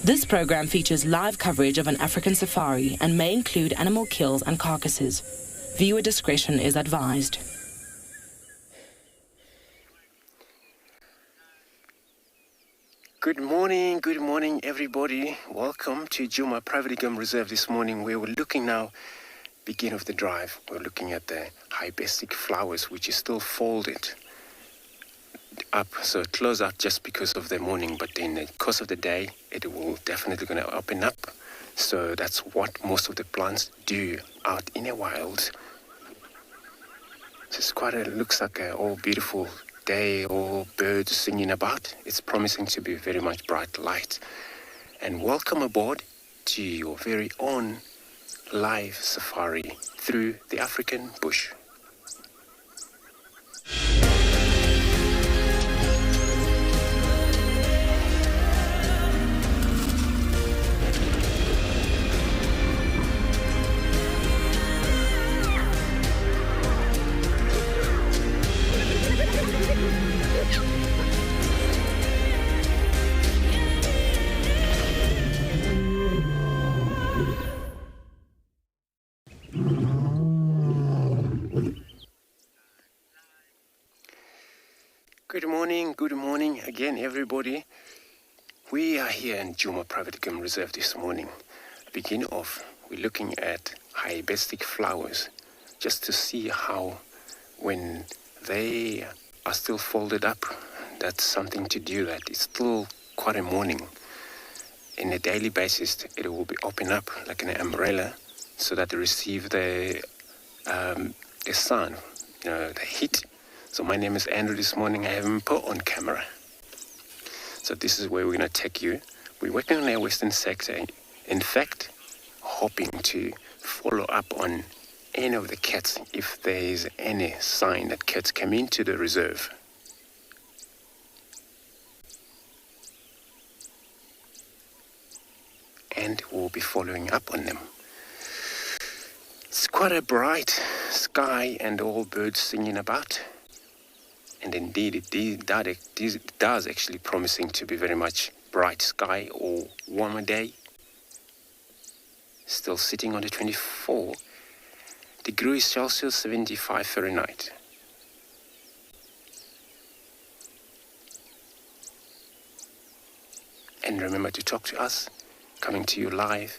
This program features live coverage of an African safari and may include animal kills and carcasses. Viewer discretion is advised. Good morning everybody. Welcome to Djuma Private Game Reserve this morning, where we're looking now, begin of the drive, we're looking at the hibiscus flowers, which is still folded up, so close out just because of the morning, but in the course of the day it will definitely going to open up. So that's what most of the plants do out in the wild. It's quite looks like a all beautiful day, all birds singing about. It's promising to be very much bright light. And welcome aboard to your very own live safari through the African bush. Good morning again, everybody. We are here in Djuma Private Game Reserve this morning. Begin off, we're looking at hibiscus flowers, just to see how, when they are still folded up, that's something to do. That it's still quite a morning. In a daily basis, it will be open up like an umbrella, so that they receive the sun, the heat. So my name is Andrew. This morning I have Hippo on camera. So this is where we're going to take you. We're working on our western sector. In fact, hoping to follow up on any of the cats if there is any sign that cats come into the reserve. And we'll be following up on them. It's quite a bright sky and all birds singing about. And indeed, it does actually promising to be very much bright sky or warmer day. Still sitting on the 24 degrees Celsius, 75 Fahrenheit. And remember to talk to us, coming to you live.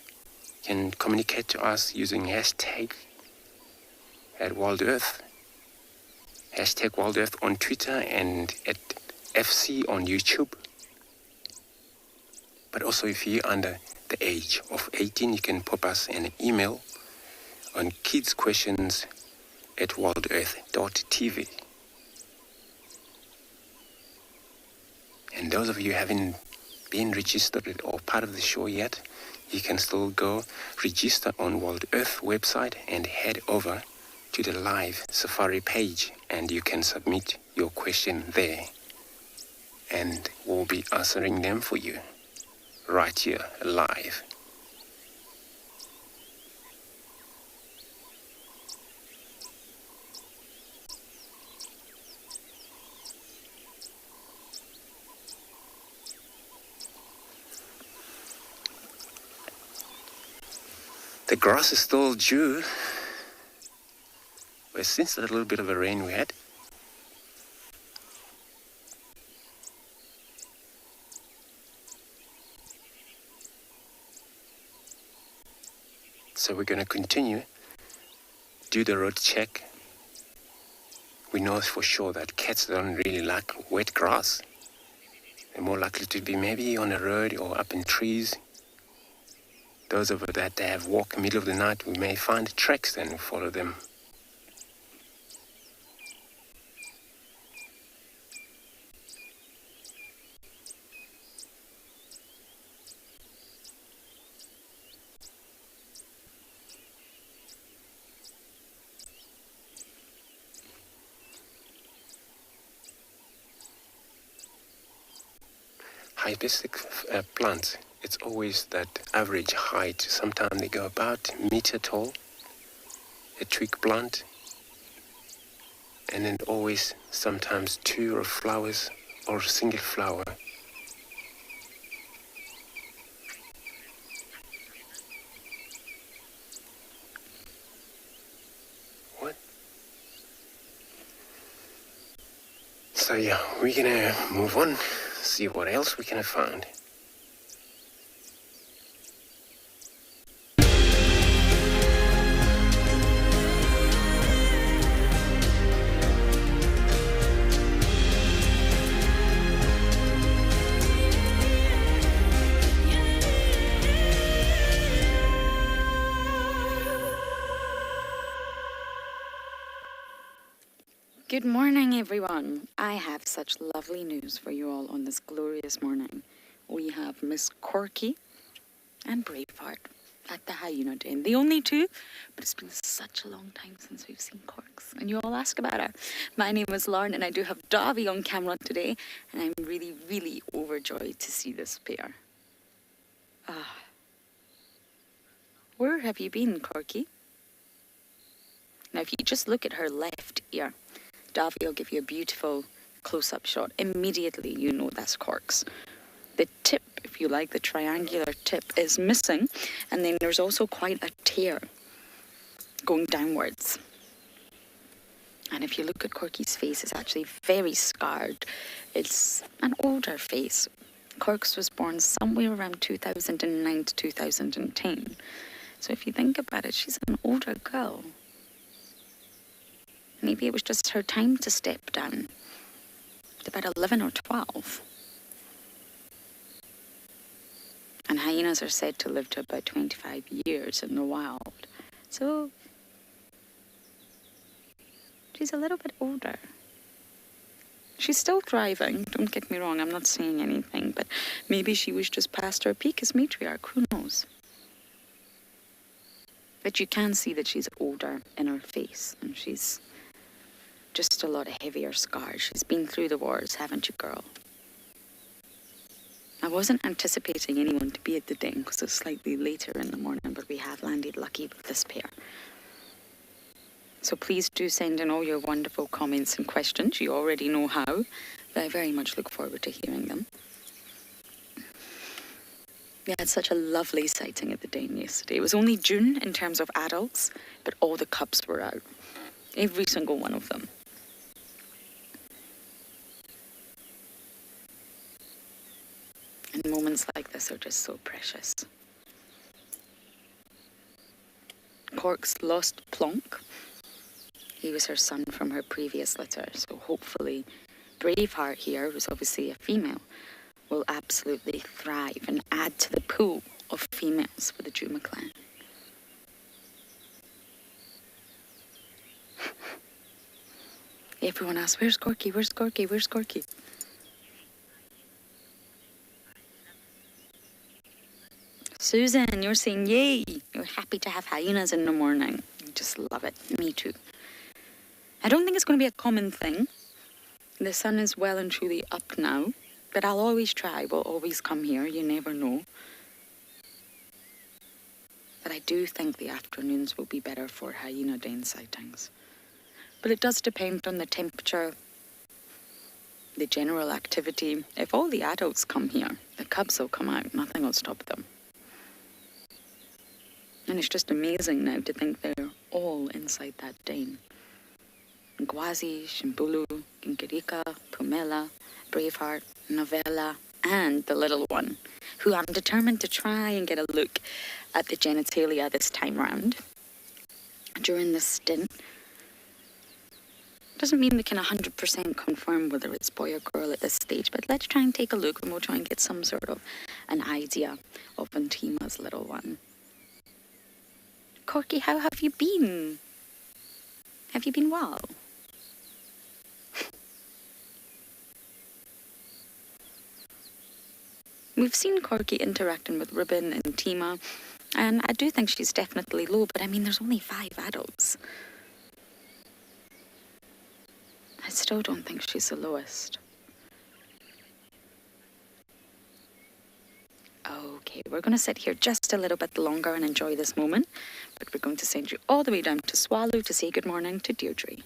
You can communicate to us using hashtag at WildEarth, hashtag WildEarth on Twitter and at FC on YouTube. But also if you're under the age of 18, you can pop us an email on kidsquestions@wildearth.tv. And those of you who haven't been registered or part of the show yet, you can still go register on WildEarth website and head over to the live Safari page, and you can submit your question there, and we'll be answering them for you right here live. The grass is still due, but since a little bit of a rain we had, so we're going to continue, do the road check. We know for sure that cats don't really like wet grass. They're more likely to be maybe on a road or up in trees. Those of us that have walked in the middle of the night, we may find tracks and follow them. Hibiscus plants, it's always that average height. Sometimes they go about a meter tall, a twig plant, and then always sometimes two flowers or a single flower. What? So yeah, we're gonna move on, see what else we can find. Good morning, everyone. I have such lovely news for you all on this glorious morning. We have Miss Corky and Braveheart at the Hyena Den. The only two, but it's been such a long time since we've seen corks, and you all ask about her. My name is Lauren, and I do have Davy on camera today, and I'm really, really overjoyed to see this pair. Where have you been, Corky? Now, if you just look at her left ear, Davy will give you a beautiful close-up shot. Immediately, you know that's corks. The tip, if you like, the triangular tip is missing, and then there's also quite a tear going downwards. And if you look at Corky's face, it's actually very scarred. It's an older face. Corks was born somewhere around 2009 to 2010. So if you think about it, she's an older girl. Maybe it was just her time to step down. At about 11 or 12. And hyenas are said to live to about 25 years in the wild. So she's a little bit older. She's still thriving, don't get me wrong, I'm not saying anything, but maybe she was just past her peak as matriarch, who knows? But you can see that she's older in her face, and she's just a lot of heavier scars. She's been through the wars, haven't you, girl? I wasn't anticipating anyone to be at the den because it's slightly later in the morning, but we have landed lucky with this pair. So please do send in all your wonderful comments and questions. You already know how, but I very much look forward to hearing them. We had such a lovely sighting at the den yesterday. It was only June in terms of adults, but all the cubs were out. Every single one of them. And And moments like this are just so precious. Cork's lost Plonk. He was her son from her previous litter, so hopefully Braveheart here, who's obviously a female, will absolutely thrive and add to the pool of females for the Djuma clan. Everyone asks, where's Corky, where's Corky, where's Corky? Susan, you're saying yay. You're happy to have hyenas in the morning. I just love it. Me too. I don't think it's going to be a common thing. The sun is well and truly up now, but I'll always try. We'll always come here. You never know. But I do think the afternoons will be better for hyena den sightings. But it does depend on the temperature, the general activity. If all the adults come here, the cubs will come out. Nothing will stop them. And it's just amazing now to think they're all inside that den. Ngwazi, Shimbulu, Ginkirika, Pumela, Braveheart, Novella, and the little one, who I'm determined to try and get a look at the genitalia this time round. During this stint, doesn't mean we can 100% confirm whether it's boy or girl at this stage, but let's try and take a look and we'll try and get some sort of an idea of Antima's little one. Corky, how have you been? Have you been well? We've seen Corky interacting with Ribbon and Tima, and I do think she's definitely low, but I mean, there's only 5 adults. I still don't think she's the lowest. Okay, we're going to sit here just a little bit longer and enjoy this moment, but we're going to send you all the way down to Tswalu to say good morning to Deirdre.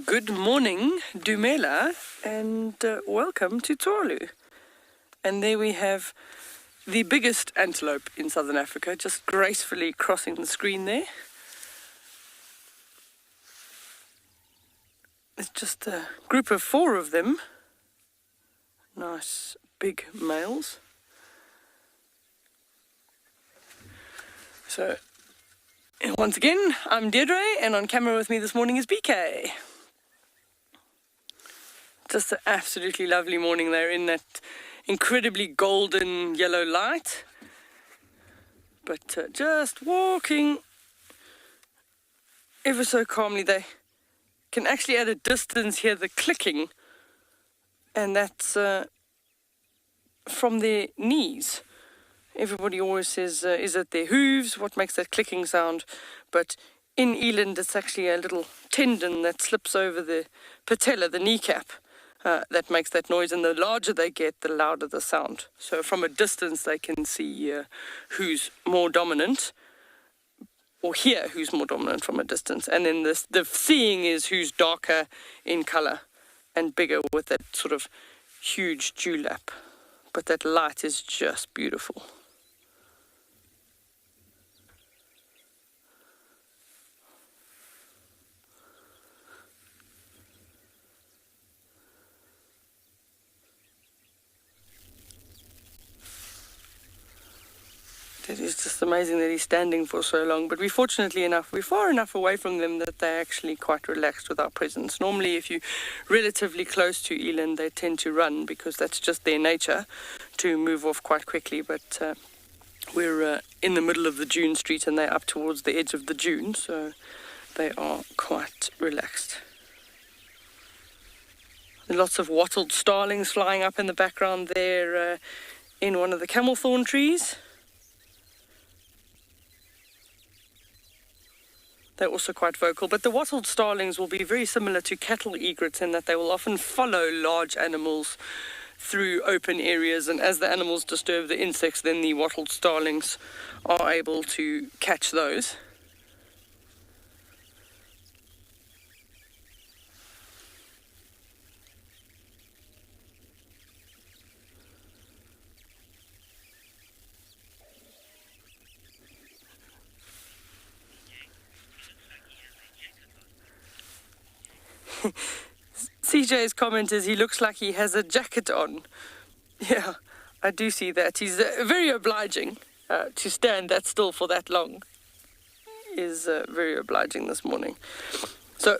Good morning, Dumela, and welcome to Tswalu. And there we have the biggest antelope in southern Africa, just gracefully crossing the screen there. It's just a group of 4 of them. Nice big males. So, once again, I'm Deirdre, and on camera with me this morning is BK. Just an absolutely lovely morning there in that incredibly golden yellow light. But just walking ever so calmly. They can actually at a distance hear the clicking, and that's from their knees. Everybody always says, is it their hooves? What makes that clicking sound? But in Eland, it's actually a little tendon that slips over the patella, the kneecap, that makes that noise. And the larger they get, the louder the sound. So from a distance, they can see who's more dominant, or hear who's more dominant from a distance. And then the seeing is who's darker in colour and bigger with that sort of huge dewlap. But that light is just beautiful. It is just amazing that he's standing for so long, but we're far enough away from them that they're actually quite relaxed with our presence. Normally, if you're relatively close to Eland, they tend to run because that's just their nature to move off quite quickly, but we're in the middle of the dune street and they're up towards the edge of the dune, so they are quite relaxed. Lots of wattled starlings flying up in the background there in one of the camel thorn trees. They're also quite vocal, but the wattled starlings will be very similar to cattle egrets in that they will often follow large animals through open areas, and as the animals disturb the insects, then the wattled starlings are able to catch those. CJ's comment is he looks like he has a jacket on. Yeah, I do see that. He's very obliging. To stand that still for that long is very obliging this morning. So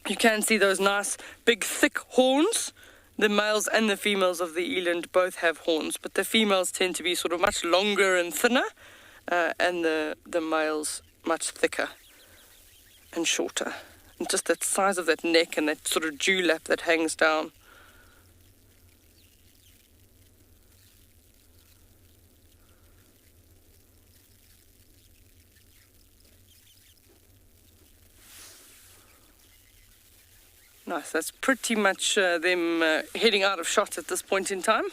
you can see those nice big thick horns. The males and the females of the eland both have horns, but the females tend to be sort of much longer and thinner, and the males much thicker and shorter. And just that size of that neck and that sort of dewlap that hangs down. Nice, that's pretty much them heading out of shot at this point in time.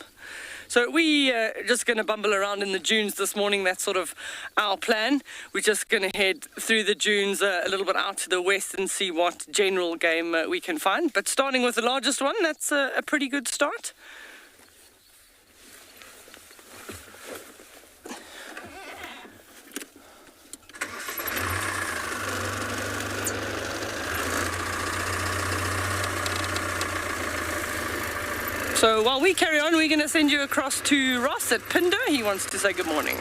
So we just going to bumble around in the dunes this morning. That's sort of our plan. We're just going to head through the dunes a little bit out to the west and see what general game we can find. But starting with the largest one, that's a pretty good start. So while we carry on, we're going to send you across to Ross at Phinda. He wants to say good morning.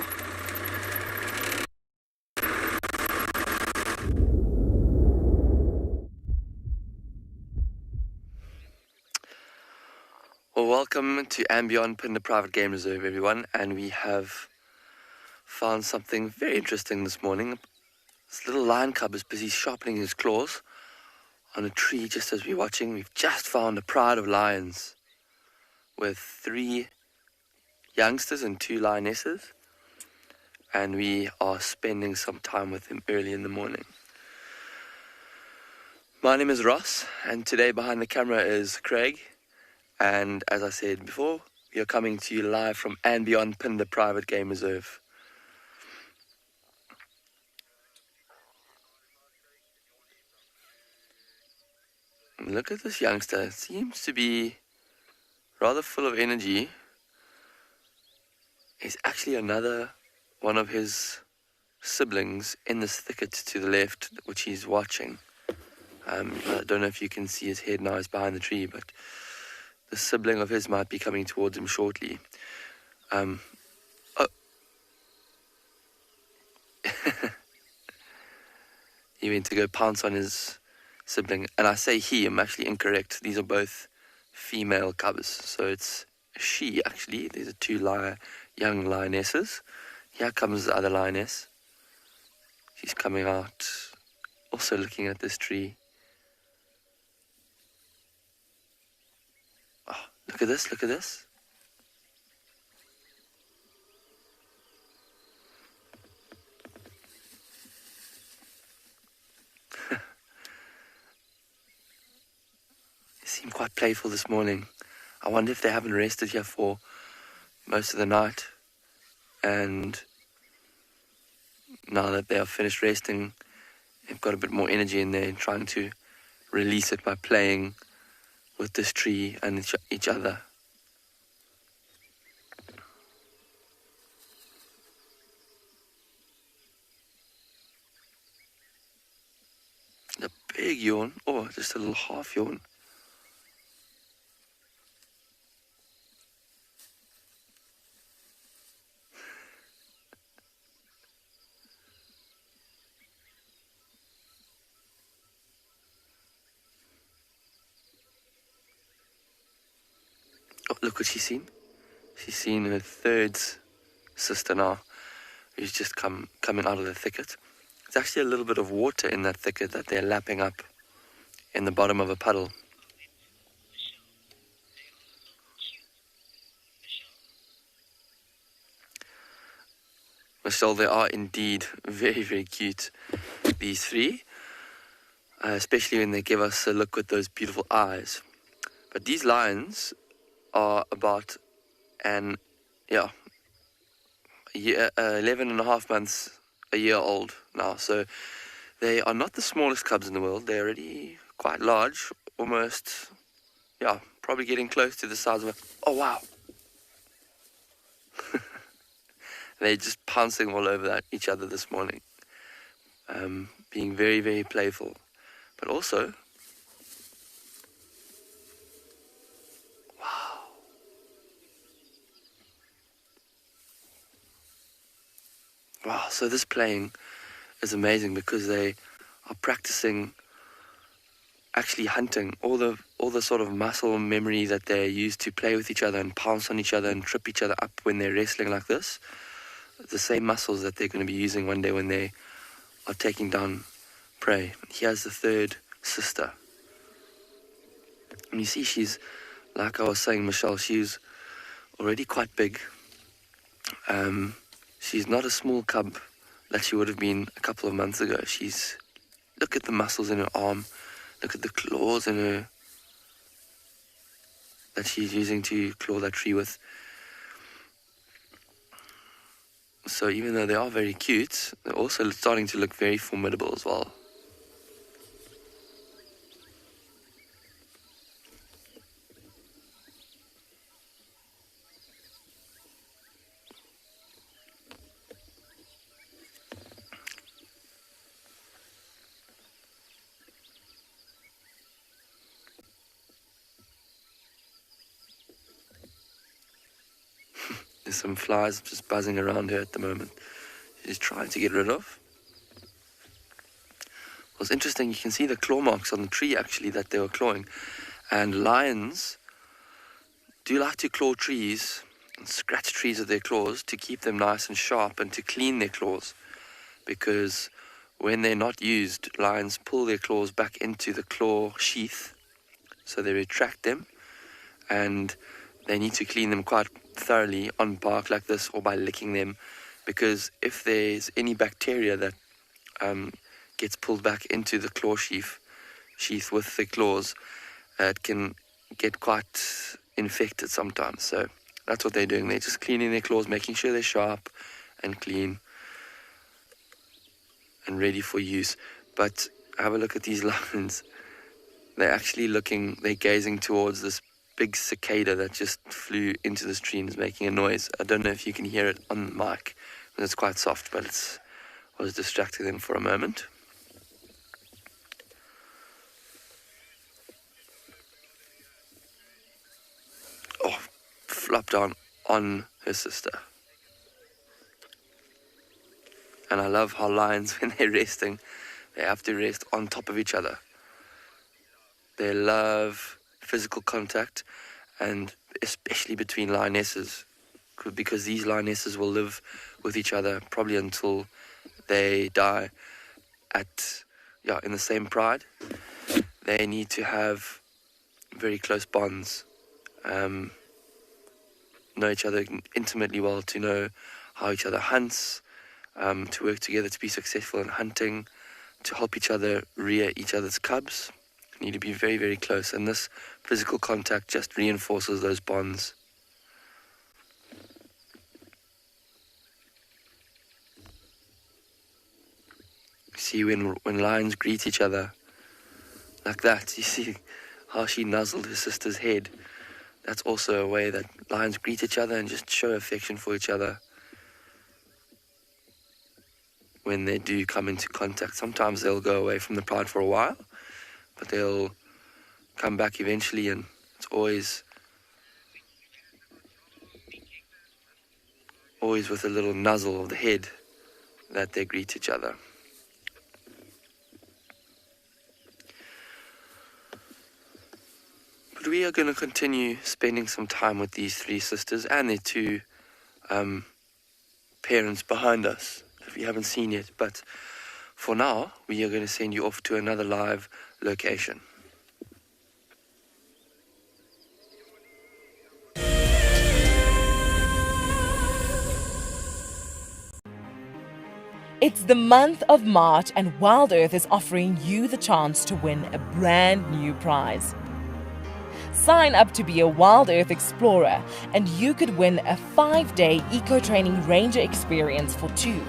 Well, welcome to andBeyond Phinda Private Game Reserve, everyone. And we have found something very interesting this morning. This little lion cub is busy sharpening his claws on a tree just as we're watching. We've just found a pride of lions with 3 youngsters and 2 lionesses, and we are spending some time with him early in the morning. My name is Ross, and today behind the camera is Craig, and as I said before, we are coming to you live from andBeyond Phinda Private Game Reserve. Look at this youngster. It seems to be rather full of energy. Is actually another one of his siblings in this thicket to the left, which he's watching. I don't know if you can see his head now, he's behind the tree, but the sibling of his might be coming towards him shortly. Oh. He went to go pounce on his sibling, and I say he, I'm actually incorrect. These are both female cubs, so it's a she actually. These are 2 young lionesses. Here comes the other lioness. She's coming out, also looking at this tree. Oh, look at this, look at this. They seem quite playful this morning. I wonder if they haven't rested here for most of the night, and now that they are finished resting, they've got a bit more energy in there and trying to release it by playing with this tree and each other. A big yawn, or just a little half yawn. Oh, look what she's seen. She's seen her 3rd sister now, who's just coming out of the thicket. There's actually a little bit of water in that thicket that they're lapping up in the bottom of a puddle. Michelle, they are indeed very, very cute, these 3, especially when they give us a look with those beautiful eyes. But these lions are about 11 and a half months, a year old now. So they are not the smallest cubs in the world. They're already quite large, almost, probably getting close to the size of oh wow. They're just pouncing all over each other this morning, being very, very playful. But also, Wow, so this playing is amazing because they are practicing actually hunting. All the sort of muscle memory that they use to play with each other and pounce on each other and trip each other up when they're wrestling like this, the same muscles that they're going to be using one day when they are taking down prey. Here's the third sister. And you see she's, like I was saying, Michelle, she's already quite big. She's not a small cub that she would have been a couple of months ago. Look at the muscles in her arm, look at the claws in her that she's using to claw that tree with. So even though they are very cute, they're also starting to look very formidable as well. There's some flies just buzzing around her at the moment. She's trying to get rid of. What's interesting, you can see the claw marks on the tree actually that they were clawing. And lions do like to claw trees and scratch trees with their claws to keep them nice and sharp and to clean their claws. Because when they're not used, lions pull their claws back into the claw sheath. So they retract them and they need to clean them quite thoroughly on bark like this or by licking them, because if there's any bacteria that gets pulled back into the claw sheath with the claws, it can get quite infected sometimes. So that's what they're doing. They're just cleaning their claws, making sure they're sharp and clean and ready for use. But have a look at these lions. They're gazing towards this big cicada that just flew into this tree and is making a noise. I don't know if you can hear it on the mic. It's quite soft, but I was distracting them for a moment. Oh, flopped down on her sister. And I love how lions, when they're resting, they have to rest on top of each other. They love physical contact, and especially between lionesses, because these lionesses will live with each other probably until they die in the same pride. They need to have very close bonds, know each other intimately well, to know how each other hunts, to work together to be successful in hunting, to help each other rear each other's cubs. Need to be very, very close, and this physical contact just reinforces those bonds. See, when lions greet each other like that, you see how she nuzzled her sister's head. That's also a way that lions greet each other and just show affection for each other when they do come into contact. Sometimes they'll go away from the pride for a while, but they'll come back eventually, and it's always with a little nuzzle of the head that they greet each other. But we are going to continue spending some time with these three sisters and their two parents behind us that we haven't seen yet. But for now, we are going to send you off to another live location. It's the month of March, and WildEarth is offering you the chance to win a brand new prize. Sign up to be a WildEarth explorer, and you could win a 5-day eco-training ranger experience for 2.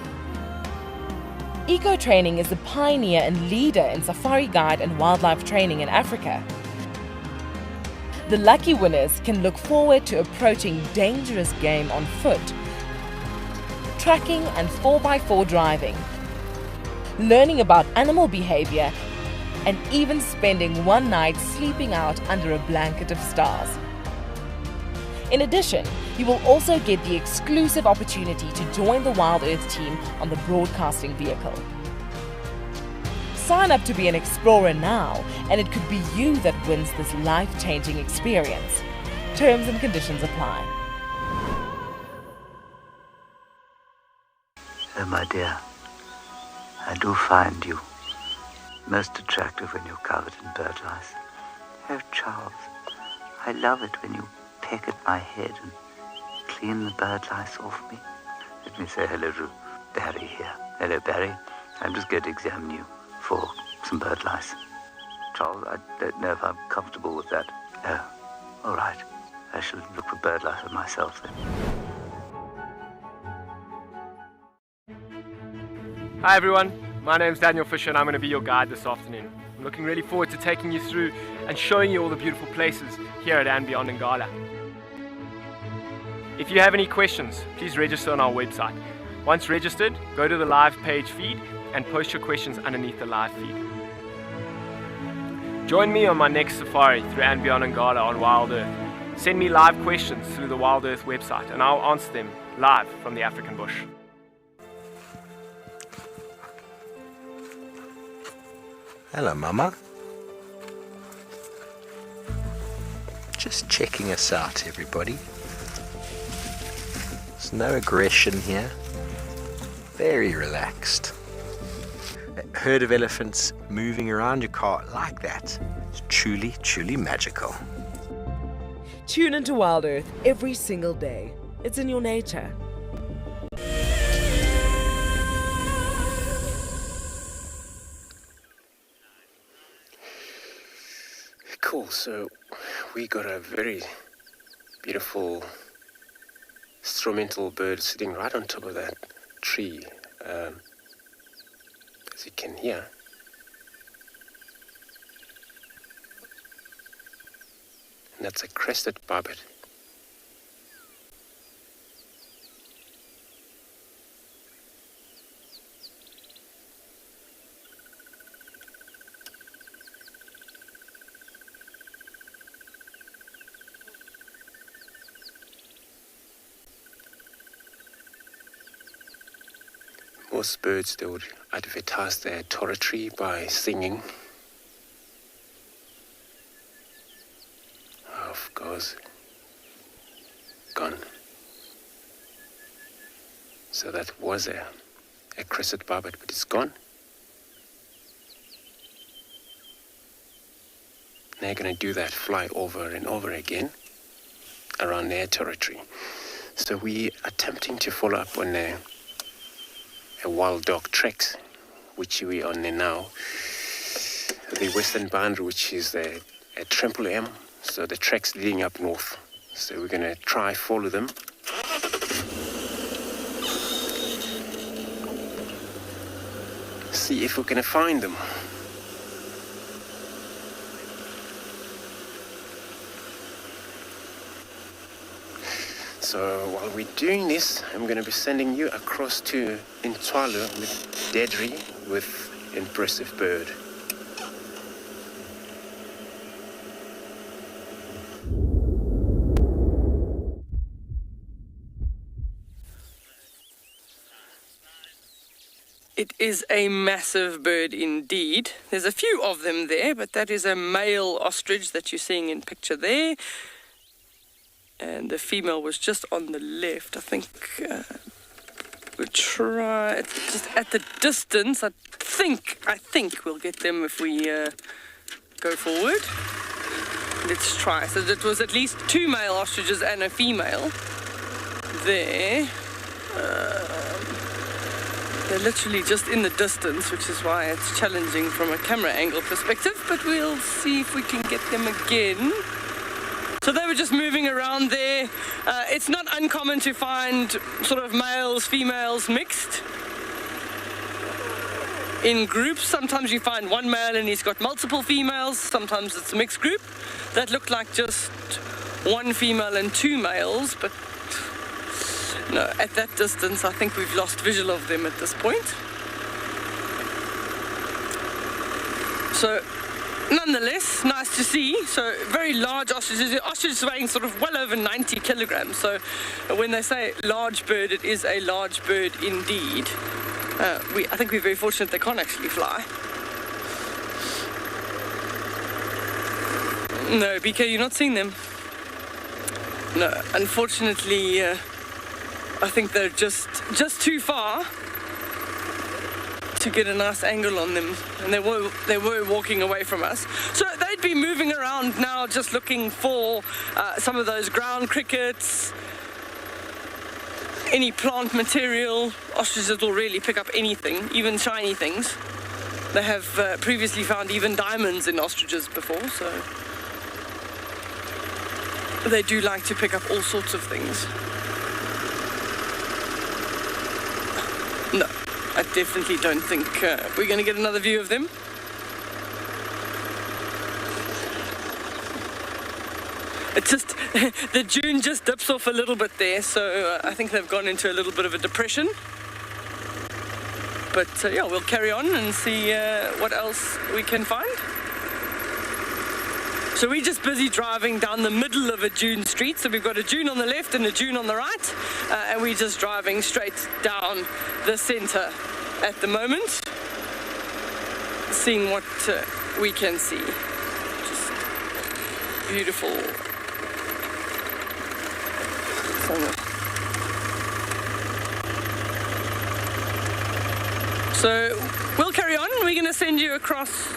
Eco-training is a pioneer and leader in safari guide and wildlife training in Africa. The lucky winners can look forward to approaching dangerous game on foot, tracking and 4x4 driving, learning about animal behavior, and even spending one night sleeping out under a blanket of stars. In addition, You will also get the exclusive opportunity to join the WildEarth team on the broadcasting vehicle. Sign up to be an explorer now, and it could be you that wins this life-changing experience. Terms and conditions apply. Oh, my dear, I do find you most attractive when you're covered in bird lice. Oh, Charles, I love it when you peck at my head and clean the bird lice off me. Let me say hello to Barry here. Hello, Barry. I'm just going to examine you for some bird lice. Charles, I don't know if I'm comfortable with that. Oh, all right. I shall look for bird lice myself then. Hi everyone, my name's Daniel Fisher and I'm going to be your guide this afternoon. I'm looking really forward to taking you through and showing you all the beautiful places here at andBeyond in Ngala. If you have any questions, please register on our website. Once registered, go to the live page feed and post your questions underneath the live feed. Join me on my next safari through andBeyond in Ngala on WildEarth. Send me live questions through the WildEarth website and I'll answer them live from the African bush. Hello, Mama. Just checking us out, everybody. There's no aggression here. Very relaxed. A herd of elephants moving around your car like that. It's truly, truly magical. Tune into WildEarth every single day. It's in your nature. Cool, so we got a very beautiful instrumental bird sitting right on top of that tree, as you can hear. And that's a crested barbet. Most birds, they would advertise their territory by singing. Of course, gone. So that was a crested barbet, but it's gone. They're going to do that, fly over and over again around their territory. So we are attempting to follow up on a wild dog tracks, which we are on now. The western boundary, which is a triple M, so the tracks leading up north. So we're going to try follow them. See if we're going to find them. So while we're doing this, I'm going to be sending you across to Tswalu with Dedri with impressive bird. It is a massive bird indeed. There's a few of them there, but that is a male ostrich that you're seeing in picture there. And the female was just on the left. I think we'll try just at the distance. I think we'll get them if we go forward. Let's try. So it was at least 2 male ostriches and a female there. They're literally just in the distance, which is why it's challenging from a camera angle perspective, but we'll see if we can get them again. So they were just moving around there. It's not uncommon to find sort of males, females mixed in groups. Sometimes you find one male and he's got multiple females. Sometimes it's a mixed group. That looked like just 1 female and 2 males, but no, at that distance I think we've lost visual of them at this point. So nonetheless, nice to see. So very large ostriches. The ostrich is weighing sort of well over 90 kilograms. So when they say large bird, it is a large bird indeed. I think we're very fortunate they can't actually fly. No, BK, you're not seeing them. No, unfortunately, I think they're just too far to get a nice angle on them, and they were walking away from us. So they'd be moving around now, just looking for some of those ground crickets, any plant material. Ostriches will really pick up anything, even shiny things. They have previously found even diamonds in ostriches before, so they do like to pick up all sorts of things. No, I definitely don't think we're going to get another view of them. It's just, the dune just dips off a little bit there, so I think they've gone into a little bit of a depression. But yeah, we'll carry on and see what else we can find. So we're just busy driving down the middle of a dune street. So we've got a dune on the left and a dune on the right. And we're just driving straight down the center at the moment, seeing what we can see. Just beautiful. So we'll carry on. We're going to send you across.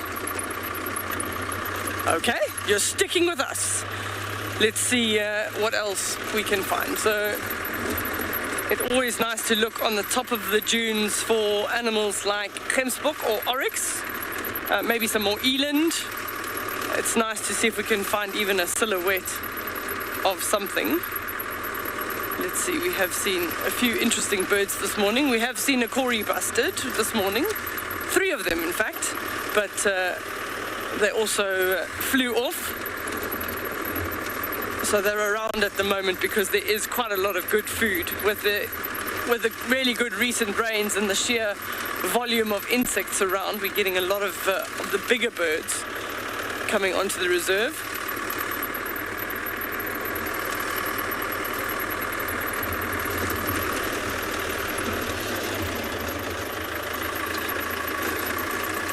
Okay, you're sticking with us. Let's see what else we can find. So it's always nice to look on the top of the dunes for animals like gemsbok or oryx, maybe some more eland. It's nice to see if we can find even a silhouette of something. Let's see, we have seen a few interesting birds this morning. We have seen a Kori bustard this morning, 3 of them in fact, but they also flew off. So they're around at the moment because there is quite a lot of good food with the really good recent rains and the sheer volume of insects around. We're getting a lot of the bigger birds coming onto the reserve.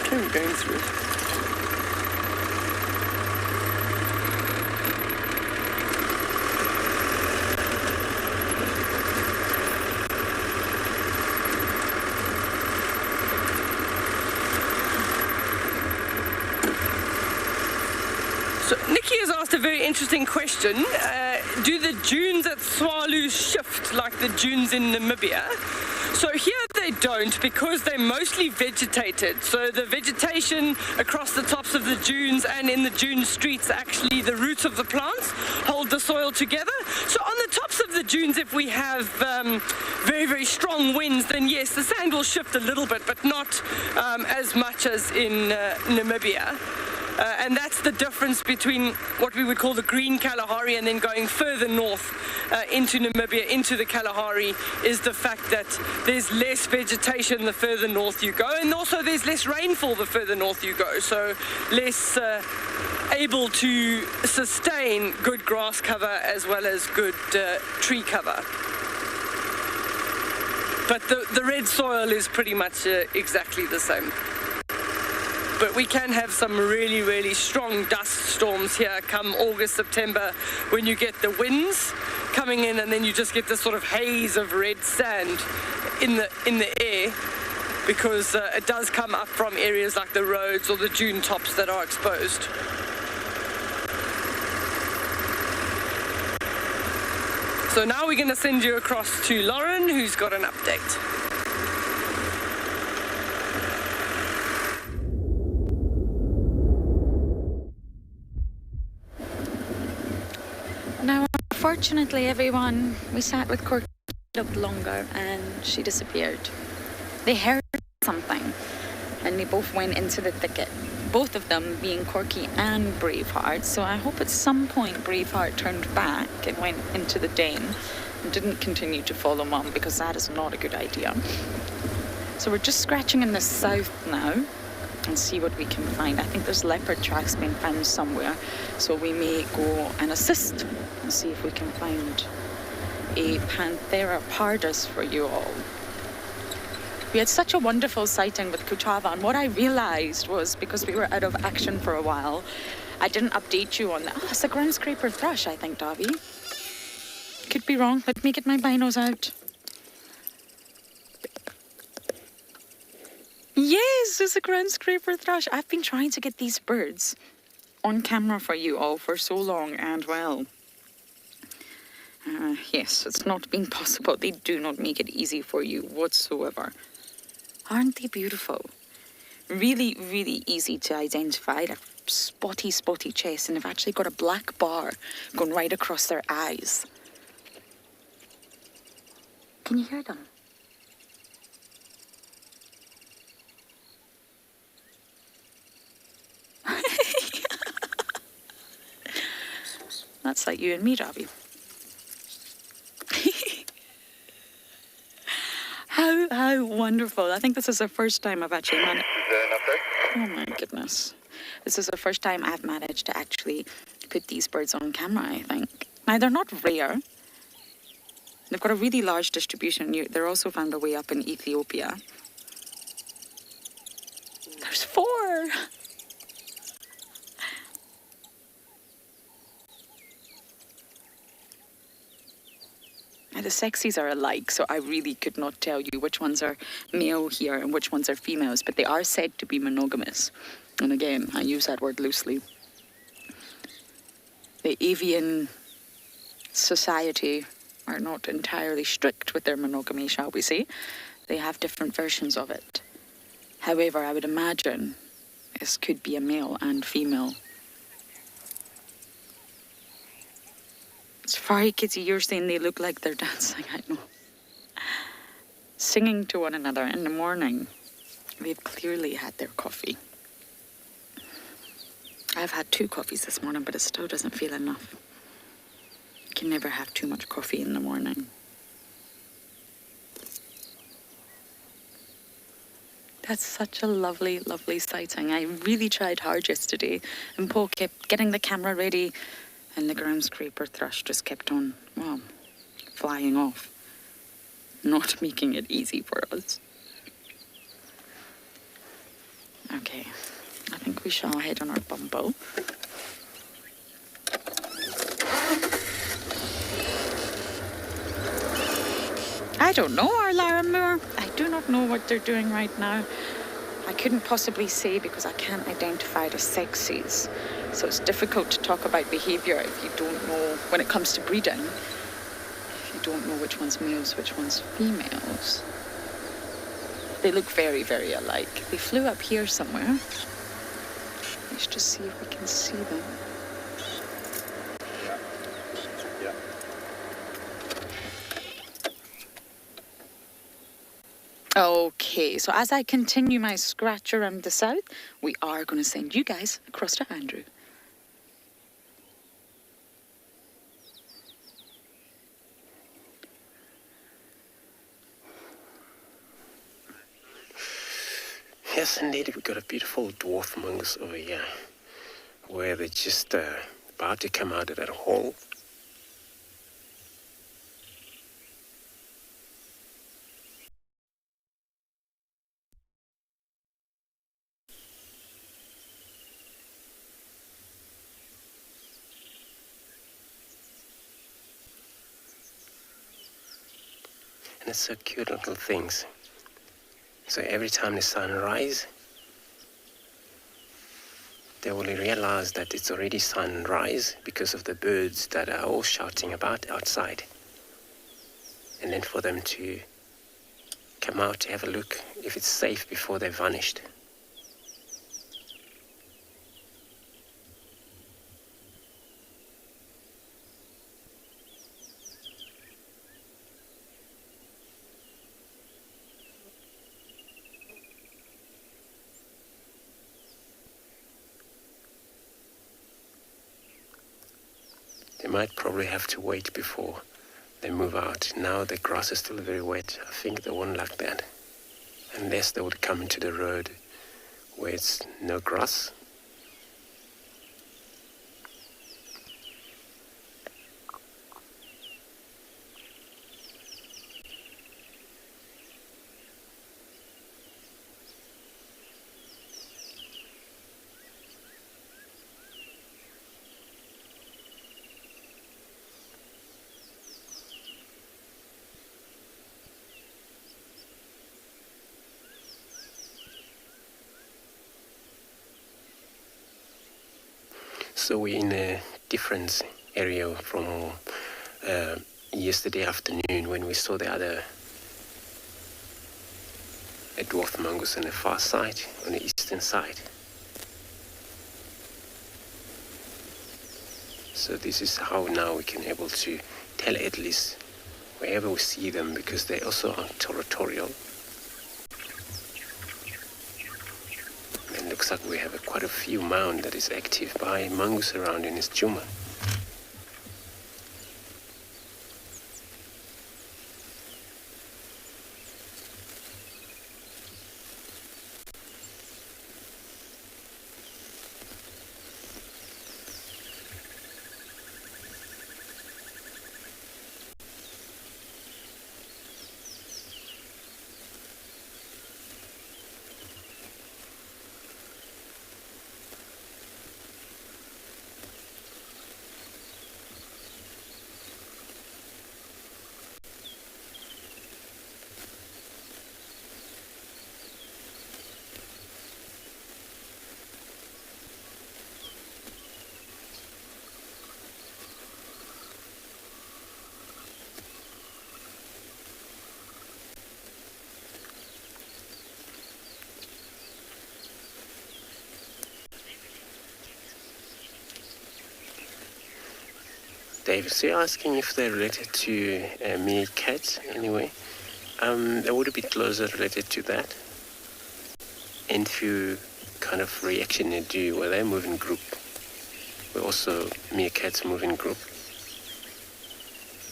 Okay, we're going through. A very interesting question. Do the dunes at Tswalu shift like the dunes in Namibia? So here they don't, because they're mostly vegetated. So the vegetation across the tops of the dunes and in the dune streets, actually the roots of the plants hold the soil together. So on the tops of the dunes, if we have very, very strong winds, then yes, the sand will shift a little bit, but not as much as in Namibia. And that's the difference between what we would call the green Kalahari and then going further north into Namibia, into the Kalahari, is the fact that there's less vegetation the further north you go, and also there's less rainfall the further north you go, so less able to sustain good grass cover as well as good tree cover. But the red soil is pretty much exactly the same. But we can have some really, really strong dust storms here come August, September, when you get the winds coming in and then you just get this sort of haze of red sand in the air, because it does come up from areas like the roads or the dune tops that are exposed. So now we're going to send you across to Lauren, who's got an update. Now, unfortunately, everyone, we sat with Corky a little longer and she disappeared. They heard something and they both went into the thicket. Both of them being Corky and Braveheart. So I hope at some point Braveheart turned back and went into the den and didn't continue to follow Mum, because that is not a good idea. So we're just scratching in the south now. and see what we can find. I think there's leopard tracks being found somewhere, so we may go and assist and see if we can find a Panthera pardus for you all. We had such a wonderful sighting with Kuchava, and what I realized was, because we were out of action for a while, I didn't update you on that. Oh, it's a ground scraper thrush, I think, Davy. Could be wrong. Let me get my binos out. Yes, it's a ground scraper thrush. I've been trying to get these birds on camera for you all for so long, and well, yes, it's not been possible. They do not make it easy for you whatsoever. Aren't they beautiful? Really, really easy to identify. They're spotty chest, and they've actually got a black bar going right across their eyes. Can you hear them? That's like you and me, Robbie. How wonderful. I think this is the first time I've actually managed... Oh my goodness. This is the first time I've managed to actually put these birds on camera, I think. Now, they're not rare. They've got a really large distribution. They're also found their way up in Ethiopia. There's 4! Now, the sexies are alike, so I really could not tell you which ones are male here and which ones are females, but they are said to be monogamous. And again, I use that word loosely. The avian society are not entirely strict with their monogamy, shall we say. They have different versions of it. However, I would imagine this could be a male and female. Safari Kitty, you're saying they look like they're dancing, I know. Singing to one another in the morning. They've clearly had their coffee. I've had 2 coffees this morning, but it still doesn't feel enough. You can never have too much coffee in the morning. That's such a lovely, lovely sighting. I really tried hard yesterday, and Paul kept getting the camera ready, and the ground scraper thrush just kept on, well, flying off. Not making it easy for us. Okay, I think we shall head on our bumbo. I don't know, our Laramore. I do not know what they're doing right now. I couldn't possibly say because I can't identify the sexies. So it's difficult to talk about behaviour if you don't know, when it comes to breeding, if you don't know which one's males, which one's females. They look very, very alike. They flew up here somewhere. Let's just see if we can see them. Okay, so as I continue my scratch around the south, we are going to send you guys across to Andrew. Yes, indeed, we've got a beautiful dwarf mongoose over here, where they're just about to come out of that hole. And it's so cute little things. So every time the sun rises, they will realize that it's already sunrise because of the birds that are all shouting about outside. And then for them to come out to have a look if it's safe before they've vanished. They might probably have to wait before they move out. Now the grass is still very wet. I think they won't like that. Unless they would come into the road where it's no grass. So we're in a different area from yesterday afternoon when we saw the other a dwarf mongoose on the far side, on the eastern side. So this is how now we can able to tell at least wherever we see them, because they also are territorial. And looks like we have quite a few mound that is active by mongoose around in this Djuma. David, so you're asking if they're related to meerkats anyway. They would be closer related to that. And few kind of reaction they do where they move in group. But also meerkats move in group.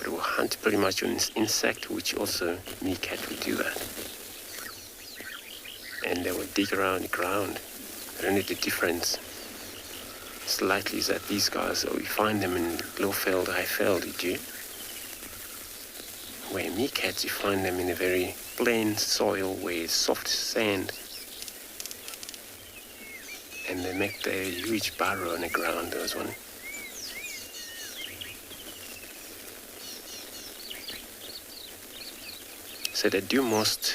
But will hunt pretty much on insect, which also meerkat would do that. And they will dig around the ground. The only difference slightly is that these guys, we find them in low feld, high feld, where meerkats, you find them in a very plain soil where soft sand, and they make their huge burrow on the ground, those ones. So they do most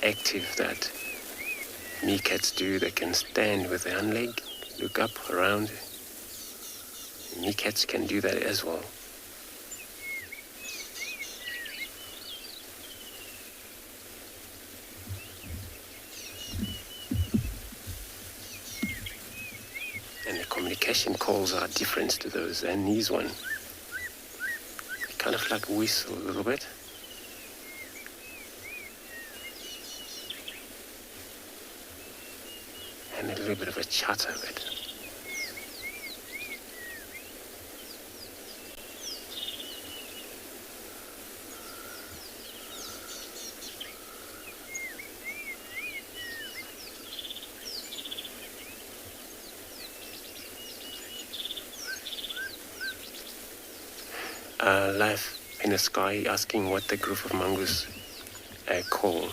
active that meerkats do. They can stand with their hind leg, look up around. Meerkats can do that as well. And the communication calls are different to those, and these one kind of like whistle a little bit. And a little bit of a chatter of it. Live in the sky, asking what the group of mongoose call.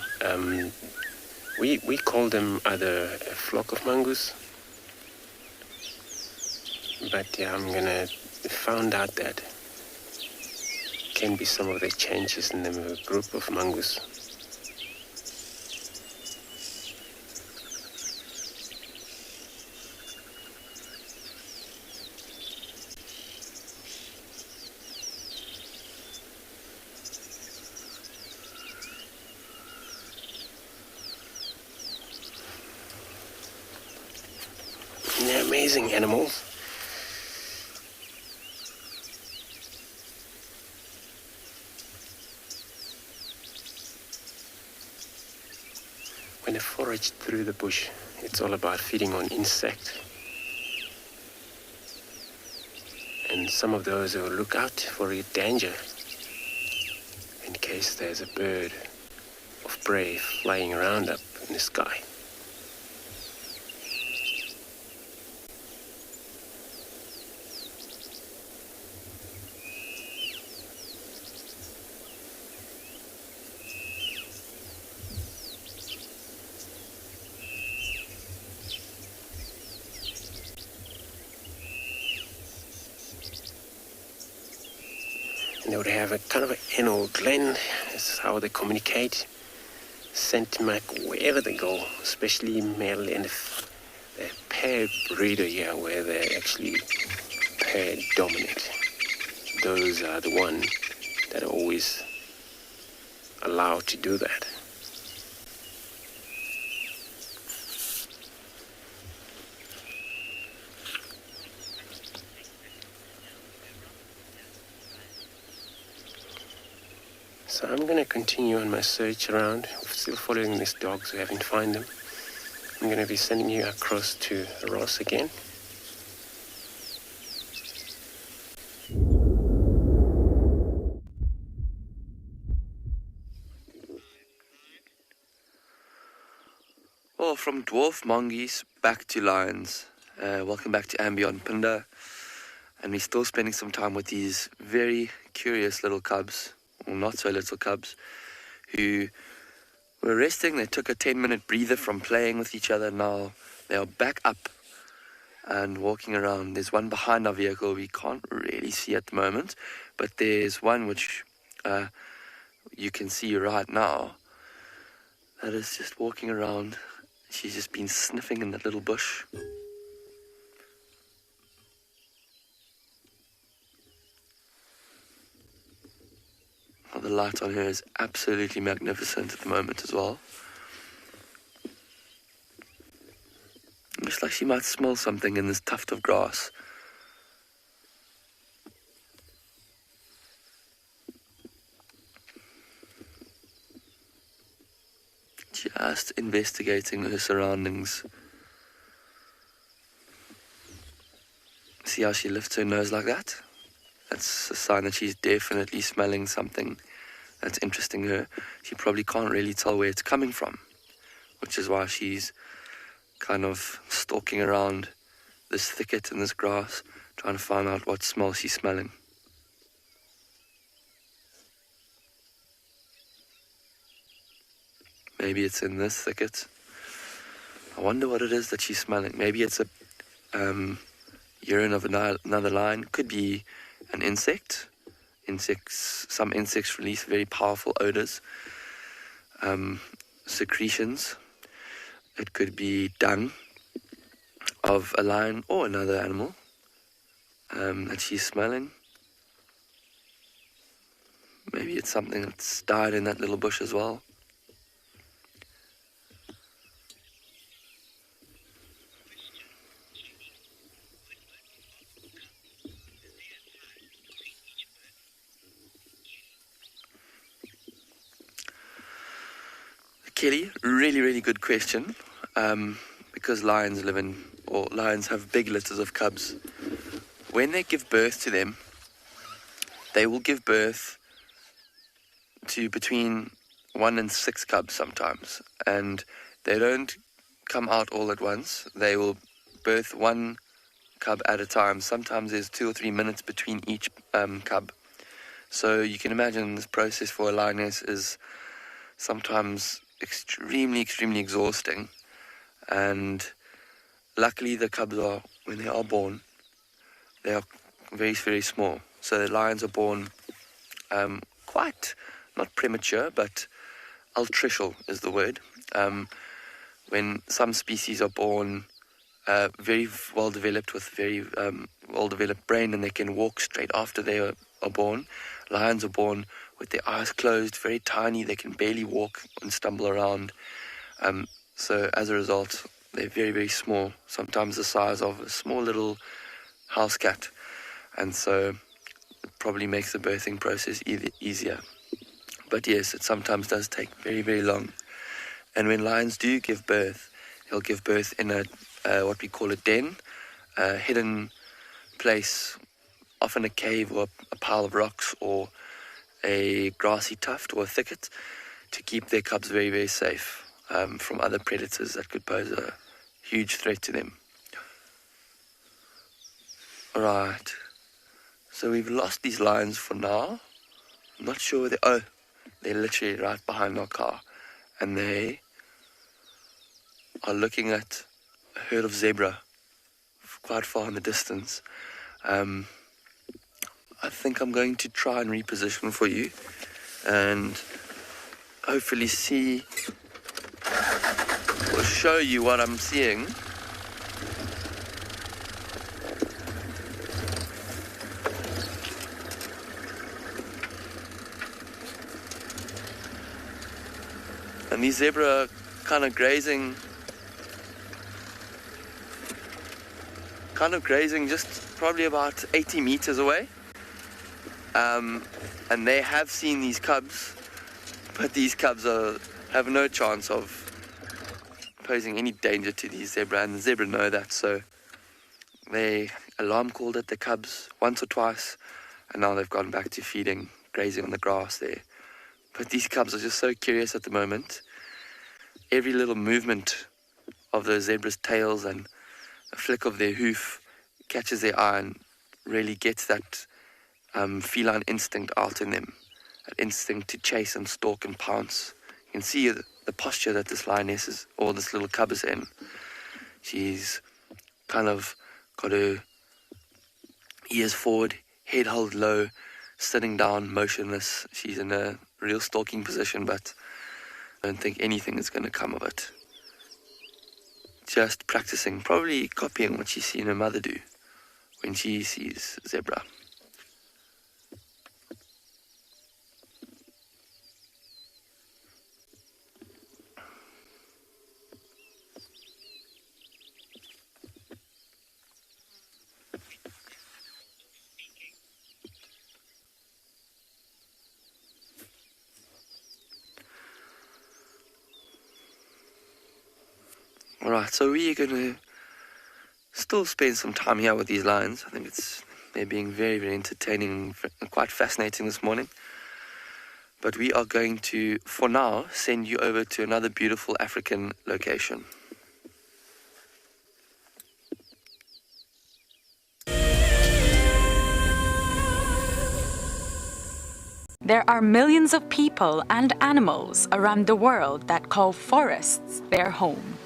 We call them either a flock of mongoose, but yeah, I'm gonna find out that can be some of the changes in the group of mongoose. They're amazing animals. When they forage through the bush, it's all about feeding on insect. And some of those will look out for a danger in case there's a bird of prey flying around up in the sky. They would have a kind of an anal gland. That's how they communicate. Scent mark wherever they go, especially male and the pair breeder here, where they're actually pair dominant. Those are the ones that are always allowed to do that. So I'm going to continue on my search around, still following these dogs who haven't found them. I'm going to be sending you across to Ross again. Well, from dwarf mongoose back to lions. Welcome back to andBeyond Phinda. And we're still spending some time with these very curious little cubs, or not so little cubs, who were resting. They took a 10-minute breather from playing with each other. Now they are back up and walking around. There's one behind our vehicle we can't really see at the moment, but there's one which you can see right now that is just walking around. She's just been sniffing in that little bush. Oh, the light on her is absolutely magnificent at the moment as well. Looks like she might smell something in this tuft of grass. Just investigating her surroundings. See how she lifts her nose like that? That's a sign that she's definitely smelling something that's interesting her. She probably can't really tell where it's coming from, which is why she's kind of stalking around this thicket and this grass, trying to find out what smell she's smelling. Maybe it's in this thicket. I wonder what it is that she's smelling. Maybe it's a urine of another lion. Could be an insect. Some insects release very powerful odors, secretions. It could be dung of a lion or another animal that she's smelling. Maybe it's something that's died in that little bush as well. Kelly, really good question, because lions have big litters of cubs. When they give birth to them, they will give birth to between 1 and 6 cubs sometimes, and they don't come out all at once. They will birth 1 cub at a time. Sometimes there's 2 or 3 minutes between each cub. So you can imagine this process for a lioness is sometimes extremely exhausting, and luckily the cubs are, when they are born, they are very small. So the lions are born quite, not premature, but altricial is the word. When some species are born very well developed, with very well developed brain, and they can walk straight after they are born. Lions are born with their eyes closed, very tiny. They can barely walk and stumble around. So as a result, they're very small, sometimes the size of a small little house cat. And so it probably makes the birthing process easier. But yes, it sometimes does take very long. And when lions do give birth, they'll give birth in a what we call a den, a hidden place, often a cave or a pile of rocks or a grassy tuft or a thicket, to keep their cubs very safe from other predators that could pose a huge threat to them. Alright, so we've lost these lions for now. I'm not sure where they're literally right behind our car, and they are looking at a herd of zebra quite far in the distance. I think I'm going to try and reposition for you and hopefully see or show you what I'm seeing. And these zebra are kind of grazing just probably about 80 meters away. And they have seen these cubs, but these cubs have no chance of posing any danger to these zebra, and the zebra know that, so they alarm called at the cubs once or twice, and now they've gone back to feeding, grazing on the grass there. But these cubs are just so curious at the moment. Every little movement of those zebras' tails and a flick of their hoof catches their eye and really gets that feline instinct out in them, that instinct to chase and stalk and pounce. You can see the posture that this lioness is, or this little cub is in. She's kind of got her ears forward, head held low, sitting down, motionless. She's in a real stalking position, but I don't think anything is going to come of it. Just practicing, probably copying what she's seen her mother do when she sees zebra. Alright, so we are going to still spend some time here with these lions. I think they're being very, very entertaining and quite fascinating this morning. But we are going to, for now, send you over to another beautiful African location. There are millions of people and animals around the world that call forests their home.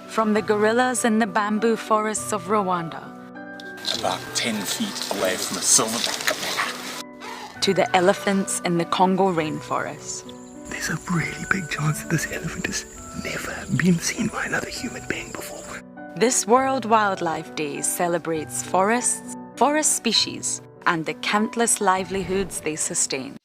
From the gorillas in the bamboo forests of Rwanda, about 10 feet away from a silverback, to the elephants in the Congo rainforest. There's a really big chance that this elephant has never been seen by another human being before. This World Wildlife Day celebrates forests, forest species, and the countless livelihoods they sustain.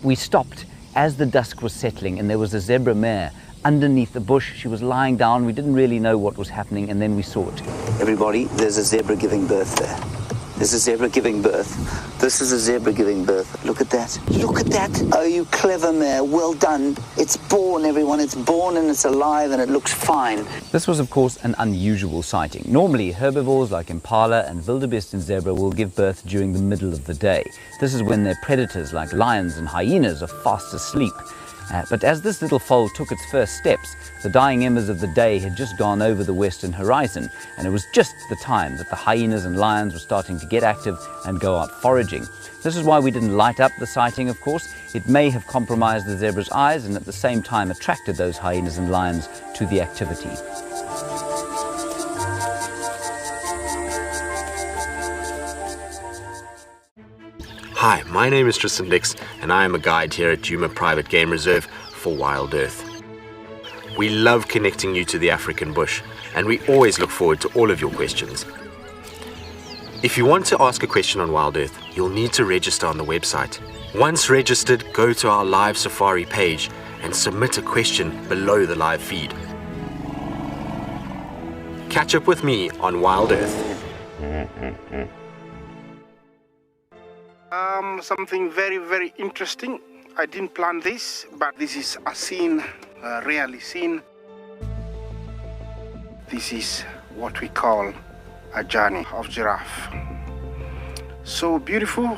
We stopped as the dusk was settling and there was a zebra mare underneath the bush. She was lying down. We didn't really know what was happening, and then we saw it. Everybody, there's a zebra giving birth there. There's a zebra giving birth. This is a zebra giving birth. Look at that. Look at that. Oh, you clever mare. Well done. It's born, everyone. It's born and it's alive and it looks fine. This was, of course, an unusual sighting. Normally, herbivores like impala and wildebeest and zebra will give birth during the middle of the day. This is when their predators like lions and hyenas are fast asleep. But as this little foal took its first steps, the dying embers of the day had just gone over the western horizon, and it was just the time that the hyenas and lions were starting to get active and go out foraging. This is why we didn't light up the sighting, of course. It may have compromised the zebra's eyes and at the same time attracted those hyenas and lions to the activity. Hi, my name is Tristan Dix, and I am a guide here at Djuma Private Game Reserve for WildEarth. We love connecting you to the African bush, and we always look forward to all of your questions. If you want to ask a question on WildEarth, you'll need to register on the website. Once registered, go to our live safari page and submit a question below the live feed. Catch up with me on WildEarth. Something very, very interesting. I didn't plan this, but this is a scene rarely seen. This is what we call a journey of giraffe. So beautiful.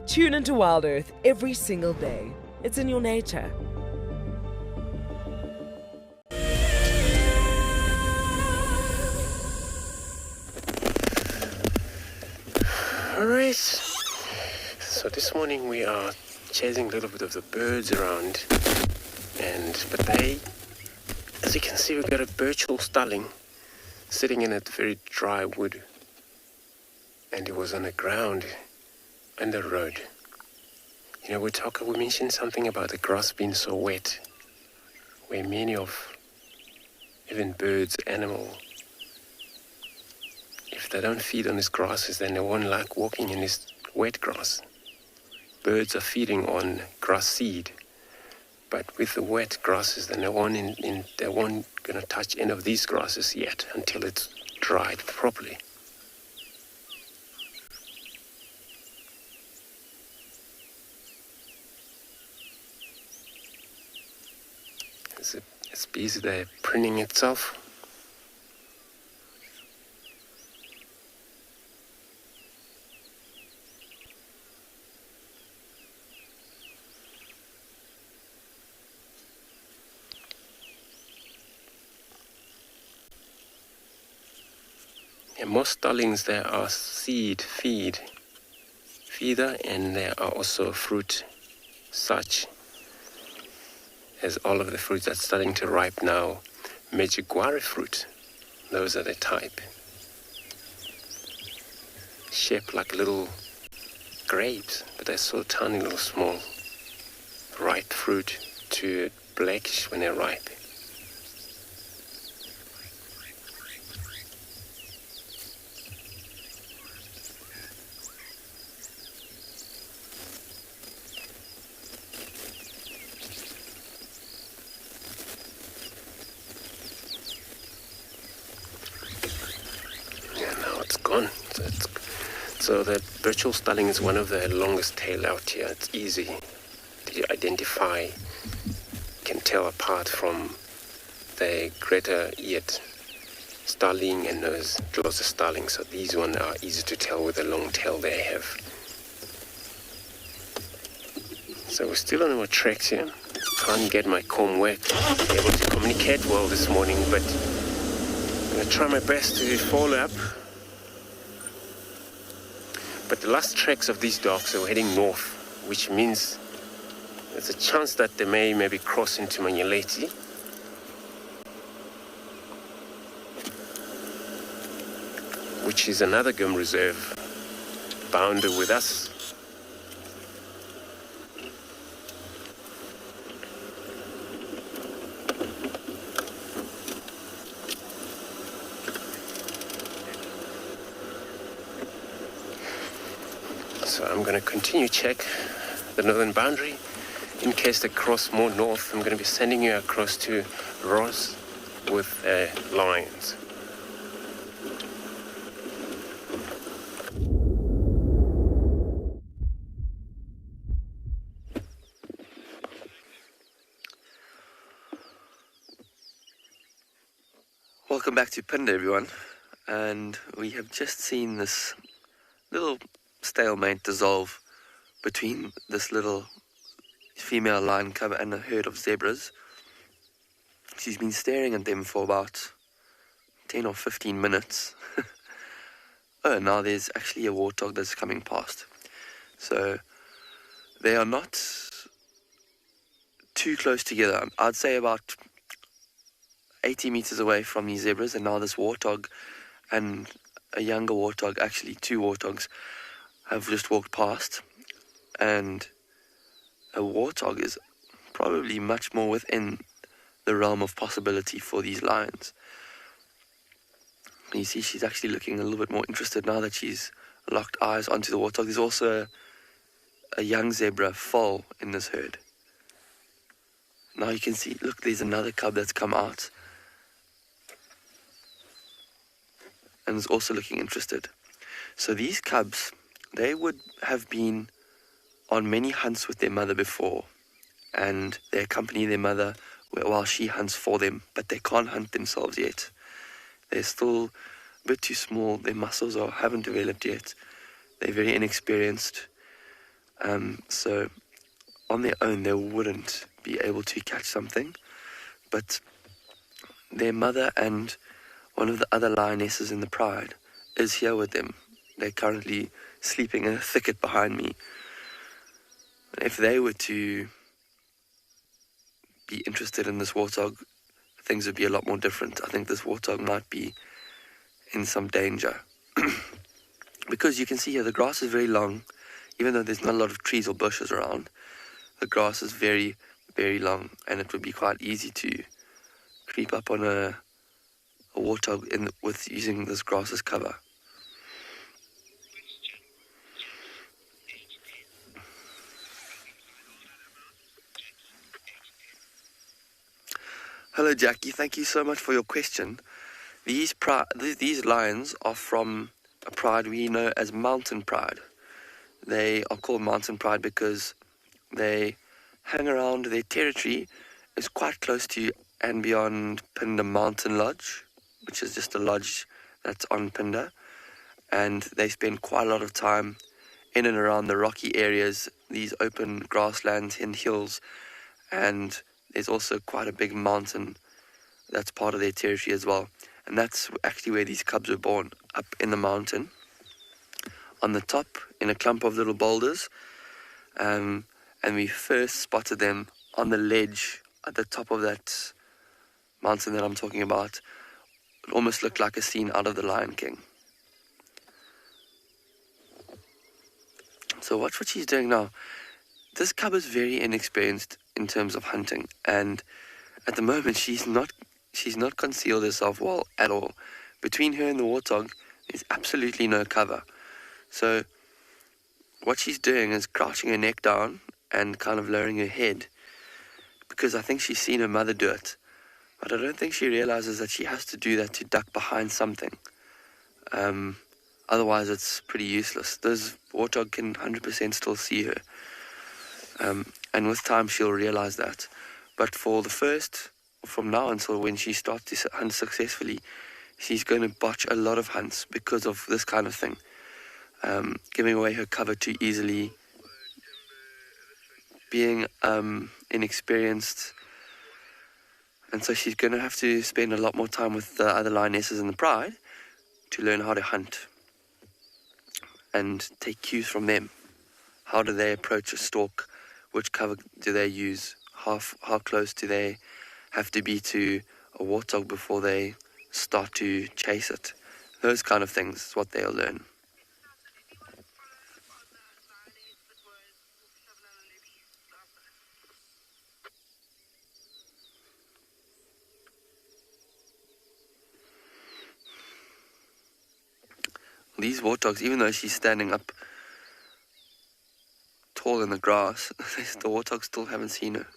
Tune into WildEarth every single day. It's in your nature. Alright, so this morning we are chasing a little bit of the birds around. But they, as you can see, we've got a birch-hall starling sitting in a very dry wood, and it was on the ground and the road. You know, we mentioned something about the grass being so wet, where many of even birds, animal, if they don't feed on these grasses, then they won't like walking in this wet grass. Birds are feeding on grass seed, but with the wet grasses, then they won't gonna touch any of these grasses yet until it's dried properly. It's busy there pruning itself. And most starlings there are feeder, and there are also fruit, such as all of the fruits that's starting to ripe now. Medjugorje fruit, those are the type. Shaped like little grapes, but they're so tiny, little small. Ripe fruit to blackish when they're ripe. So the birch-hall starling is one of the longest tail out here. It's easy to identify, can tell apart from the greater-eared starling and those closer starling. So these ones are easy to tell with the long tail they have. So we're still on our tracks here. Can't get my comb wet, able to communicate well this morning, but I'm going to try my best to follow up. But the last tracks of these dogs are heading north, which means there's a chance that they may maybe cross into Manyeleti. Which is another game reserve bounded with us. So I'm going to continue check the northern boundary. In case they cross more north, I'm going to be sending you across to Ross with lions. Welcome back to Phinda, everyone. And we have just seen this little stalemate dissolve between this little female lion cub and a herd of zebras. She's been staring at them for about 10 or 15 minutes. Oh, now there's actually a warthog that's coming past. So they are not too close together. I'd say about 80 meters away from these zebras, and now this warthog and a younger warthog, actually two warthogs, have just walked past. And a warthog is probably much more within the realm of possibility for these lions. You see, she's actually looking a little bit more interested now that she's locked eyes onto the warthog. There's also a young zebra foal in this herd. Now you can see, look, there's another cub that's come out and is also looking interested. So these cubs, they would have been on many hunts with their mother before, and they accompany their mother while she hunts for them, but they can't hunt themselves yet. They're still a bit too small. Their muscles haven't developed yet. They're very inexperienced. So on their own, they wouldn't be able to catch something. But their mother and one of the other lionesses in the pride is here with them. They're currently sleeping in a thicket behind me. And if they were to be interested in this warthog, things would be a lot more different. I think this warthog might be in some danger. Because you can see here, the grass is very long. Even though there's not a lot of trees or bushes around, the grass is very, very long, and it would be quite easy to creep up on a warthog with using this grass as cover. Hello Jackie, thank you so much for your question. These lions are from a pride we know as mountain pride. They are called mountain pride because they hang around, their territory is quite close to andBeyond Phinda Mountain Lodge, which is just a lodge that's on Phinda, and they spend quite a lot of time in and around the rocky areas, these open grasslands and hills, and there's also quite a big mountain that's part of their territory as well. And that's actually where these cubs were born, up in the mountain, on the top, in a clump of little boulders. And we first spotted them on the ledge at the top of that mountain that I'm talking about. It almost looked like a scene out of The Lion King. So watch what she's doing now. This cub is very inexperienced in terms of hunting, and at the moment she's not concealed herself well at all. Between her and the warthog, there's absolutely no cover. So what she's doing is crouching her neck down and kind of lowering her head, because I think she's seen her mother do it. But I don't think she realizes that she has to do that to duck behind something. Otherwise it's pretty useless. Those warthog can 100% still see her. And with time she'll realize that. But for the first, from now until when she starts to hunt successfully, she's going to botch a lot of hunts because of this kind of thing. Giving away her cover too easily, being inexperienced, and so she's going to have to spend a lot more time with the other lionesses in the pride to learn how to hunt and take cues from them. How do they approach a stalk? Which cover do they use? How close do they have to be to a warthog before they start to chase it? Those kind of things is what they'll learn. These warthogs, even though she's standing up tall in the grass, the warthogs still haven't seen her.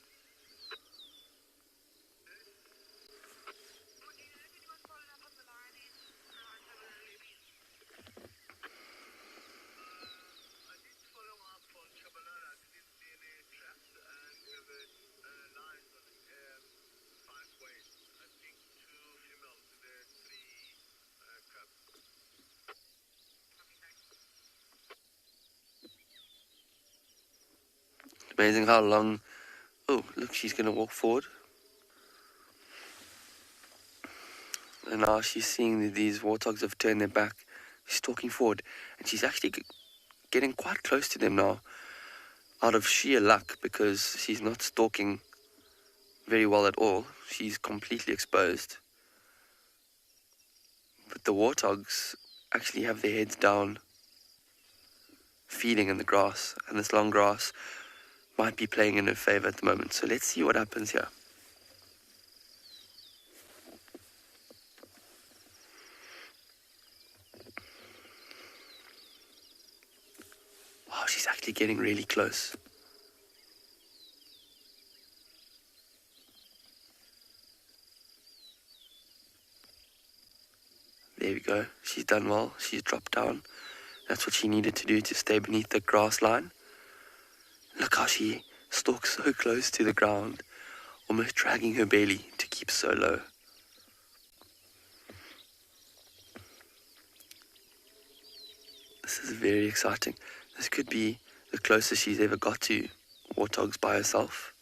Amazing how long. Oh, look, she's going to walk forward. And now she's seeing that these warthogs have turned their back. She's talking forward, and she's actually getting quite close to them now, out of sheer luck, because she's not stalking very well at all. She's completely exposed. But the warthogs actually have their heads down, feeding in the grass, and this long grass might be playing in her favor at the moment. So let's see what happens here. Wow, she's actually getting really close. There we go. She's done well. She's dropped down. That's what she needed to do to stay beneath the grass line. Look how she stalks so close to the ground, almost dragging her belly to keep so low. This is very exciting. This could be the closest she's ever got to warthogs by herself.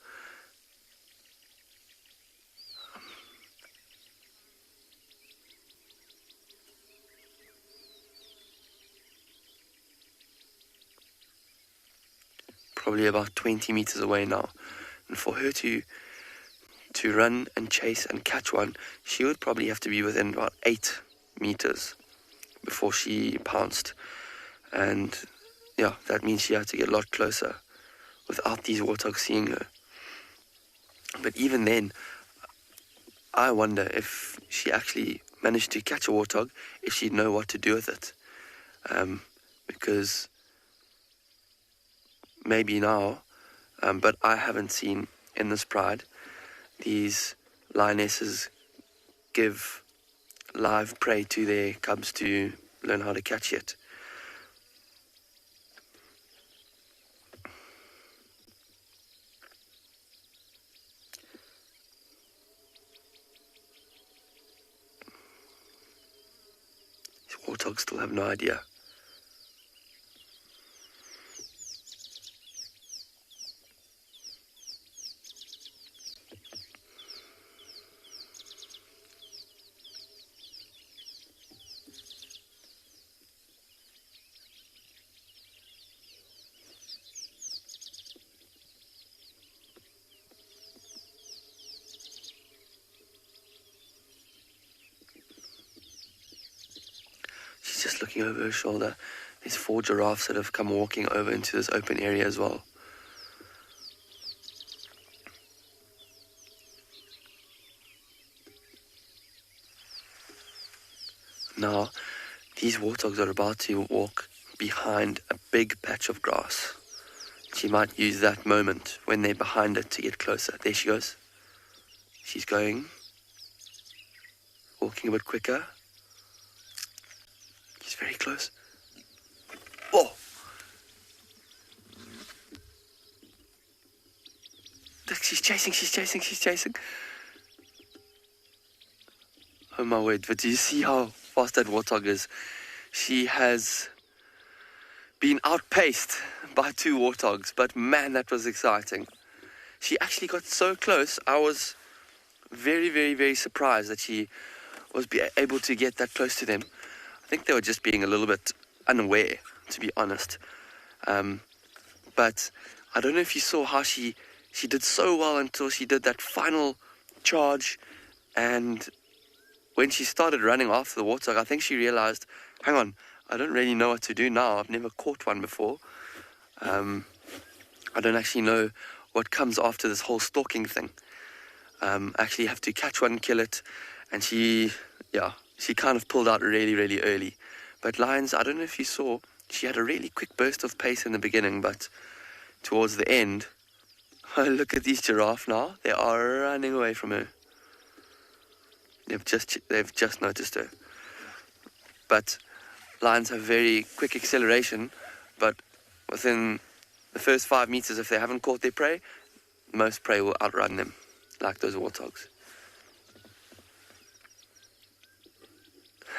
Probably about 20 meters away now, and for her to to run and chase and catch one, she would probably have to be within about 8 meters before she pounced. And yeah, that means she had to get a lot closer without these warthogs seeing her. But even then, I wonder if she actually managed to catch a warthog, if she'd know what to do with it. Because maybe now, but I haven't seen in this pride these lionesses give live prey to their cubs to learn how to catch yet. These warthogs still have no idea. Just looking over her shoulder. There's 4 giraffes that have come walking over into this open area as well. Now, these warthogs are about to walk behind a big patch of grass. She might use that moment when they're behind it to get closer. There she goes. She's going. Walking a bit quicker. She's very close. Oh! She's chasing. Oh my word, but do you see how fast that warthog is? She has been outpaced by 2 warthogs, but man, that was exciting. She actually got so close, I was very, very, very surprised that she was able to get that close to them. I think they were just being a little bit unaware, to be honest. But I don't know if you saw how she did so well until she did that final charge. And when she started running after the warthog, I think she realized, hang on, I don't really know what to do now. I've never caught one before. I don't actually know what comes after this whole stalking thing. Actually have to catch one, kill it. And she kind of pulled out really, really early. But lions, I don't know if you saw, she had a really quick burst of pace in the beginning, but towards the end, look at these giraffe now. They are running away from her. They've just noticed her. But lions have very quick acceleration, but within the first 5 meters, if they haven't caught their prey, most prey will outrun them, like those warthogs.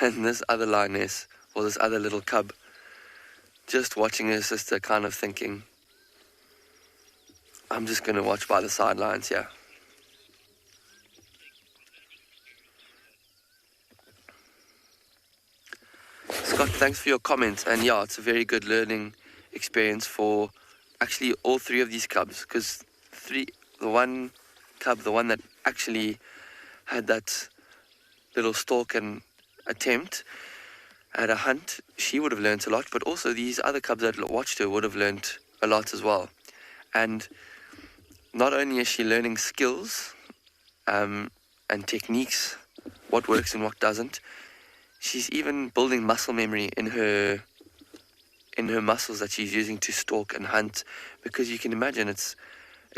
And this other lioness, or this other little cub, just watching her sister, kind of thinking, I'm just going to watch by the sidelines here. Scott, thanks for your comments. And yeah, it's a very good learning experience for actually all 3 of these cubs, because the one cub, the one that actually had that little stalk and attempt at a hunt, she would have learnt a lot, but also these other cubs that watched her would have learnt a lot as well. And not only is she learning skills and techniques, what works and what doesn't, she's even building muscle memory in her muscles that she's using to stalk and hunt, because you can imagine it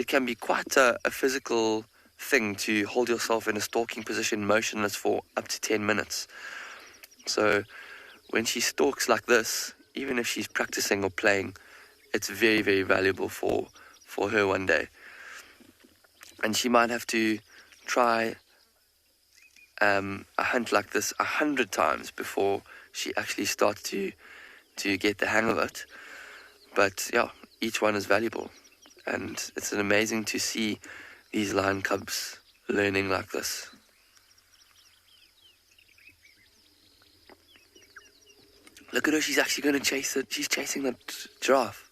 can be quite a physical thing to hold yourself in a stalking position motionless for up to 10 minutes. So when she stalks like this, even if she's practicing or playing, it's very, very valuable for her one day. And she might have to try a hunt like this 100 times before she actually starts to get the hang of it. But yeah, each one is valuable, and it's amazing to see these lion cubs learning like this. Look at her, she's actually going to chase it. She's chasing that giraffe.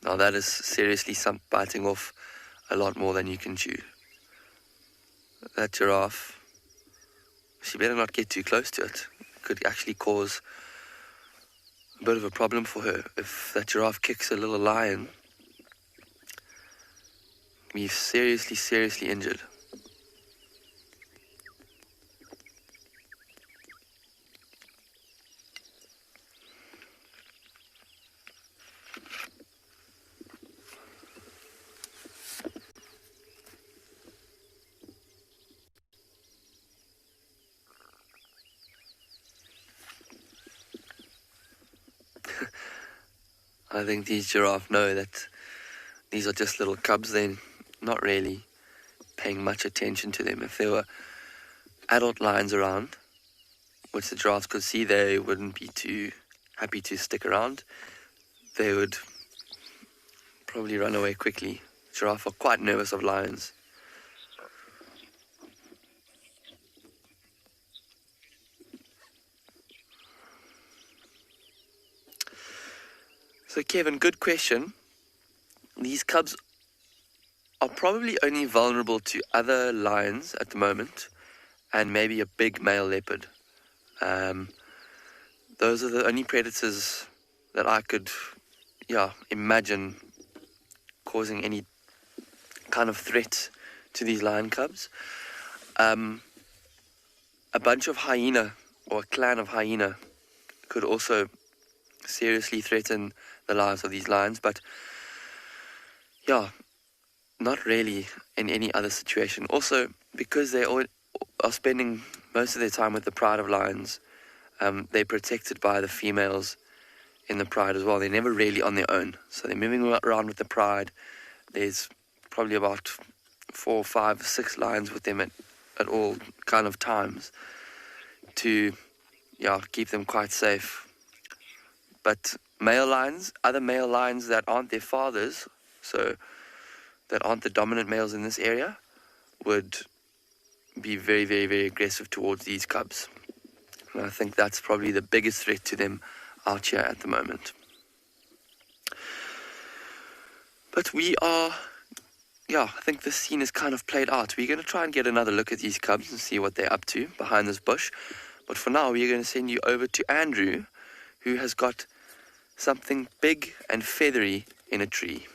Now that is seriously some biting off a lot more than you can chew. That giraffe, she better not get too close to it. It could actually cause a bit of a problem for her. If that giraffe kicks a little lion, be seriously injured. I think these giraffes know that these are just little cubs. They're not really paying much attention to them. If there were adult lions around, which the giraffes could see, they wouldn't be too happy to stick around. They would probably run away quickly. Giraffes are quite nervous of lions. So Kevin, good question. These cubs are probably only vulnerable to other lions at the moment, and maybe a big male leopard. Those are the only predators that I could, imagine causing any kind of threat to these lion cubs. A bunch of hyena, or a clan of hyena, could also seriously threaten the lives of these lions, but not really in any other situation. Also, because they all are spending most of their time with the pride of lions, they're protected by the females in the pride as well. They're never really on their own, so they're moving around with the pride. There's probably about 4, 5, 6 lions with them at all kind of times to keep them quite safe. But other male lions that aren't their fathers, so that aren't the dominant males in this area, would be very aggressive towards these cubs. And I think that's probably the biggest threat to them out here at the moment. But I think this scene is kind of played out. We're going to try and get another look at these cubs and see what they're up to behind this bush. But for now, we're going to send you over to Andrew, who has got something big and feathery in a tree.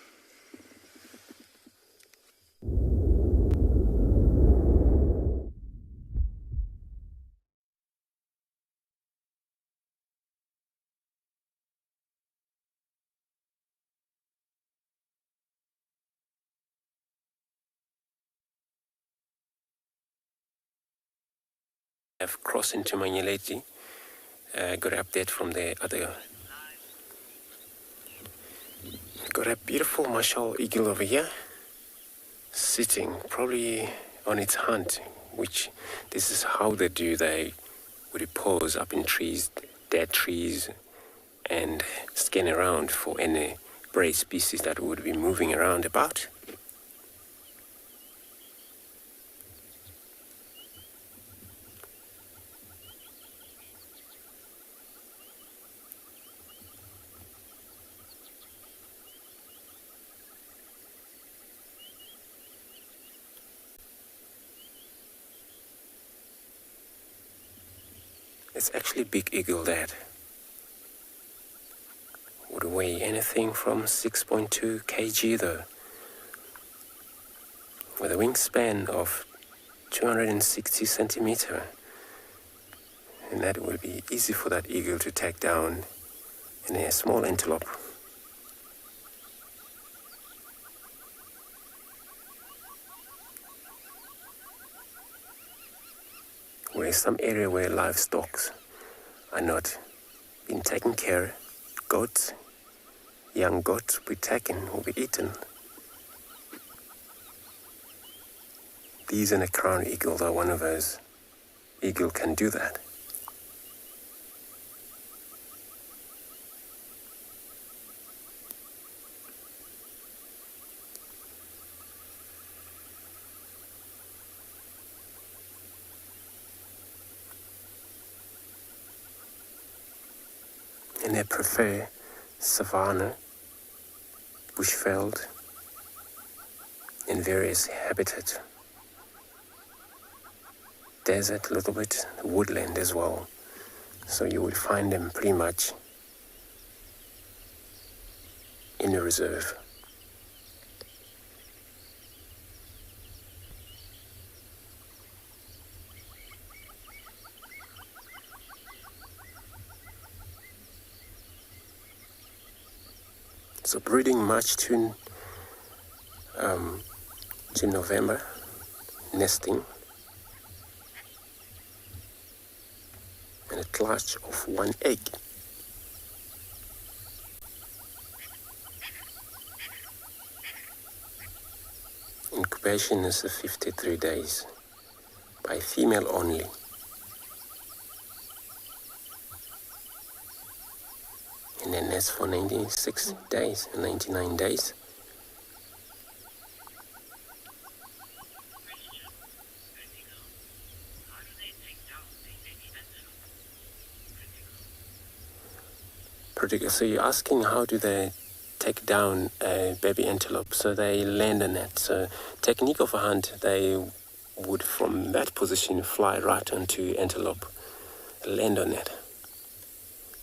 I've crossed into Manyeleti. Got an update from the other. Got a beautiful marshall eagle over here, sitting probably on its hunt, which this is how they do. They would pose up in trees, dead trees, and scan around for any prey species that would be moving around about. It's actually a big eagle that would weigh anything from 6.2 kg though, with a wingspan of 260 centimeter, and that would be easy for that eagle to take down in a small antelope. Where some area where livestock are not being taken care, goats, young goats will be taken, will be eaten. These and a crown eagle are one of those. Eagle can do that. And they prefer savanna, bushveld, in various habitats. Desert, a little bit, woodland as well. So you will find them pretty much in the reserve. So breeding March to November, nesting, and a clutch of 1 egg. Incubation is 53 days by female only. And then nest for 96 days, 99 days. So you're asking how do they take down a baby antelope? So they land on it. So technique of a hunt, they would from that position fly right onto antelope, land on it.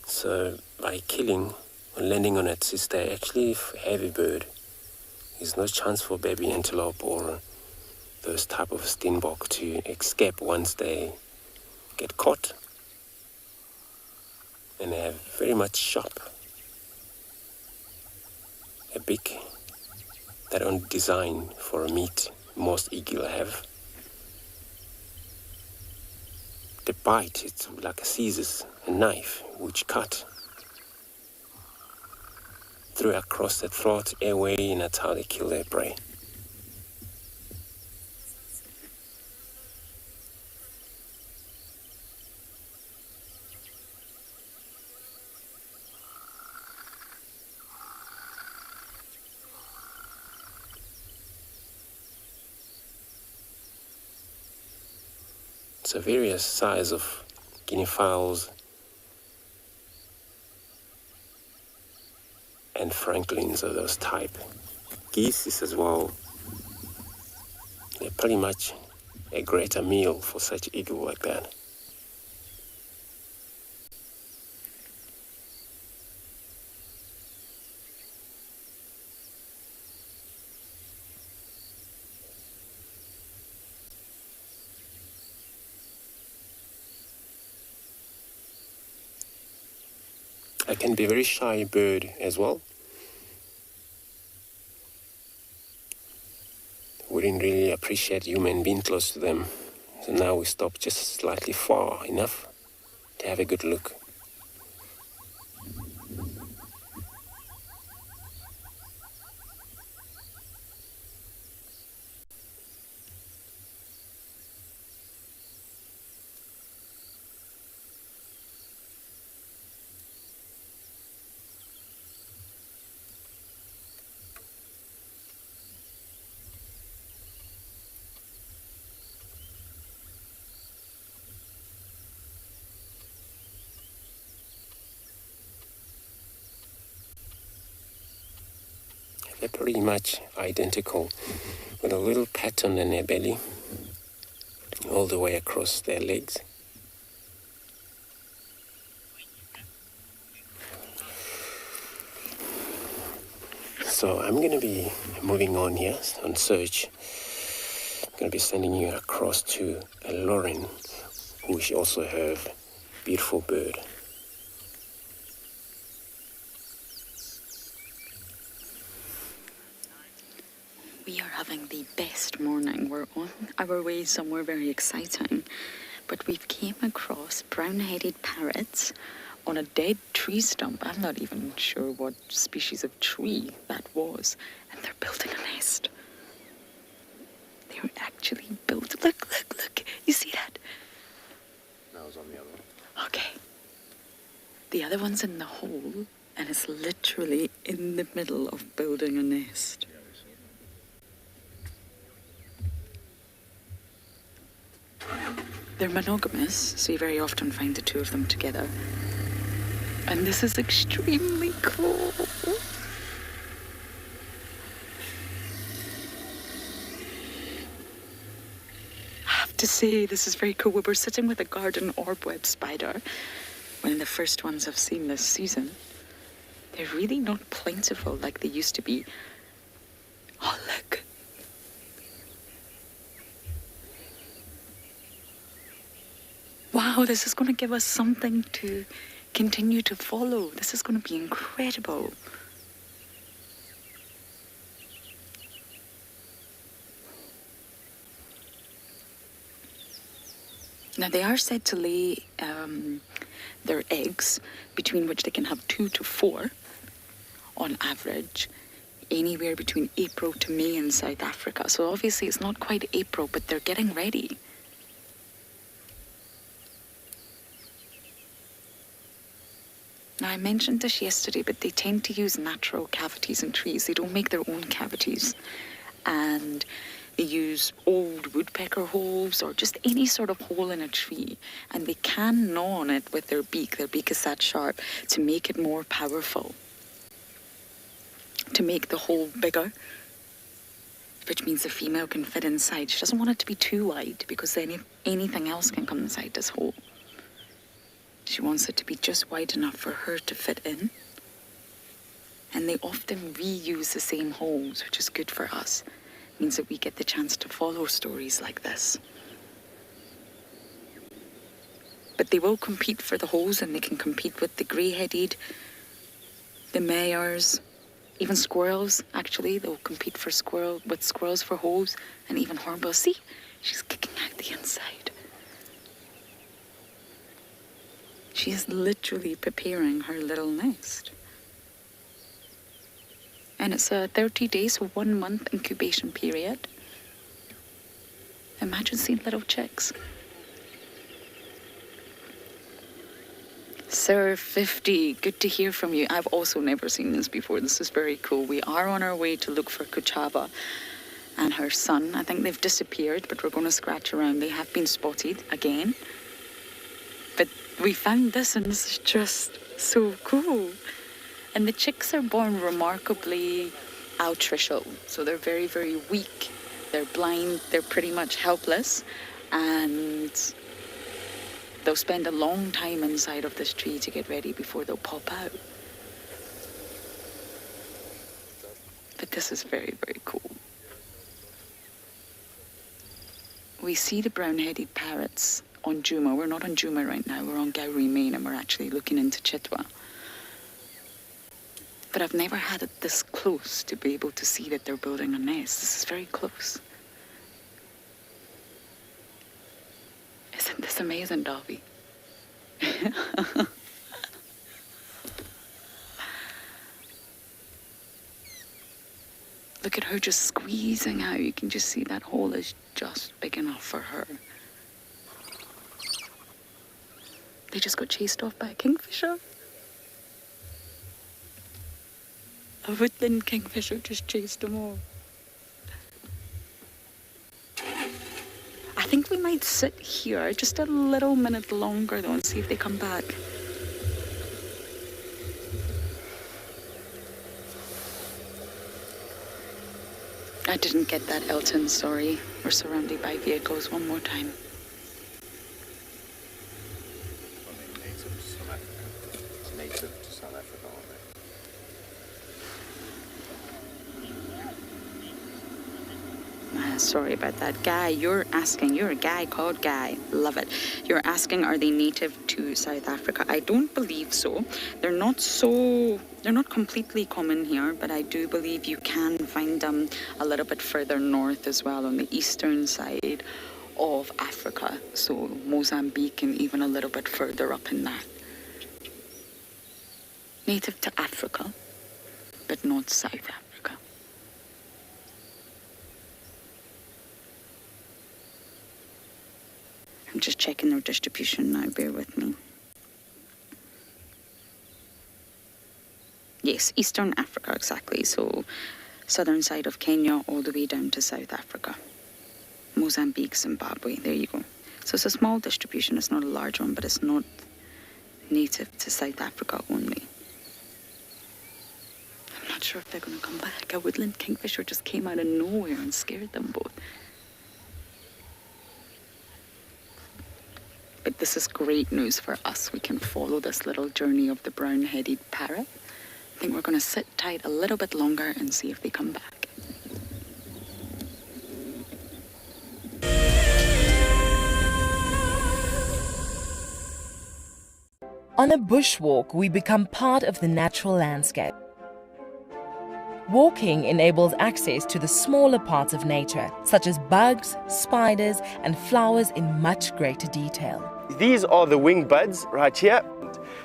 So by killing or landing on it, since they're actually a heavy bird, there's no chance for baby antelope or those type of steenbok to escape once they get caught. And they have very much sharp, a beak that aren't designed for a meat most eagle have. The bite, it's like a scissors, a knife, which cut through across the throat, airway, and that's how they kill their prey. So various size of guinea fowls and franklins are those type. Geese as well. They're pretty much a greater meal for such eagle like that. They can be a very shy bird as well. Wouldn't really appreciate human being close to them. So now we stop just slightly far enough to have a good look. They're pretty much identical, with a little pattern in their belly, all the way across their legs. So I'm going to be moving on here on search. I'm going to be sending you across to a Lauren, who she also have beautiful bird. We are having the best morning. We're on our way somewhere very exciting, but we've came across brown-headed parrots on a dead tree stump. I'm not even sure what species of tree that was, and they're building a nest. They're actually built. Look! You see that? That was on the other one. Okay. The other one's in the hole, and it's literally in the middle of building a nest. They're monogamous, so you very often find the two of them together. And this is extremely cool. to say, this is very cool. We were sitting with a garden orb-web spider, one of the first ones I've seen this season. They're really not plentiful like they used to be. Oh, look. Wow, this is going to give us something to continue to follow. This is going to be incredible. Now, they are said to lay their eggs, between which they can have 2 to 4 on average, anywhere between April to May in South Africa. So obviously it's not quite April, but they're getting ready. Now, I mentioned this yesterday, but they tend to use natural cavities in trees. They don't make their own cavities. And they use old woodpecker holes or just any sort of hole in a tree. And they can gnaw on it with their beak. Their beak is that sharp to make it more powerful. To make the hole bigger, which means the female can fit inside. She doesn't want it to be too wide because then anything else can come inside this hole. She wants it to be just wide enough for her to fit in. And they often reuse the same holes, which is good for us. It means that we get the chance to follow stories like this. But they will compete for the holes, and they can compete with the grey-headed, the mares, even squirrels, actually. They'll compete for squirrels for holes, and even hornbills. See, she's kicking out the inside. She is literally preparing her little nest. And it's a 30 days, so 1 month incubation period. Imagine seeing little chicks. Sir 50, good to hear from you. I've also never seen this before. This is very cool. We are on our way to look for Kuchava and her son. I think they've disappeared, but we're going to scratch around. They have been spotted again. But we found this, and this is just so cool. And the chicks are born remarkably altricial. So they're very, very weak. They're blind. They're pretty much helpless. And they'll spend a long time inside of this tree to get ready before they'll pop out. But this is very, very cool. We see the brown-headed parrots on Djuma. We're not on Djuma right now. We're on Gowrie Main, and we're actually looking into Chitwa. But I've never had it this close to be able to see that they're building a nest. This is very close. Isn't this amazing, Darby? Look at her just squeezing out. You can just see that hole is just big enough for her. They just got chased off by a kingfisher. A woodland kingfisher just chased them off. I think we might sit here just a little minute longer though and see if they come back. I didn't get that, Elton, sorry. We're surrounded by vehicles. One more time. Native to South Africa, aren't they? Sorry about that. Guy, you're asking. You're a guy called Guy. Love it. You're asking, are they native to South Africa? I don't believe so. They're not completely common here, but I do believe you can find them a little bit further north as well, on the eastern side of Africa. So Mozambique and even a little bit further up in that. Native to Africa, but not South Africa. I'm just checking their distribution now, bear with me. Yes, Eastern Africa, exactly. So southern side of Kenya all the way down to South Africa. Mozambique, Zimbabwe, there you go. So it's a small distribution, it's not a large one, but it's not native to South Africa only. I'm not sure if they're going to come back. A woodland kingfisher just came out of nowhere and scared them both. this is great news for us. We can follow this little journey of the brown-headed parrot. I think we're going to sit tight a little bit longer and see if they come back. On a bushwalk, we become part of the natural landscape. Walking enables access to the smaller parts of nature, such as bugs, spiders, and flowers in much greater detail. These are the wing buds right here.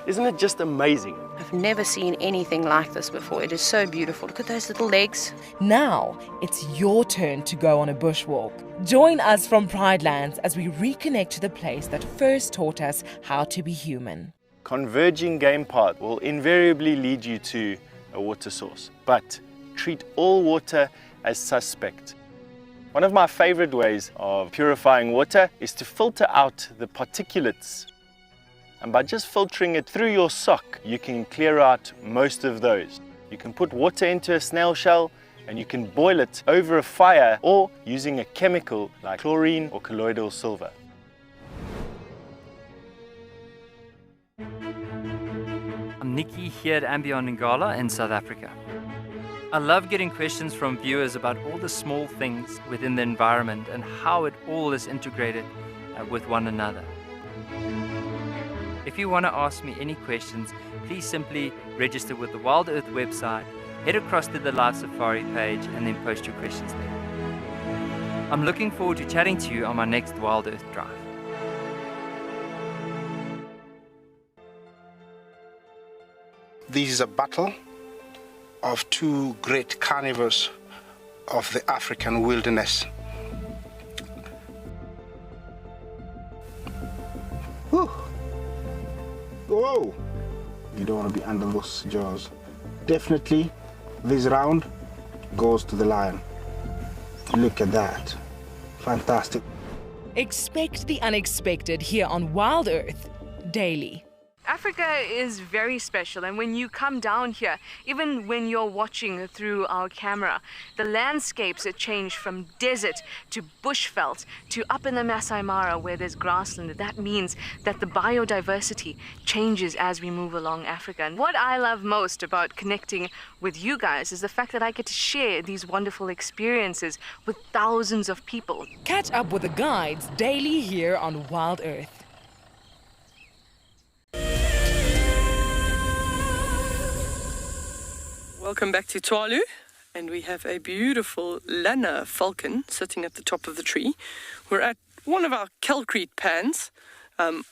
Isn't it just amazing? I've never seen anything like this before. It is so beautiful. Look at those little legs. Now, it's your turn to go on a bushwalk. Join us from Pride Lands as we reconnect to the place that first taught us how to be human. Converging game path will invariably lead you to a water source, but treat all water as suspect. One of my favorite ways of purifying water is to filter out the particulates. And by just filtering it through your sock, you can clear out most of those. You can put water into a snail shell and you can boil it over a fire or using a chemical like chlorine or colloidal silver. I'm Nikki here at andBeyond in Ngala in South Africa. I love getting questions from viewers about all the small things within the environment and how it all is integrated with one another. If you want to ask me any questions, please simply register with the WildEarth website, head across to the Live Safari page and then post your questions there. I'm looking forward to chatting to you on my next WildEarth drive. This is a battle of two great carnivores of the African wilderness. Whew. Whoa! You don't want to be under those jaws. Definitely, this round goes to the lion. Look at that. Fantastic. Expect the unexpected here on WildEarth daily. Africa is very special, and when you come down here, even when you're watching through our camera, the landscapes that change from desert to bushveld to up in the Masai Mara where there's grassland. That means that the biodiversity changes as we move along Africa. And what I love most about connecting with you guys is the fact that I get to share these wonderful experiences with thousands of people. Catch up with the guides daily here on WildEarth. Welcome back to Tswalu, and we have a beautiful Lanner falcon sitting at the top of the tree. We're at one of our kelcrete pans, a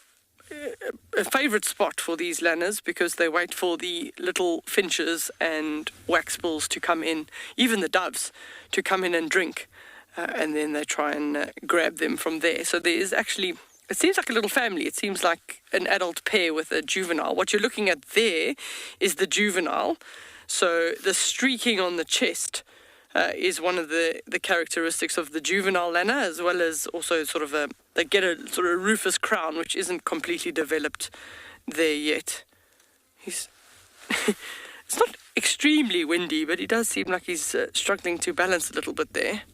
favourite spot for these Lanners because they wait for the little finches and waxbills to come in, even the doves, to come in and drink, and then they try and grab them from there. So there is actually, it seems like a little family. It seems like an adult pair with a juvenile. What you're looking at there is the juvenile. So the streaking on the chest is one of the characteristics of the juvenile Lanner, as well as also sort of they get a sort of rufous crown, which isn't completely developed there yet. It's not extremely windy, but he does seem like he's struggling to balance a little bit there.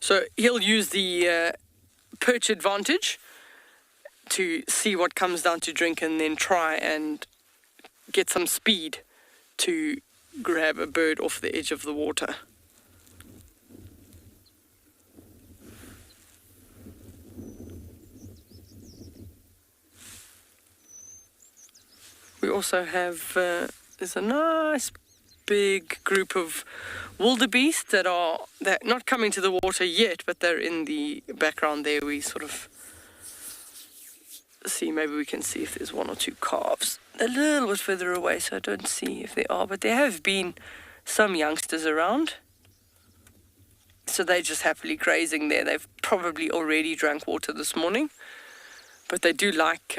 So he'll use the perch advantage to see what comes down to drink and then try and get some speed to grab a bird off the edge of the water. We also have, there's a nice big group of wildebeest that are not coming to the water yet, but they're in the background there. We sort of see, maybe we can see if there's one or two calves. They're a little bit further away, so I don't see if there are, but there have been some youngsters around. So they're just happily grazing there. They've probably already drank water this morning, but they do like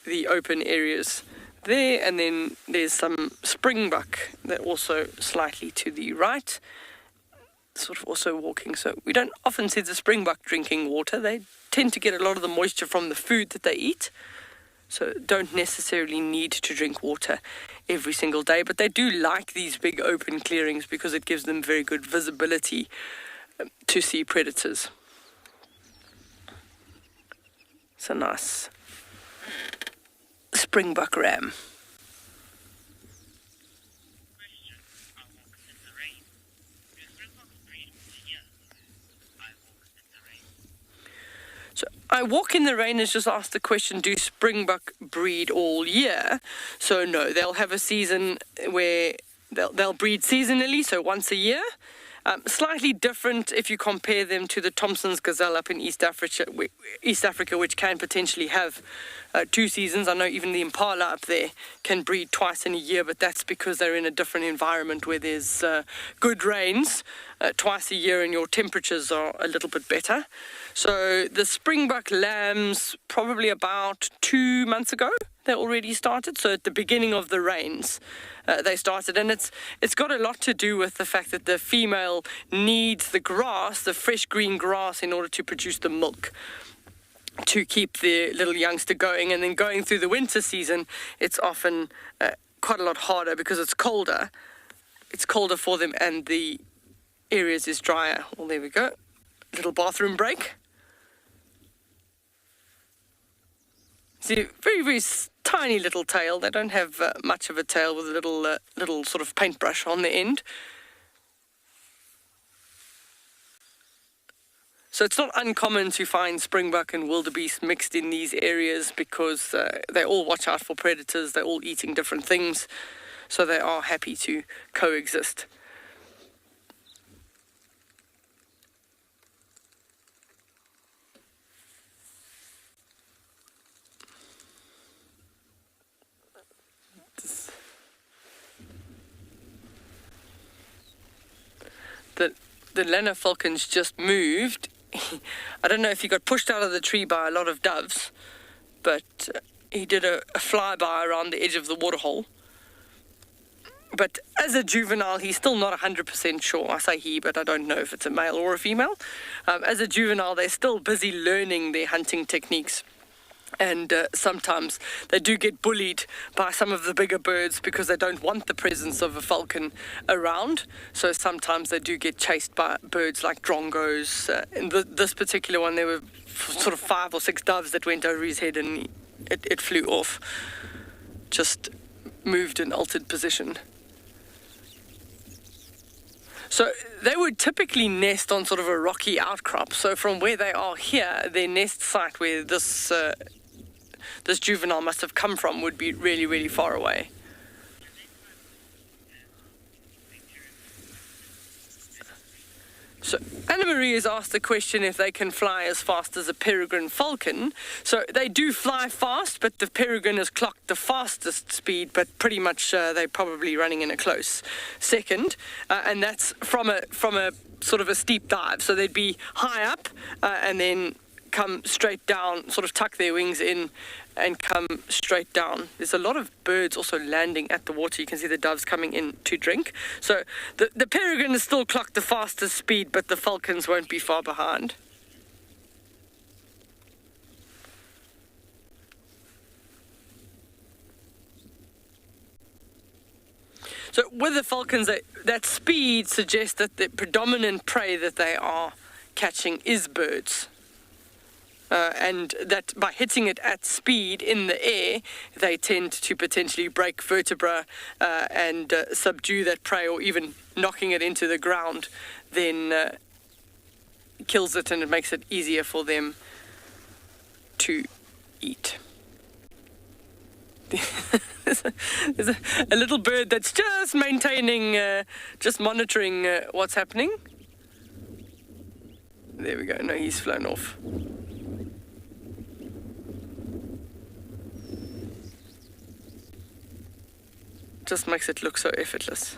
the open areas there. And then there's some springbuck that also slightly to the right, sort of also walking. So we don't often see the springbuck drinking water. They tend to get a lot of the moisture from the food that they eat, so don't necessarily need to drink water every single day, but they do like these big open clearings because it gives them very good visibility to see predators. It's a nice springbuck ram. So I walk in the rain has just asked the question, do springbuck breed all year? So no, they'll have a season where they'll breed seasonally, so once a year. Slightly different if you compare them to the Thompson's gazelle up in East Africa, which can potentially have 2 seasons. I know even the impala up there can breed twice in a year, but that's because they're in a different environment where there's good rains twice a year and your temperatures are a little bit better. So the springbuck lambs, probably about 2 months ago, they already started. So at the beginning of the rains, they started, and it's got a lot to do with the fact that the female needs the grass, the fresh green grass, in order to produce the milk to keep the little youngster going. And then going through the winter season, it's often quite a lot harder because it's colder. It's colder for them, and the areas is drier. Well, there we go. Little bathroom break. See, very, very tiny little tail. They don't have much of a tail, with a little sort of paintbrush on the end. So it's not uncommon to find springbuck and wildebeest mixed in these areas because they all watch out for predators. They're all eating different things, so they are happy to coexist. The Lanner falcon's just moved. I don't know if he got pushed out of the tree by a lot of doves, but he did a flyby around the edge of the waterhole. But as a juvenile, he's still not 100% sure. I say he, but I don't know if it's a male or a female. As a juvenile, they're still busy learning their hunting techniques. And sometimes they do get bullied by some of the bigger birds because they don't want the presence of a falcon around. So sometimes they do get chased by birds like drongos. In this particular one, there were sort of 5 or 6 doves that went over his head, and it flew off. Just moved in altered position. So they would typically nest on sort of a rocky outcrop. So from where they are here, their nest site where this juvenile must have come from would be really, really far away. So Anna Marie has asked the question if they can fly as fast as a peregrine falcon. So they do fly fast, but the peregrine has clocked the fastest speed, but pretty much they're probably running in a close second. And that's from a sort of a steep dive. So they'd be high up and then come straight down, sort of tuck their wings in and come straight down. There's a lot of birds also landing at the water. You can see the doves coming in to drink. So the peregrine has still clocked the fastest speed, but the falcons won't be far behind. So with the falcons, that speed suggests that the predominant prey that they are catching is birds. And that by hitting it at speed in the air, they tend to potentially break vertebra and subdue that prey, or even knocking it into the ground, then kills it, and it makes it easier for them to eat. There's a little bird that's just maintaining, just monitoring what's happening. There we go. No, he's flown off. Just makes it look so effortless.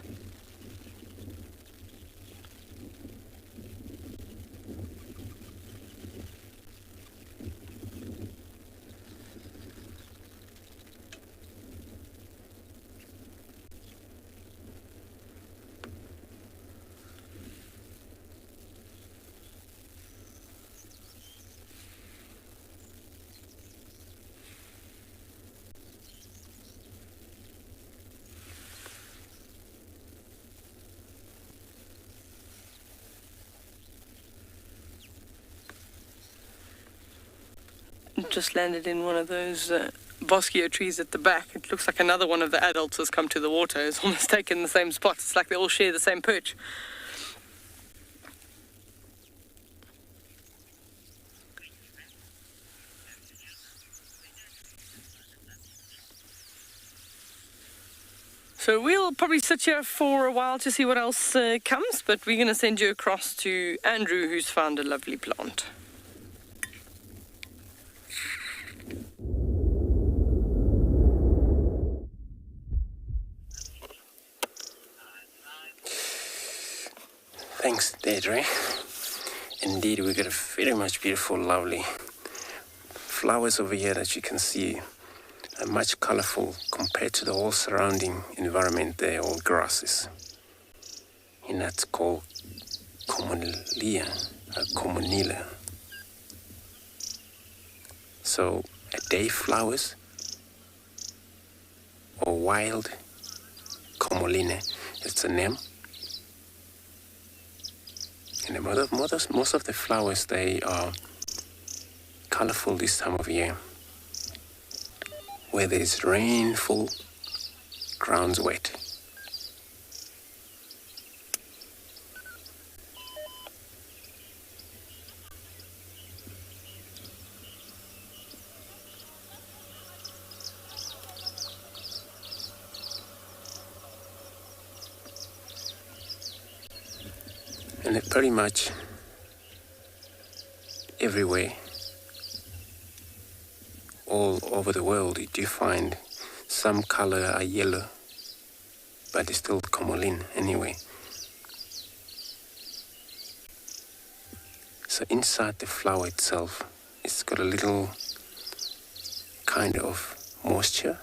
Just landed in one of those boskio trees at the back. It looks like another one of the adults has come to the water. It's almost taken the same spot. It's like they all share the same perch. So we'll probably sit here for a while to see what else comes, but we're going to send you across to Andrew, who's found a lovely plant. Thanks, Deirdre. Indeed, we got a very much beautiful, lovely flowers over here that you can see are much colorful compared to the whole surrounding environment there, all grasses. And that's called Commonila. So, a day flowers or wild Commonila, it's a name. And most of the flowers, they are colorful this time of year. Where there is rainfall, ground's wet. And it pretty much everywhere, all over the world, you do find some color are yellow, but it's still comolin anyway. So inside the flower itself, it's got a little kind of moisture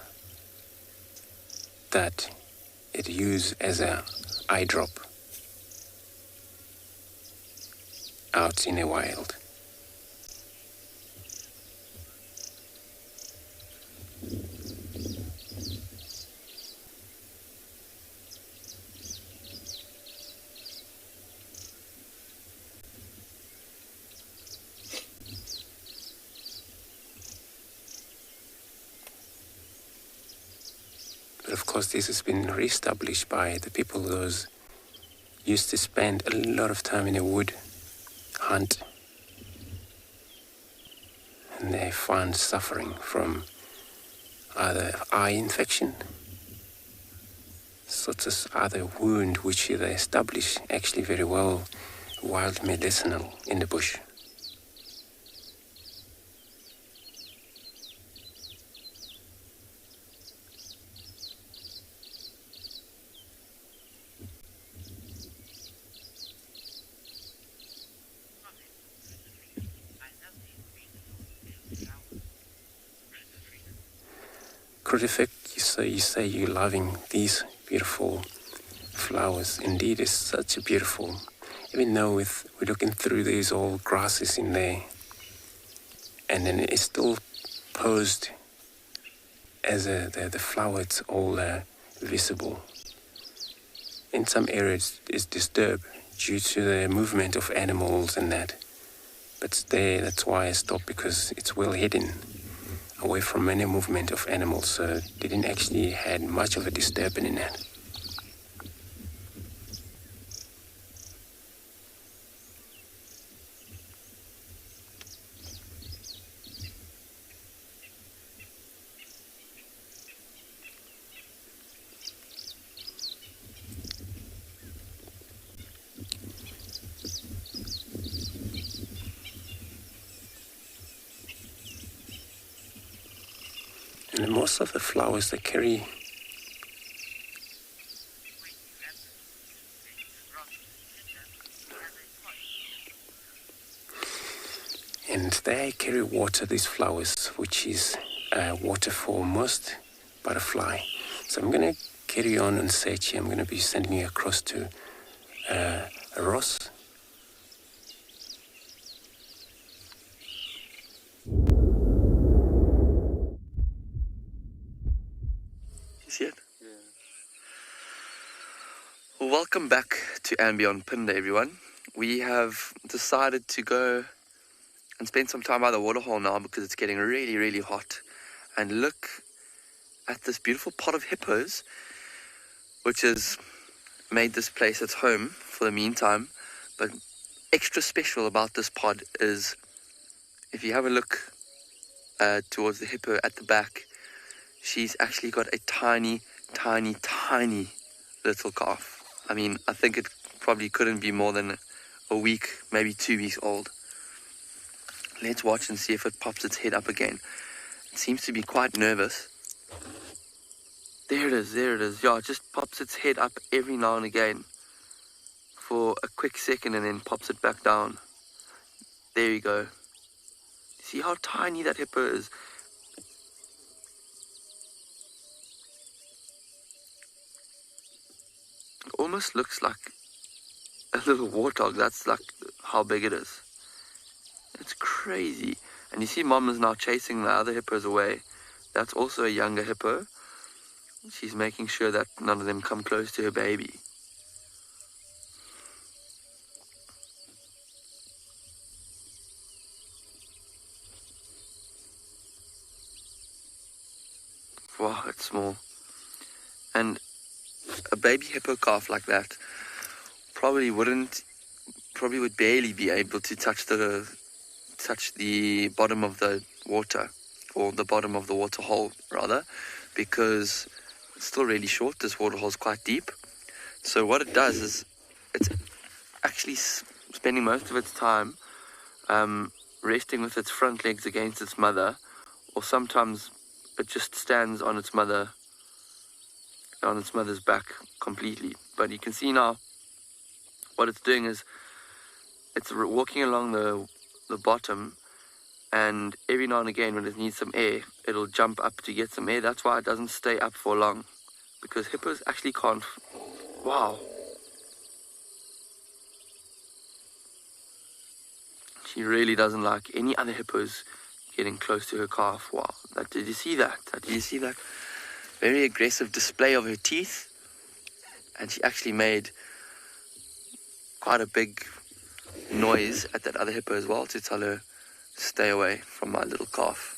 that it uses as an eye drop out in the wild. But of course, this has been re-established by the people who used to spend a lot of time in the wood, hunt, and they found suffering from either eye infection, such as other wound, which they establish actually very well, wild medicinal in the bush. Prrivate, you say you're loving these beautiful flowers. Indeed, it's such a beautiful, even though we're looking through these old grasses in there, and then it's still posed as the flower, it's all visible. In some areas, it's disturbed due to the movement of animals and that, but it's there. That's why I stopped, because it's well hidden away from any movement of animals, so they didn't actually had much of a disturbance in that. And most of the flowers, they carry water, these flowers, which is water for most butterfly. So I'm going to carry on and search here. I'm going to be sending you across to Ross. Welcome back to andBeyond Phinda, everyone. We have decided to go and spend some time by the waterhole now because it's getting really, really hot. And look at this beautiful pod of hippos, which has made this place its home for the meantime. But extra special about this pod is, if you have a look towards the hippo at the back, she's actually got a tiny, tiny, tiny little calf. I mean, I think it probably couldn't be more than a week, maybe 2 weeks old. Let's watch and see if it pops its head up again. It seems to be quite nervous. There it is, there it is. Yeah, it just pops its head up every now and again for a quick second and then pops it back down. There you go. See how tiny that hippo is? It almost looks like a little warthog. That's like how big it is. It's crazy. And you see mom is now chasing the other hippos away. That's also a younger hippo. She's making sure that none of them come close to her baby. Wow, it's small. And a baby hippo calf like that probably would barely be able to touch the bottom of the water, or the bottom of the water hole rather, because it's still really short. This water hole is quite deep. So what it does is it's actually spending most of its time resting with its front legs against its mother, or sometimes it just stands on its mother's back completely. But you can see now what it's doing is it's walking along the bottom, and every now and again when it needs some air, it'll jump up to get some air. That's why it doesn't stay up for long, because hippos actually can't. Wow. She really doesn't like any other hippos getting close to her calf. Wow. Did you see that? Did you see that? Very aggressive display of her teeth. And she actually made quite a big noise at that other hippo as well to tell her, stay away from my little calf.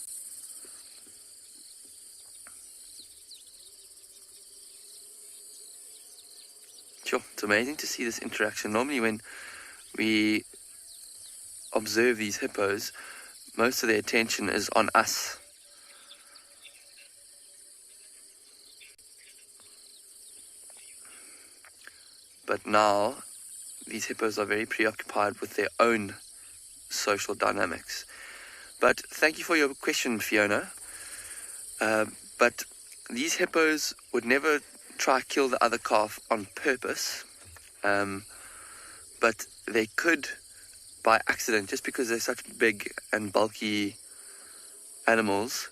Sure, it's amazing to see this interaction. Normally when we observe these hippos, most of their attention is on us. But now, these hippos are very preoccupied with their own social dynamics. But thank you for your question, Fiona. But these hippos would never try to kill the other calf on purpose. But they could, by accident, just because they're such big and bulky animals,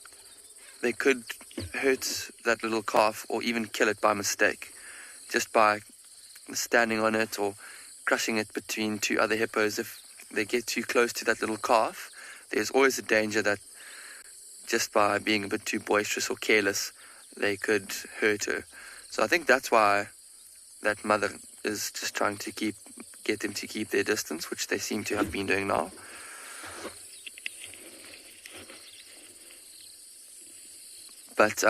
they could hurt that little calf or even kill it by mistake, just by standing on it or crushing it between two other hippos. If they get too close to that little calf, there's always a danger that just by being a bit too boisterous or careless, they could hurt her. So I think that's why that mother is just trying to get them to keep their distance, which they seem to have been doing now. But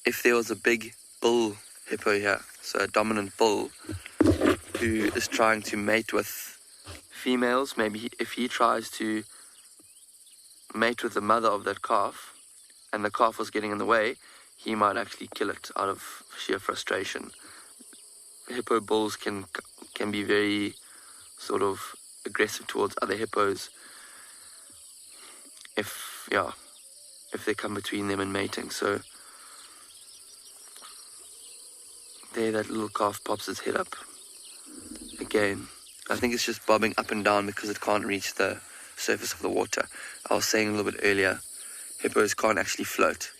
if there was a big bull hippo here, so a dominant bull who is trying to mate with females, maybe if he tries to mate with the mother of that calf and the calf was getting in the way, he might actually kill it out of sheer frustration. Hippo bulls can be very sort of aggressive towards other hippos if they come between them and mating. So there, that little calf pops its head up again. I think it's just bobbing up and down because it can't reach the surface of the water. I was saying a little bit earlier, hippos can't actually float.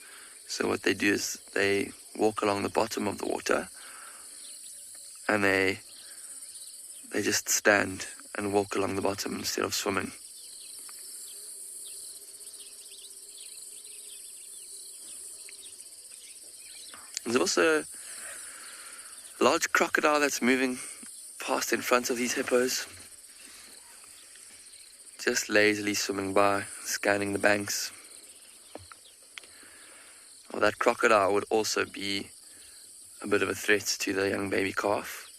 So what they do is they walk along the bottom of the water and they just stand and walk along the bottom instead of swimming. There's also a large crocodile that's moving past in front of these hippos. just lazily swimming by, scanning the banks. Well, that crocodile would also be a bit of a threat to the young baby calf.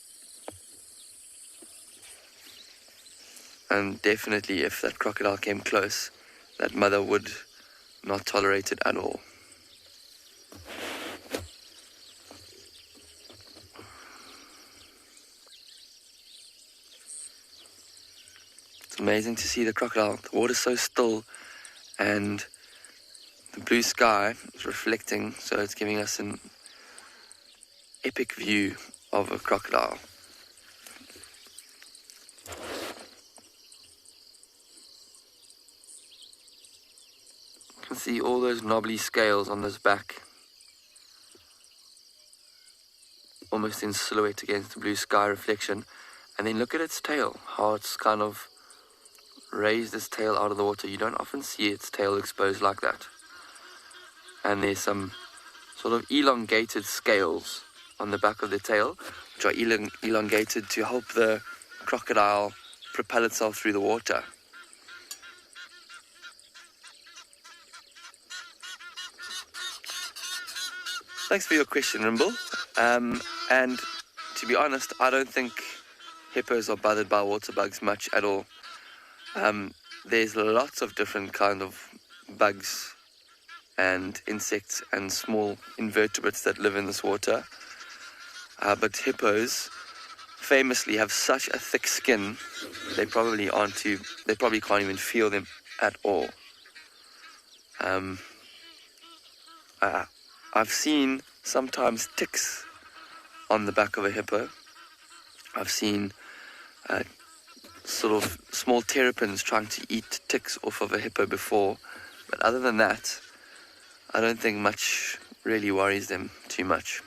And definitely if that crocodile came close, that mother would not tolerate it at all. It's amazing to see the crocodile. The water's so still and the blue sky is reflecting, so it's giving us an epic view of a crocodile. You can see all those knobbly scales on this back, almost in silhouette against the blue sky reflection. And then look at its tail, how it's kind of raised its tail out of the water. You don't often see its tail exposed like that. And there's some sort of elongated scales on the back of the tail, which are elongated to help the crocodile propel itself through the water. Thanks for your question, Rimble. And to be honest, I don't think hippos are bothered by water bugs much at all. There's lots of different kind of bugs and insects and small invertebrates that live in this water. But hippos famously have such a thick skin, they probably can't even feel them at all. I've seen sometimes ticks on the back of a hippo. I've seen sort of small terrapins trying to eat ticks off of a hippo before, but other than that, I don't think much really worries them too much.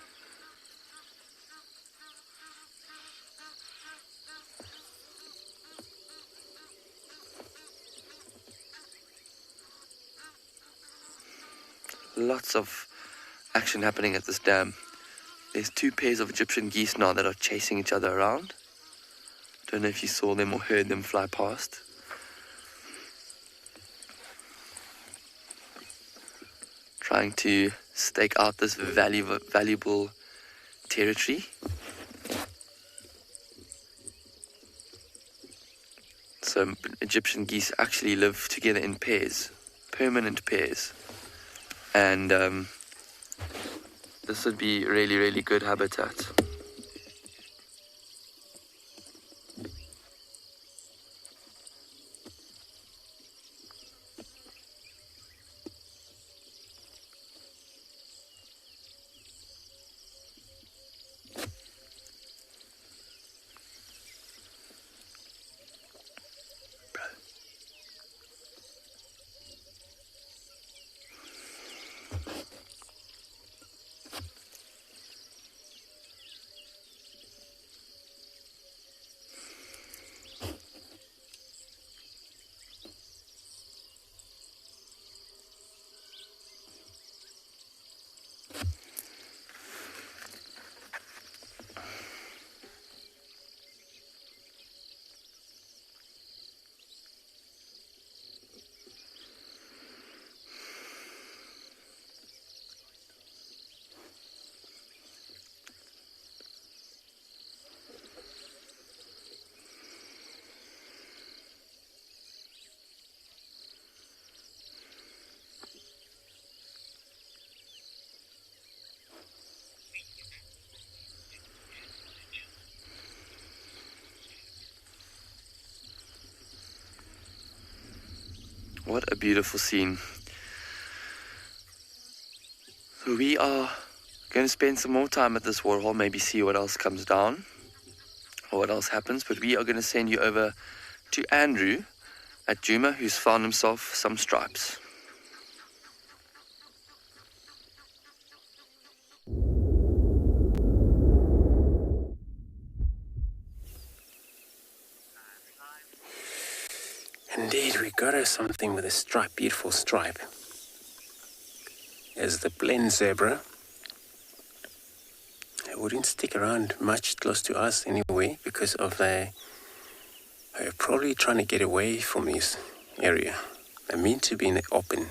Lots of action happening at this dam. There's 2 pairs of Egyptian geese now that are chasing each other around. Don't know if you saw them or heard them fly past. Trying to stake out this valuable territory. So Egyptian geese actually live together in pairs, permanent pairs. And this would be really, really good habitat. What a beautiful scene. So we are going to spend some more time at this waterhole, maybe see what else comes down or what else happens, but we are going to send you over to Andrew at Djuma, who's found himself some stripes. Indeed, we got her something with a stripe, beautiful stripe. As the plain zebra. It wouldn't stick around much close to us anyway because of They're probably trying to get away from this area. They're meant to be in the open.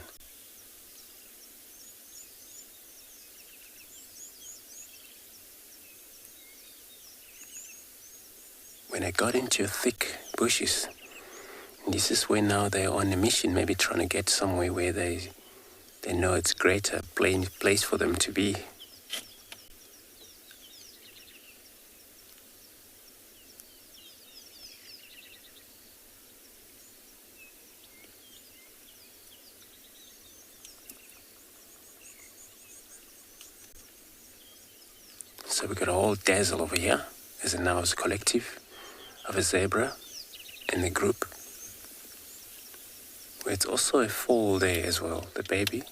When I got into thick bushes, this is where now they're on a mission, maybe trying to get somewhere where they know it's greater place for them to be. So we got a whole dazzle over here, as a now as a collective of a zebra in the group. Where it's also a foal there as well, the baby.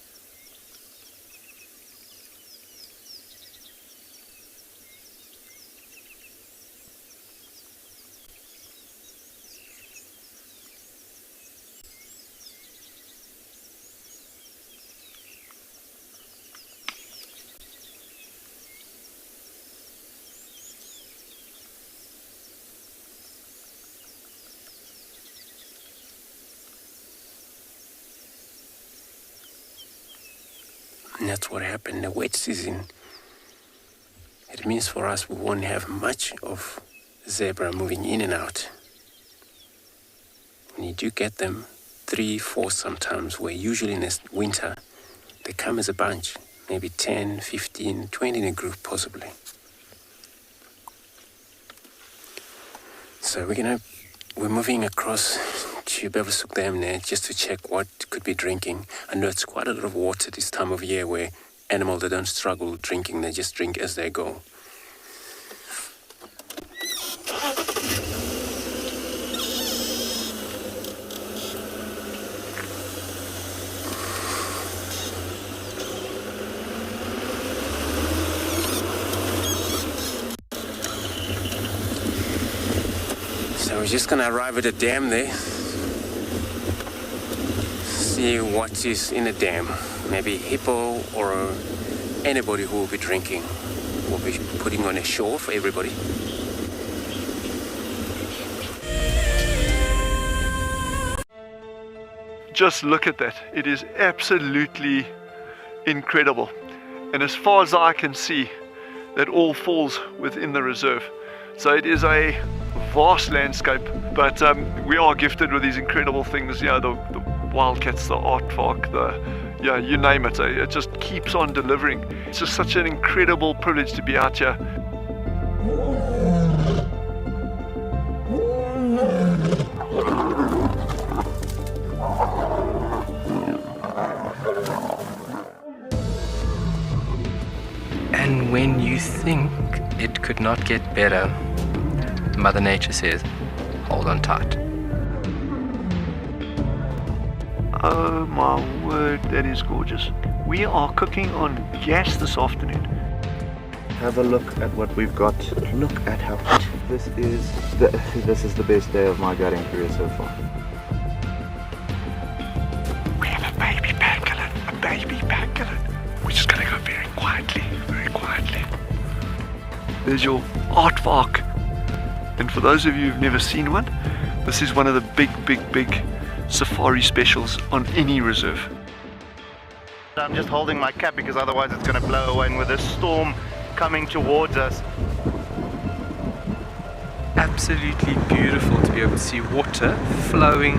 And that's what happened in the wet season. It means for us we won't have much of zebra moving in and out. When you do get them, 3, 4 sometimes, where usually in the winter they come as a bunch, maybe 10, 15, 20 in a group possibly. So we're moving across to Bevelsuk Dam there just to check what could be drinking. I know it's quite a lot of water this time of year where animals, they don't struggle drinking, they just drink as they go. So we're just gonna arrive at the dam there. See what is in the dam. Maybe hippo or anybody who will be drinking. We'll be putting on a show for everybody. Just look at that. It is absolutely incredible. And as far as I can see, that all falls within the reserve. So it is a vast landscape, but we are gifted with these incredible things, you know, the wildcats, the aardvark, you name it. It just keeps on delivering. It's just such an incredible privilege to be out here. And when you think it could not get better, Mother Nature says, hold on tight. Oh my word, that is gorgeous. We are cooking on gas this afternoon. Have a look at what we've got. Look at how this is the best day of my gutting career so far. We have a baby pangolin, We're just gonna go very quietly. There's your aardvark. And for those of you who've never seen one, this is one of the big safari specials on any reserve. I'm just holding my cap because otherwise it's going to blow away, and with this storm coming towards us. Absolutely beautiful to be able to see water flowing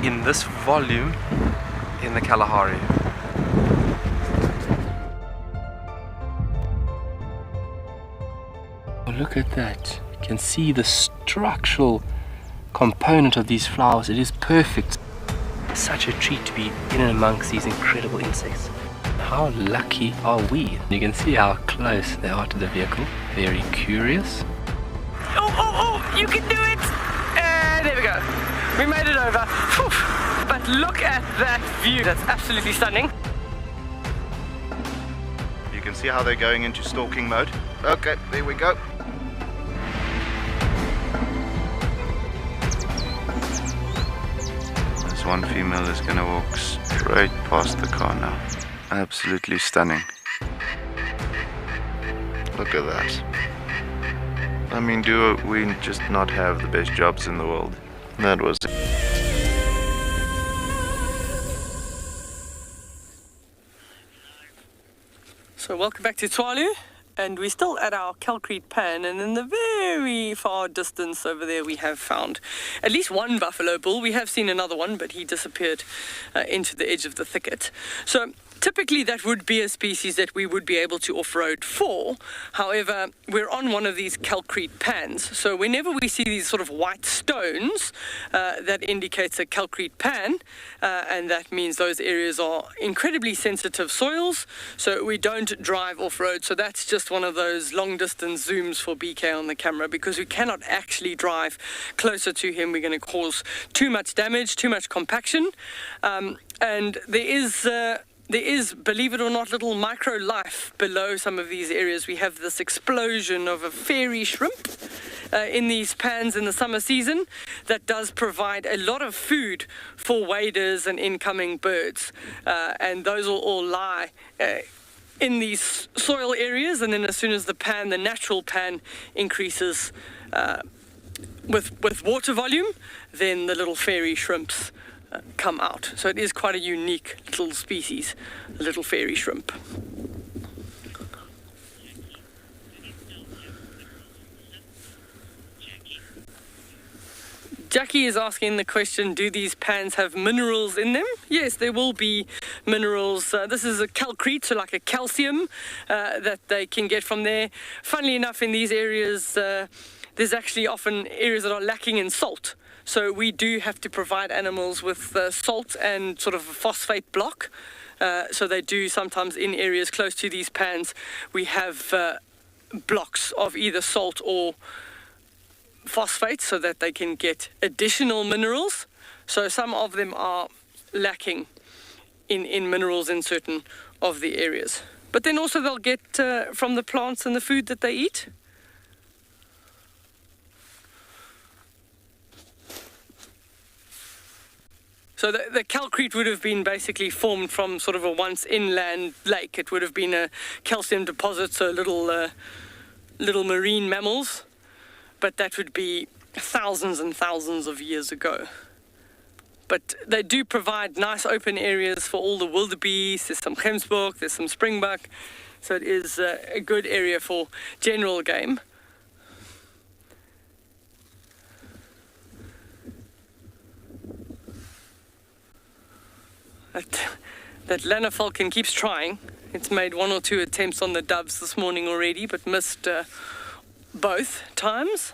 in this volume in the Kalahari. Oh, look at that. You can see the structural component of these flowers. It is perfect. Such a treat to be in and amongst these incredible insects. How lucky are we? You can see how close they are to the vehicle. Very curious. Oh, you can do it! There we go. We made it over. Whew. But look at that view. That's absolutely stunning. You can see how they're going into stalking mode. Okay, there we go. This one female is going to walk straight past the car now. Absolutely stunning. Look at that. I mean, do we just not have the best jobs in the world? That was it. So welcome back to Tswalu, and we're still at our calcrete pan, and in the very far distance over there we have found at least one buffalo bull. We have seen another one, but he disappeared into the edge of the thicket. So typically that would be a species that we would be able to off-road for. However, we're on one of these calcrete pans, so whenever we see these sort of white stones, that indicates a calcrete pan, and that means those areas are incredibly sensitive soils, so we don't drive off-road. So that's just one of those long-distance zooms for BK on the camera, because we cannot actually drive closer to him. We're going to cause too much damage, too much compaction, and there is, believe it or not, little micro life below some of these areas. We have this explosion of a fairy shrimp in these pans in the summer season that does provide a lot of food for waders and incoming birds. And those will all lie in these soil areas, and then as soon as the natural pan increases with water volume, then the little fairy shrimps come out. So it is quite a unique little species, the little fairy shrimp. Jackie is asking the question, do these pans have minerals in them? Yes, there will be minerals. This is a calcrete, so like a calcium that they can get from there. Funnily enough, in these areas, there's actually often areas that are lacking in salt. So we do have to provide animals with salt and sort of a phosphate block. So they do sometimes, in areas close to these pans, we have blocks of either salt or phosphate so that they can get additional minerals. So some of them are lacking in minerals in certain of the areas. But then also they'll get from the plants and the food that they eat. So the calcrete would have been basically formed from sort of a once inland lake. It would have been a calcium deposit, so little marine mammals. But that would be thousands and thousands of years ago. But they do provide nice open areas for all the wildebeest. There's some gemsbok, there's some springbuck. So it is a good area for general game. That Lanner falcon keeps trying. It's made 1 or 2 attempts on the doves this morning already, but missed both times.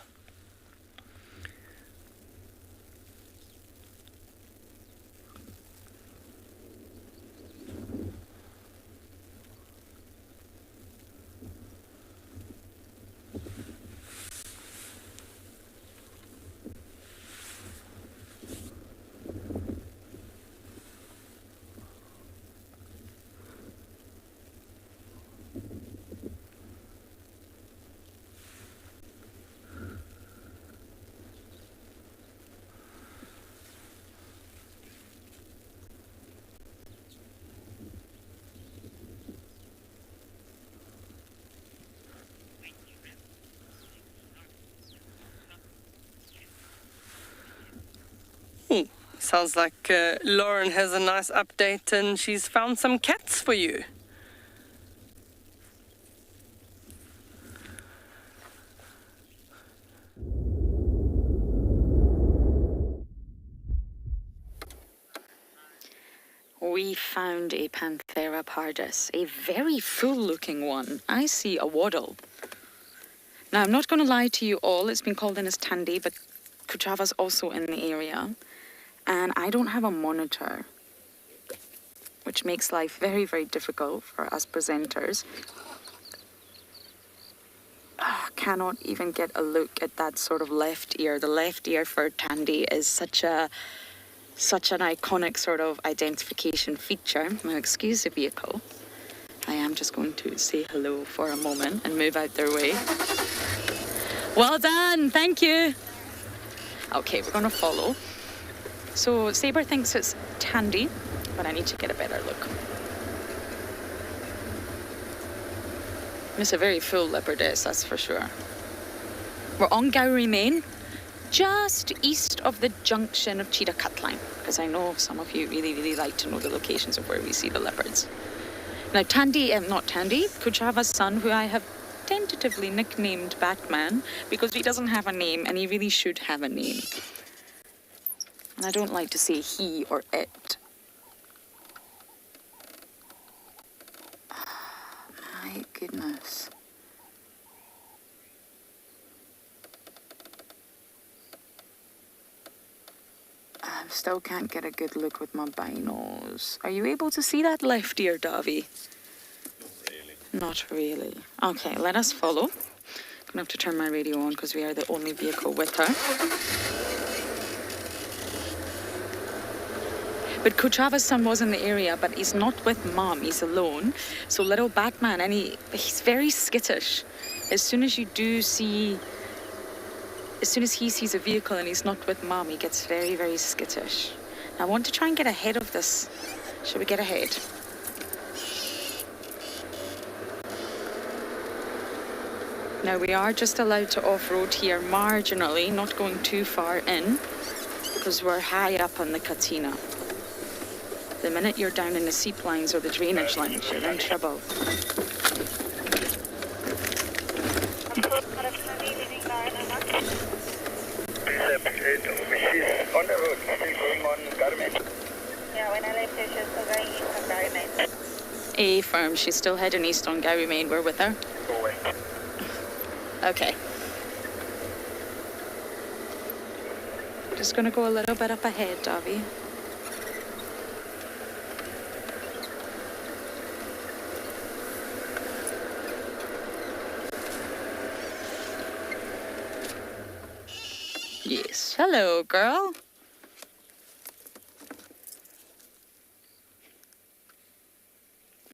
Sounds like Lauren has a nice update and she's found some cats for you. We found a Panthera pardus, a very full-looking one. I see a waddle. Now, I'm not going to lie to you all. It's been called in as Tandy, but Kuchava's also in the area. And I don't have a monitor, which makes life very, very difficult for us presenters. Cannot even get a look at that sort of left ear. The left ear for Tandy is such an iconic sort of identification feature. Now, excuse the vehicle. I am just going to say hello for a moment and move out their way. Well done, thank you. Okay, we're going to follow. So Saber thinks it's Tandy, but I need to get a better look. It's a very full leopardess, that's for sure. We're on Gowrie Main, just east of the junction of Cheetah Cut Line, because I know some of you really, really like to know the locations of where we see the leopards. Now, Kuchava's son, who I have tentatively nicknamed Batman, because he doesn't have a name, and he really should have a name. And I don't like to say he or it. My goodness. I still can't get a good look with my binos. Are you able to see that left ear, Davy? Not really. Okay, let us follow. I'm gonna have to turn my radio on because we are the only vehicle with her. But Kuchava's son was in the area, but he's not with Mom, he's alone. So little Batman, and he's very skittish. As soon as he sees a vehicle and he's not with Mom, he gets very, very skittish. I want to try and get ahead of this. Shall we get ahead? Now we are just allowed to off-road here marginally, not going too far in, because we're high up on the Katina. The minute you're down in the seep lines or the drainage lines, you're in trouble. She's on the road, still going on Garmin. Yeah, when I left her, she was still going east on Garmin. A firm, she's still heading east on Gowrie Main. We're with her. Go away. Okay. Just gonna go a little bit up ahead, Davy. Yes. Hello, girl.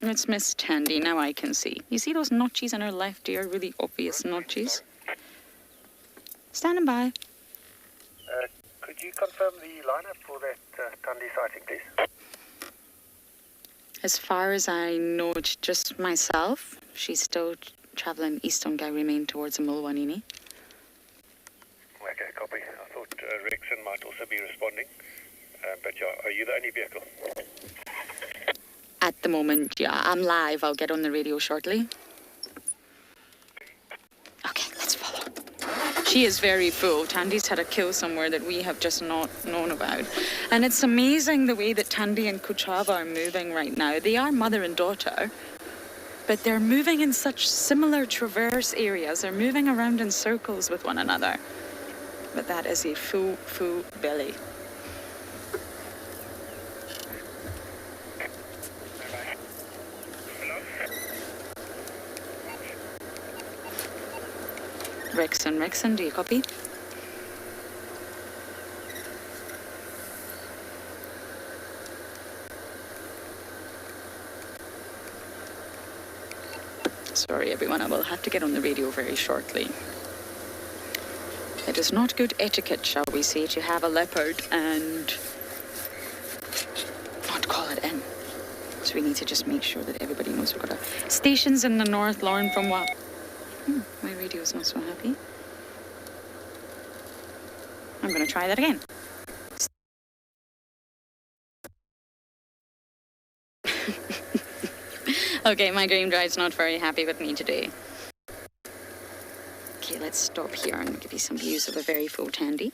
It's Miss Tandy. Now I can see. You see those notches in her left ear? Really obvious notches. Standing by. Could you confirm the lineup for that Tandy sighting, please? As far as I know, it's just myself. She's still travelling east on Gowrie Main towards Mulwanini. Okay, copy. I thought Rexon might also be responding. But yeah, are you the only vehicle? At the moment, yeah, I'm live. I'll get on the radio shortly. Okay, let's follow. She is very full. Tandy's had a kill somewhere that we have just not known about. And it's amazing the way that Tandy and Kuchava are moving right now. They are mother and daughter, but they're moving in such similar traverse areas. They're moving around in circles with one another. But that is a full belly. Rexon, do you copy? Sorry everyone, I will have to get on the radio very shortly. It is not good etiquette, shall we say, to have a leopard and not call it in. So we need to just make sure that everybody knows we've got our stations in the north. Lauren from what? My radio's not so happy. I'm going to try that again. Okay, my game drive's not very happy with me today. Okay, let's stop here and give you some views of a very full Tandy.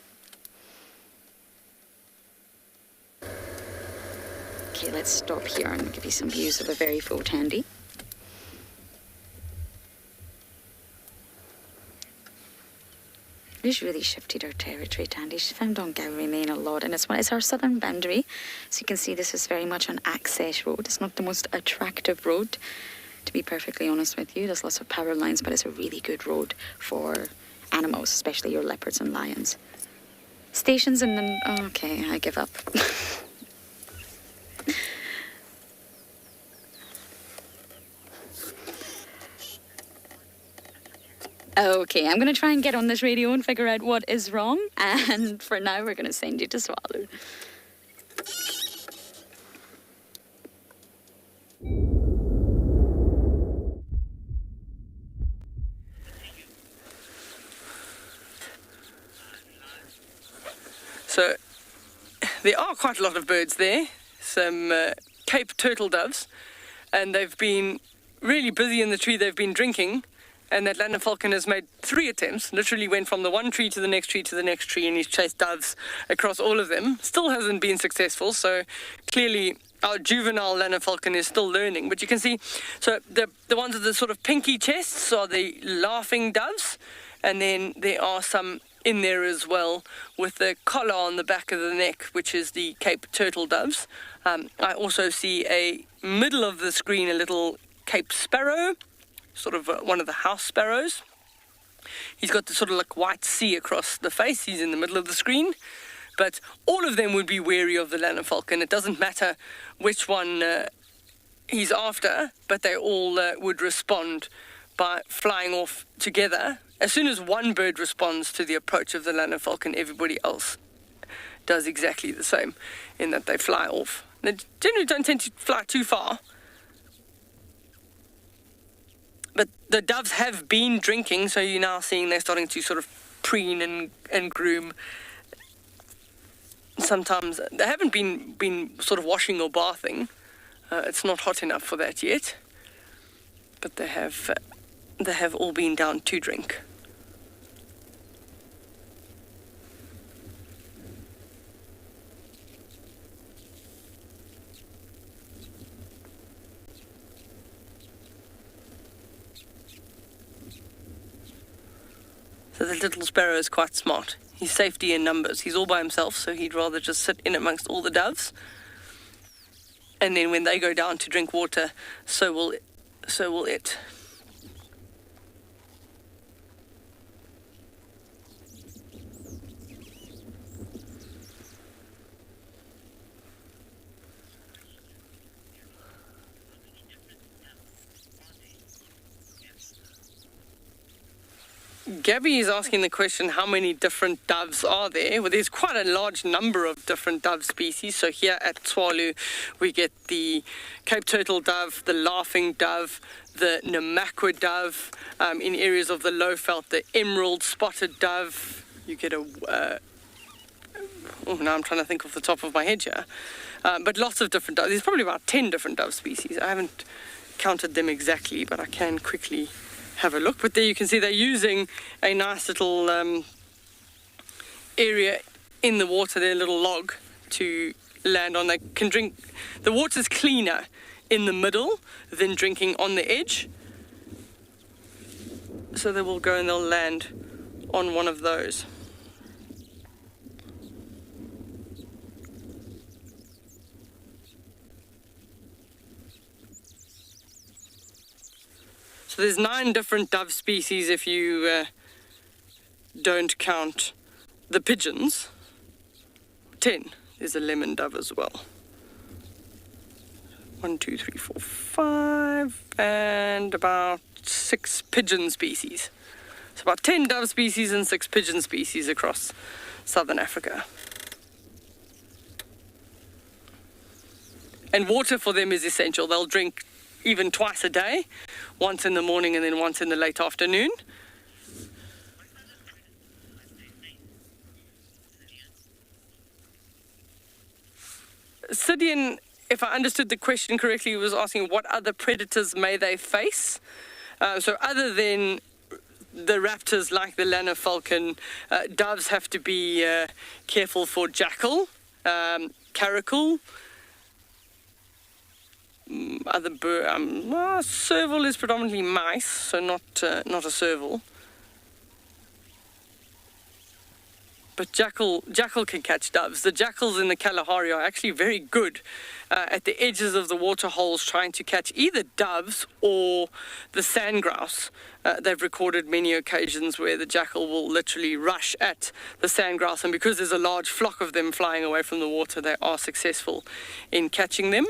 Okay, let's stop here and give you some views of a very full Tandy. She's really shifted her territory, Tandy. She's found on Gowrie Main a lot, and it's our southern boundary. So you can see this is very much an access road. It's not the most attractive road, to be perfectly honest with you. There's lots of power lines, but it's a really good road for animals, especially your leopards and lions. Stations in the... Oh, okay, I give up. Okay, I'm going to try and get on this radio and figure out what is wrong. And for now, we're going to send you to Tswalu. there are quite a lot of birds there. Some Cape turtle doves, and they've been really busy in the tree. They've been drinking, and that Lanner falcon has made 3 attempts, literally went from the one tree to the next tree to the next tree, and he's chased doves across all of them. Still hasn't been successful, so clearly our juvenile Lanner falcon is still learning. But you can see, so the ones with the sort of pinky chests are the laughing doves, and then there are some in there as well with the collar on the back of the neck, which is the Cape turtle doves. I also see a middle of the screen a little Cape sparrow, sort of one of the house sparrows. He's got the sort of like white C across the face. He's in the middle of the screen. But all of them would be wary of the Lanner falcon. It doesn't matter which one he's after, but they all would respond by flying off together. As soon as one bird responds to the approach of the Lanner falcon, everybody else does exactly the same, in that they fly off. They generally don't tend to fly too far. But the doves have been drinking, so you're now seeing they're starting to sort of preen and groom. Sometimes they haven't been sort of washing or bathing. It's not hot enough for that yet. But they have all been down to drink. So the little sparrow is quite smart. He's safety in numbers. He's all by himself, so he'd rather just sit in amongst all the doves. And then when they go down to drink water, so will it. Gabby is asking the question, how many different doves are there? Well, there's quite a large number of different dove species. So here at Tswalu, we get the Cape turtle dove, the laughing dove, the Namakwa dove. In areas of the low veld, the emerald spotted dove. You get now I'm trying to think off the top of my head here. But lots of different doves. There's probably about 10 different dove species. I haven't counted them exactly, but I can quickly have a look. But there you can see they're using a nice little area in the water, their little log to land on. They can drink. The water's cleaner in the middle than drinking on the edge. So they will go and they'll land on one of those. So there's 9 different dove species if you don't count the pigeons. 10. There's a lemon dove as well. 1, 2, 3, 4, 5, and about 6 pigeon species. So about 10 dove species and 6 pigeon species across southern Africa. And water for them is essential. They'll drink even twice a day, once in the morning and then once in the late afternoon. Sidian, if I understood the question correctly, was asking what other predators may they face. So other than the raptors like the Lanner falcon, doves have to be careful for jackal, caracal, other serval is predominantly mice, so not a serval. But jackal can catch doves. The jackals in the Kalahari are actually very good at the edges of the water holes trying to catch either doves or the sandgrouse. They've recorded many occasions where the jackal will literally rush at the sandgrouse, and because there's a large flock of them flying away from the water, they are successful in catching them.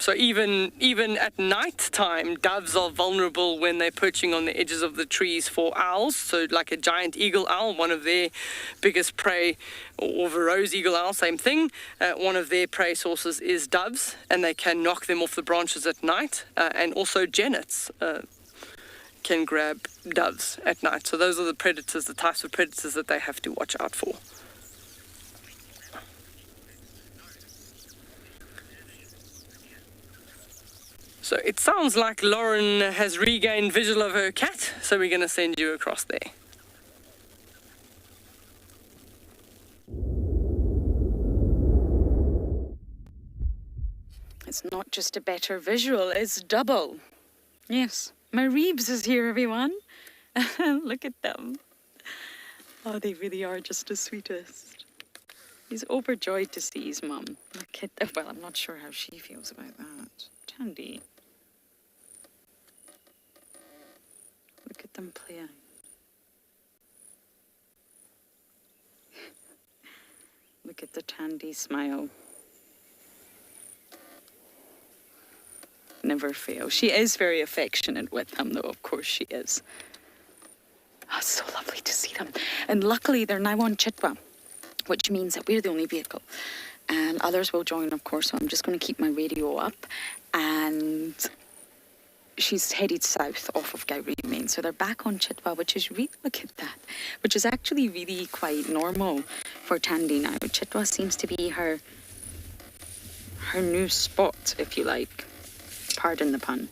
So even at night time, doves are vulnerable when they're perching on the edges of the trees for owls. So like a giant eagle owl, one of their biggest prey, or Verreaux's eagle owl, same thing. One of their prey sources is doves, and they can knock them off the branches at night. And also genets can grab doves at night. So those are the predators, the types of predators that they have to watch out for. So it sounds like Lauren has regained visual of her cat, so we're going to send you across there. It's not just a better visual, it's double. Yes, my Reebs is here, everyone. Look at them. Oh, they really are just the sweetest. He's overjoyed to see his mum. Look at them. Well, I'm not sure how she feels about that. Tandy. Look at them playing. Look at the Tandy smile. Never fail. She is very affectionate with them, though, of course she is. Oh, it's so lovely to see them. And luckily, they're now on Chitwa, which means that we're the only vehicle. And others will join, of course, so I'm just going to keep my radio up. And she's headed south off of Gowrie Main. So they're back on Chitwa, which is really, look at that, which is actually really quite normal for Tandy now. Chitwa seems to be her new spot, if you like. Pardon the pun.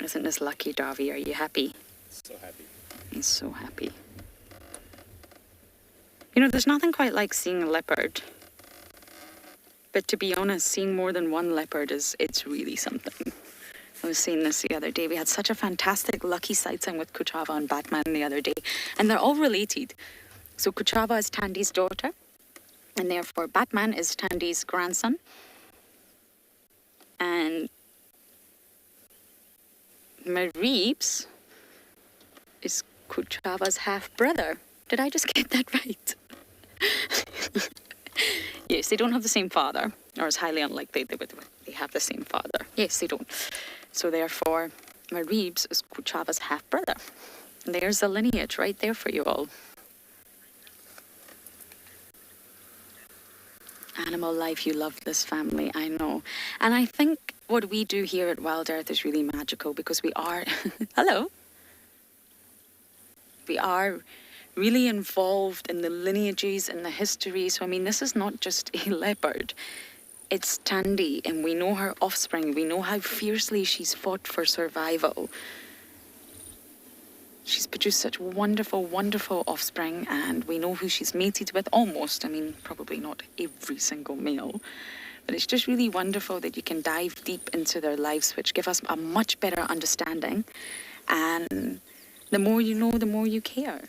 Isn't this lucky, Davi? Are you happy? So happy. He's so happy. You know, there's nothing quite like seeing a leopard. But to be honest, seeing more than one leopard it's really something. I was saying this the other day. We had such a fantastic lucky sighting with Kuchava and Batman the other day. And they're all related. So Kuchava is Tandy's daughter, and therefore Batman is Tandy's grandson. And Reebs is Kuchava's half-brother. Did I just get that right? Yes, they don't have the same father, or it's highly unlikely they have the same father. Yes, they don't. So therefore, Reebs is Kuchava's half-brother. And there's the lineage right there for you all. Animal life, you love this family, I know. And I think what we do here at WildEarth is really magical because we are, hello. We are really involved in the lineages and the history. So, I mean, this is not just a leopard. It's Tandy, and we know her offspring. We know how fiercely she's fought for survival. She's produced such wonderful, wonderful offspring, and we know who she's mated with almost. I mean, probably not every single male. But it's just really wonderful that you can dive deep into their lives, which give us a much better understanding. And the more you know, the more you care.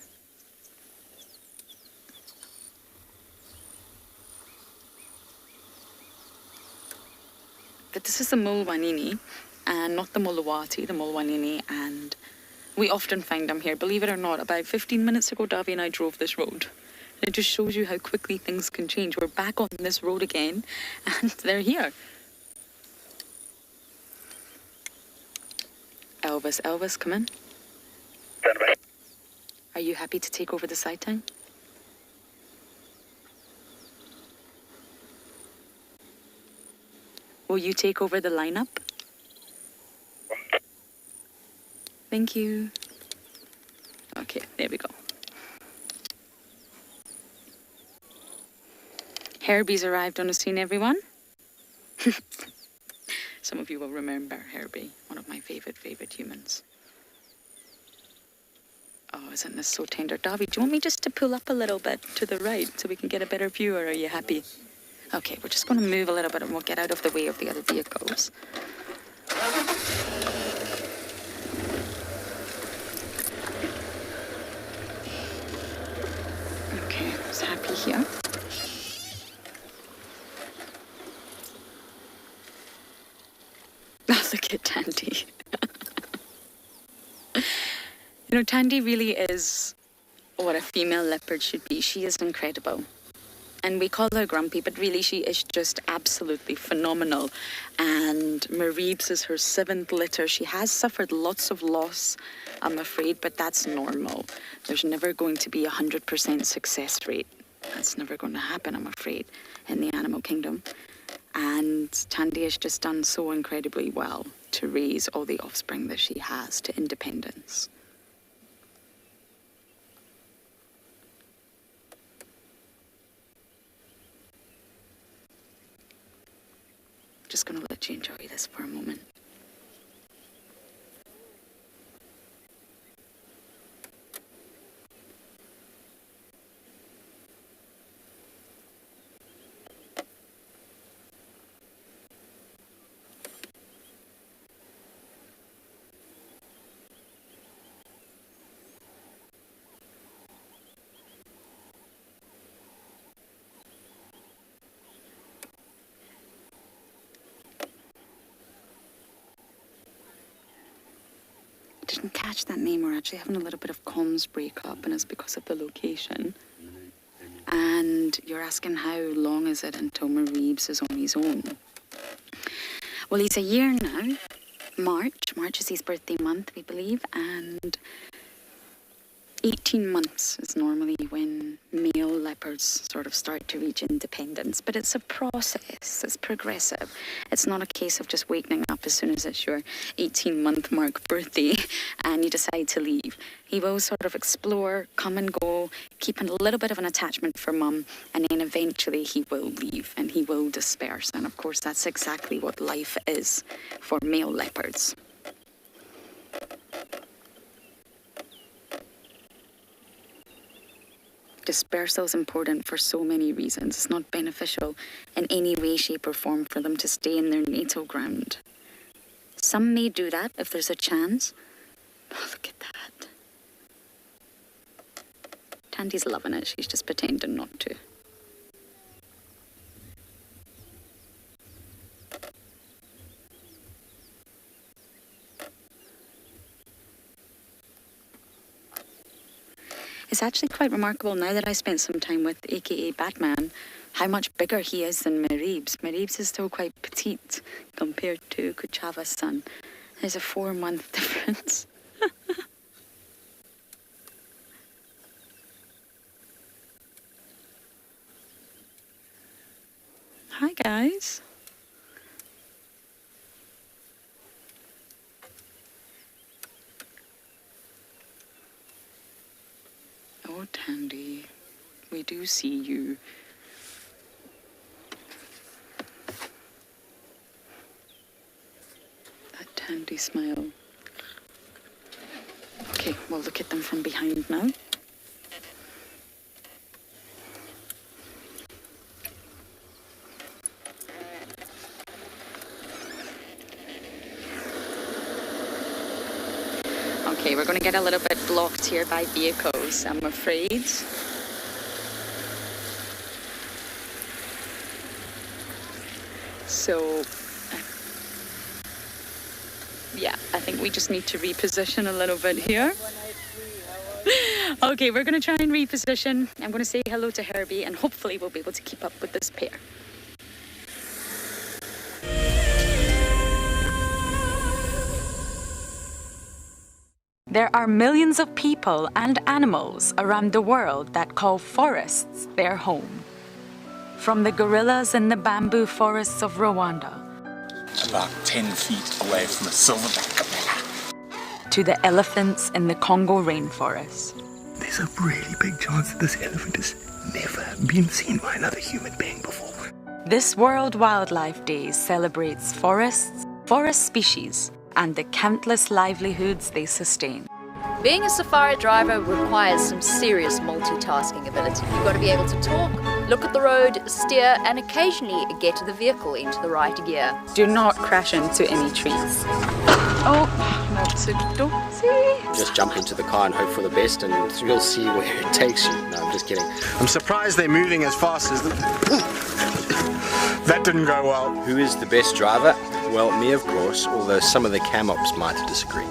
But this is the Mulwanini, and not the Mulawati, the Mulwanini, and we often find them here. Believe it or not, about 15 minutes ago, Davi and I drove this road. And it just shows you how quickly things can change. We're back on this road again, and they're here. Elvis, come in. Are you happy to take over the sighting? Will you take over the lineup? Thank you. Okay, there we go. Herbie's arrived on the scene, everyone. Some of you will remember Herbie, one of my favorite humans. Oh, isn't this so tender? Davi, do you want me just to pull up a little bit to the right so we can get a better view, or are you happy? Okay, we're just going to move a little bit and we'll get out of the way of the other vehicles. Okay, it's happy here. Oh, look at Tandy. You know, Tandy really is what a female leopard should be. She is incredible. And we call her grumpy, but really she is just absolutely phenomenal. And Reebs is her 7th litter. She has suffered lots of loss, I'm afraid, but that's normal. There's never going to be 100% success rate. That's never going to happen, I'm afraid, in the animal kingdom. And Tandy has just done so incredibly well to raise all the offspring that she has to independence. just going to let you enjoy this for a moment. Didn't catch that name. We're actually having a little bit of comms breakup, and it's because of the location. And you're asking how long is it until Reeves is on his own? Well, he's a year now. March is his birthday month, we believe, and 18 months is normally when male leopards sort of start to reach independence. But it's a process, it's progressive. It's not a case of just waking up as soon as it's your 18-month mark birthday and you decide to leave. He will sort of explore, come and go, keeping a little bit of an attachment for mum, and then eventually he will leave and he will disperse. And of course, that's exactly what life is for male leopards. Dispersal is important for so many reasons. It's not beneficial in any way, shape or form for them to stay in their natal ground. Some may do that if there's a chance. Oh, look at that. Tandy's loving it. She's just pretending not to. It's actually quite remarkable now that I spent some time with aka Batman, how much bigger he is than Reeves. Reeves is still quite petite compared to Kuchava's son. There's a 4-month difference. Hi guys. Oh, Tandy, we do see you. That Tandy smile. Okay, we'll look at them from behind now. Okay, we're going to get a little bit blocked here by vehicles, I'm afraid. So, yeah, I think we just need to reposition a little bit here. Okay, we're going to try and reposition. I'm going to say hello to Herbie, and hopefully we'll be able to keep up with this pair. There are millions of people and animals around the world that call forests their home. From the gorillas in the bamboo forests of Rwanda, about 10 feet away from a silverback gorilla, to the elephants in the Congo rainforest. There's a really big chance that this elephant has never been seen by another human being before. This World Wildlife Day celebrates forests, forest species, and the countless livelihoods they sustain. Being a safari driver requires some serious multitasking ability. You've got to be able to talk, look at the road, steer, and occasionally get the vehicle into the right gear. Do not crash into any trees. Oh, that's a dozy. Just jump into the car and hope for the best, and you'll see where it takes you. No, I'm just kidding. I'm surprised they're moving as fast as that didn't go well. Who is the best driver? Well, me, of course, although some of the cam ops might disagree.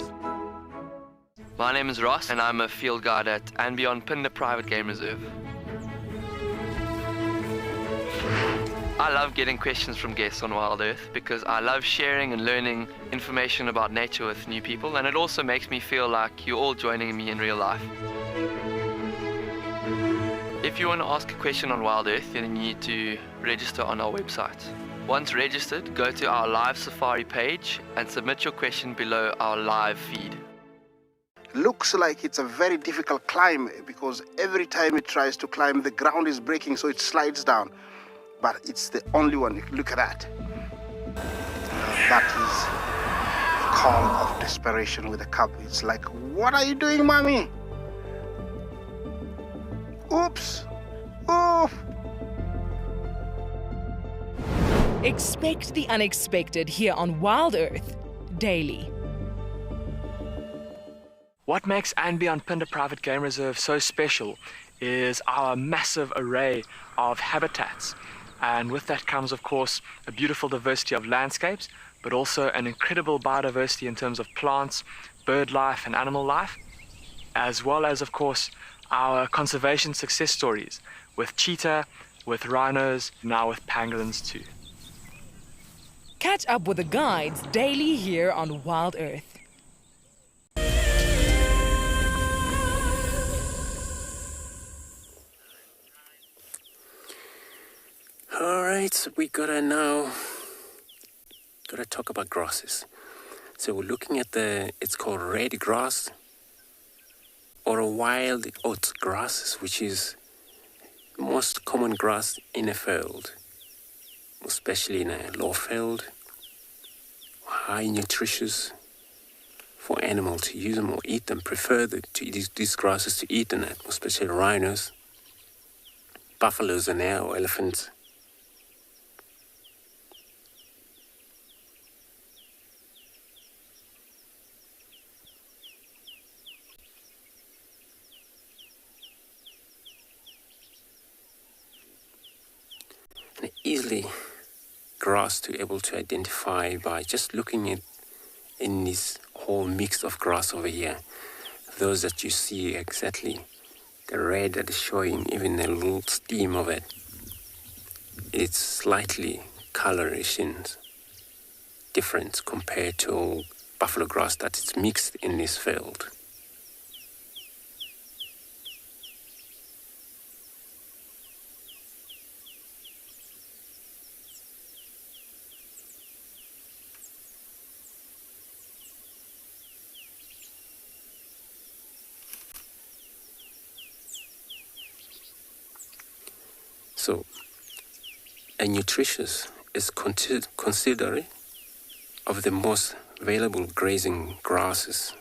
My name is Ross, and I'm a field guide at andBeyond Phinda Private Game Reserve. I love getting questions from guests on WildEarth because I love sharing and learning information about nature with new people, and it also makes me feel like you're all joining me in real life. If you want to ask a question on WildEarth, then you need to register on our website. Once registered, go to our live safari page and submit your question below our live feed. Looks like it's a very difficult climb because every time it tries to climb, the ground is breaking, so it slides down. But it's the only one. Look at that. That is a call of desperation with a cub. It's like, what are you doing, mommy? Oops. Oof. Expect the unexpected here on WildEarth daily. What makes andBeyond Phinda Private Game Reserve so special is our massive array of habitats. And with that comes, of course, a beautiful diversity of landscapes, but also an incredible biodiversity in terms of plants, bird life and animal life, as well as, of course, our conservation success stories with cheetah, with rhinos, now with pangolins too. Catch up with the guides daily here on WildEarth. Alright, so we gotta talk about grasses. So we're looking at it's called red grass or a wild oat grass, which is the most common grass in a field, especially in a low field, high nutritious for animals to use them or eat them. Prefer these grasses to eat them, especially rhinos, buffaloes and or elephants. And easily grass to able to identify by just looking at in this whole mix of grass over here. Those that you see exactly, the red that is showing, even a little steam of it, it's slightly coloration different compared to buffalo grass that is mixed in this field. So, a nutritious is considered of the most available grazing grasses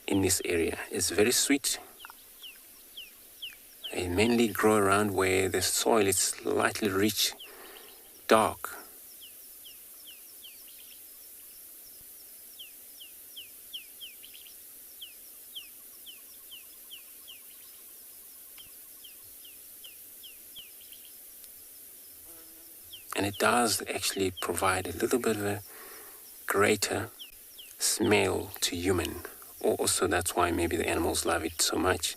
in this area. It's very sweet. They mainly grow around where the soil is slightly rich, dark. And it does actually provide a little bit of a greater smell to human. Also, that's why maybe the animals love it so much.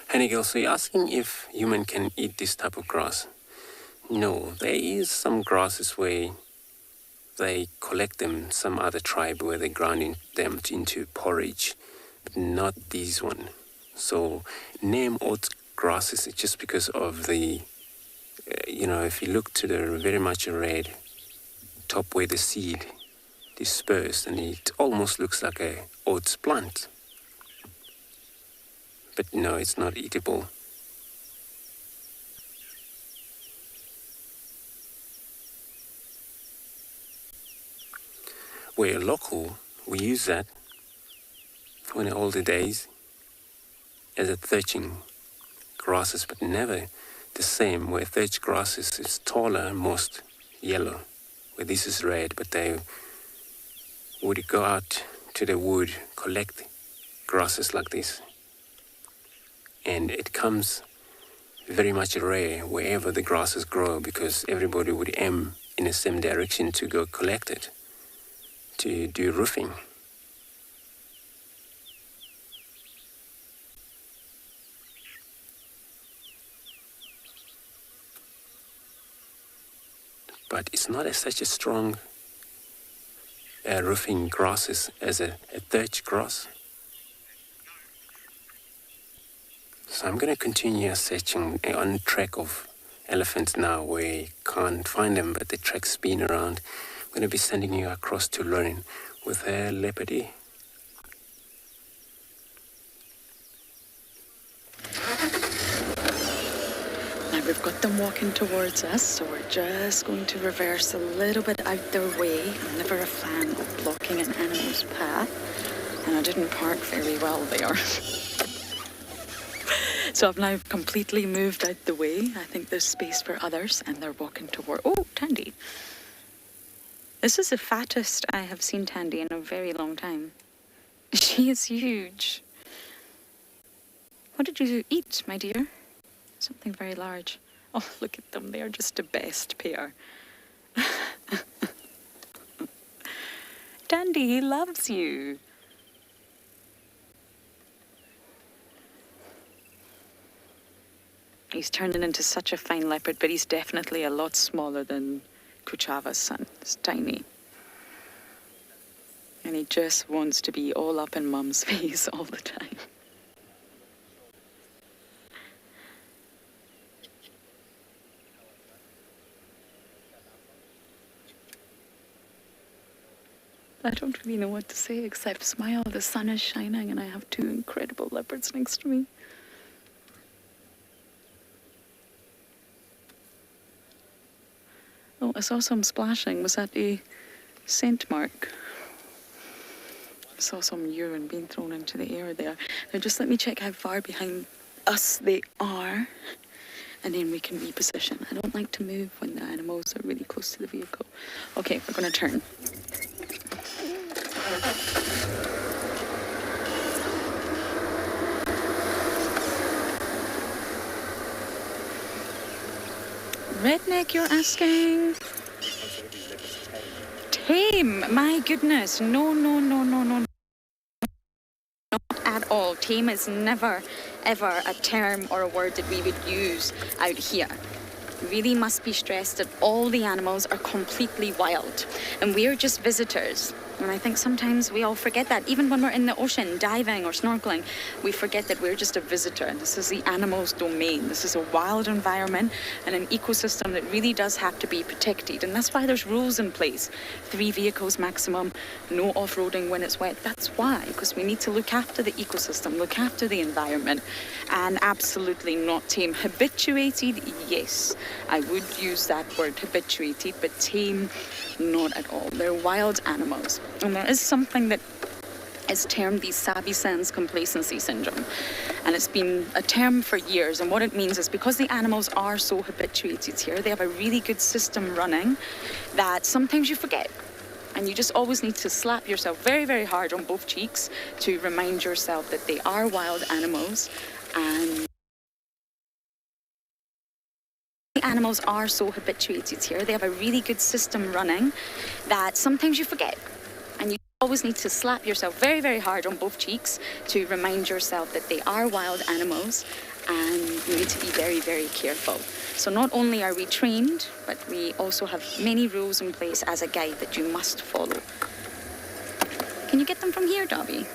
Henigel, so you're asking if human can eat this type of grass? No, there is some grasses where they collect them, some other tribe where they grind them into porridge, but not these one. So name oat grasses just because of the, if you look to the very much red top where the seed dispersed, and it almost looks like a oats plant. But no, it's not eatable. Where local, we use that in the older days as a thatching grasses, but never the same. Where thatch grasses is taller, most yellow, where this is red, but they would go out to the wood, collect grasses like this. And it comes very much rare wherever the grasses grow, because everybody would aim in the same direction to go collect it, to do roofing. But it's not such a strong roofing grasses as a thatch grass. So I'm going to continue searching on track of elephants now, where you can't find them, but the track's been around. I'm going to be sending you across to learn with a leopardy. Now we've got them walking towards us, so we're just going to reverse a little bit out their way. I'm never a fan of blocking an animal's path, and I didn't park very well there. So I've now completely moved out the way. I think there's space for others, and they're walking toward... Oh, Tandy. This is the fattest I have seen Tandy in a very long time. She is huge. What did you eat, my dear? Something very large. Oh, look at them. They are just the best pair. Tandy, he loves you. He's turning into such a fine leopard, but he's definitely a lot smaller than Kuchava's son. He's tiny. And he just wants to be all up in Mum's face all the time. I don't really know what to say except smile. The sun is shining and I have two incredible leopards next to me. Oh, I saw some splashing. Was that a scent mark? I saw some urine being thrown into the air there. Now just let me check how far behind us they are, and then we can reposition. I don't like to move when the animals are really close to the vehicle. Okay, we're going to turn. Redneck, you're asking? Tame, my goodness. No. Not at all. Tame is never, ever a term or a word that we would use out here. It really must be stressed that all the animals are completely wild, and we're just visitors. And I think sometimes we all forget that. Even when we're in the ocean, diving or snorkeling, we forget that we're just a visitor. This is the animal's domain. This is a wild environment and an ecosystem that really does have to be protected. And that's why there's rules in place. 3 vehicles maximum, no off-roading when it's wet. That's why, because we need to look after the ecosystem, look after the environment, and absolutely not tame. Habituated, yes, I would use that word, habituated, but tame, not at all. They're wild animals. And there is something that is termed the Sabi sense complacency syndrome. And it's been a term for years. And what it means is because the animals are so habituated here, they have a really good system running that sometimes you forget. And you just always need to slap yourself very, very hard on both cheeks to remind yourself that they are wild animals. And the animals are so habituated here, they have a really good system running that sometimes you forget. And you always need to slap yourself very, very hard on both cheeks to remind yourself that they are wild animals, and you need to be very, very careful. So not only are we trained, but we also have many rules in place as a guide that you must follow. Can you get them from here, Dobby?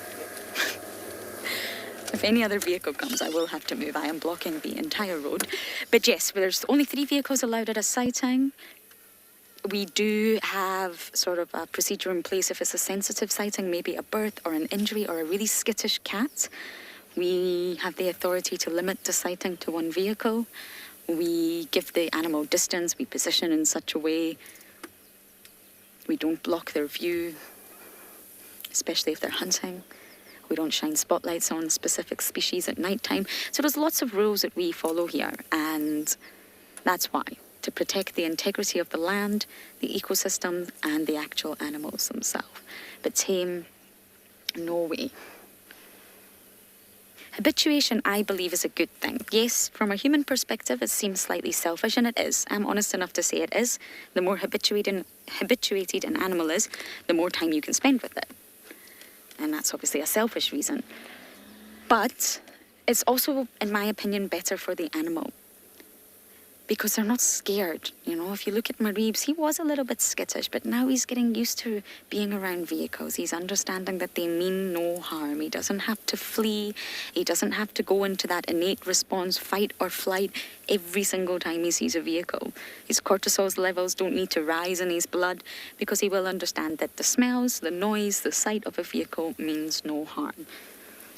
If any other vehicle comes, I will have to move. I am blocking the entire road. But yes, there's only 3 vehicles allowed at a sighting. We do have sort of a procedure in place if it's a sensitive sighting, maybe a birth or an injury or a really skittish cat. We have the authority to limit the sighting to 1 vehicle. We give the animal distance. We position in such a way we don't block their view, especially if they're hunting. We don't shine spotlights on specific species at night time. So there's lots of rules that we follow here, and that's why. To protect the integrity of the land, the ecosystem, and the actual animals themselves. But tame, no way. Habituation, I believe, is a good thing. Yes, from a human perspective, it seems slightly selfish, and it is. I'm honest enough to say it is. The more habituated an animal is, the more time you can spend with it. And that's obviously a selfish reason. But it's also, in my opinion, better for the animal. Because they're not scared. You know, if you look at Mareebs, he was a little bit skittish, but now he's getting used to being around vehicles. He's understanding that they mean no harm. He doesn't have to flee. He doesn't have to go into that innate response, fight or flight, every single time he sees a vehicle. His cortisol levels don't need to rise in his blood because he will understand that the smells, the noise, the sight of a vehicle means no harm.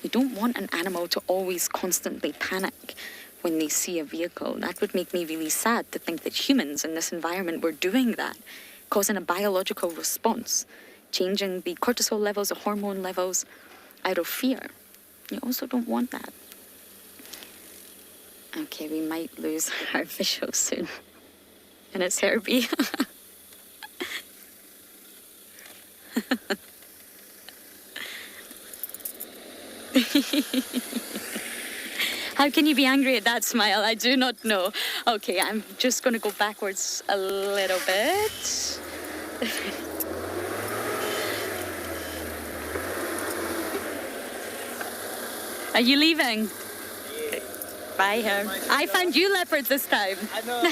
You don't want an animal to always constantly panic when they see a vehicle. That would make me really sad to think that humans in this environment were doing that, causing a biological response, changing the cortisol levels, the hormone levels out of fear. You also don't want that. Okay, we might lose our visual soon. And it's Herbie. How can you be angry at that smile? I do not know. Okay, I'm just going to go backwards a little bit. Are you leaving? Yeah. Bye, Herb. I found you leopards this time. I know.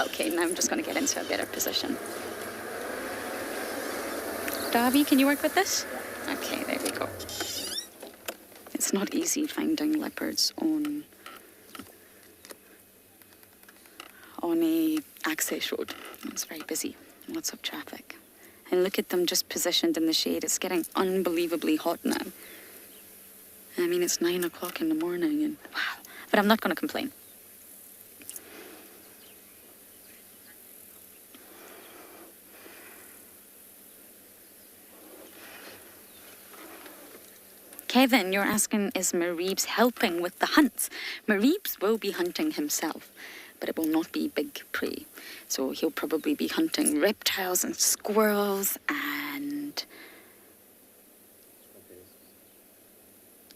Okay, now I'm just going to get into a better position. Darby, can you work with this? Okay, there we go. It's not easy finding leopards on a access road. It's very busy, lots of traffic. And look at them just positioned in the shade. It's getting unbelievably hot now. I mean, it's 9 o'clock in the morning and wow. But I'm not going to complain. Kevin, you're asking, is Mareebs helping with the hunts? Mareebs will be hunting himself, but it will not be big prey. So he'll probably be hunting reptiles and squirrels and...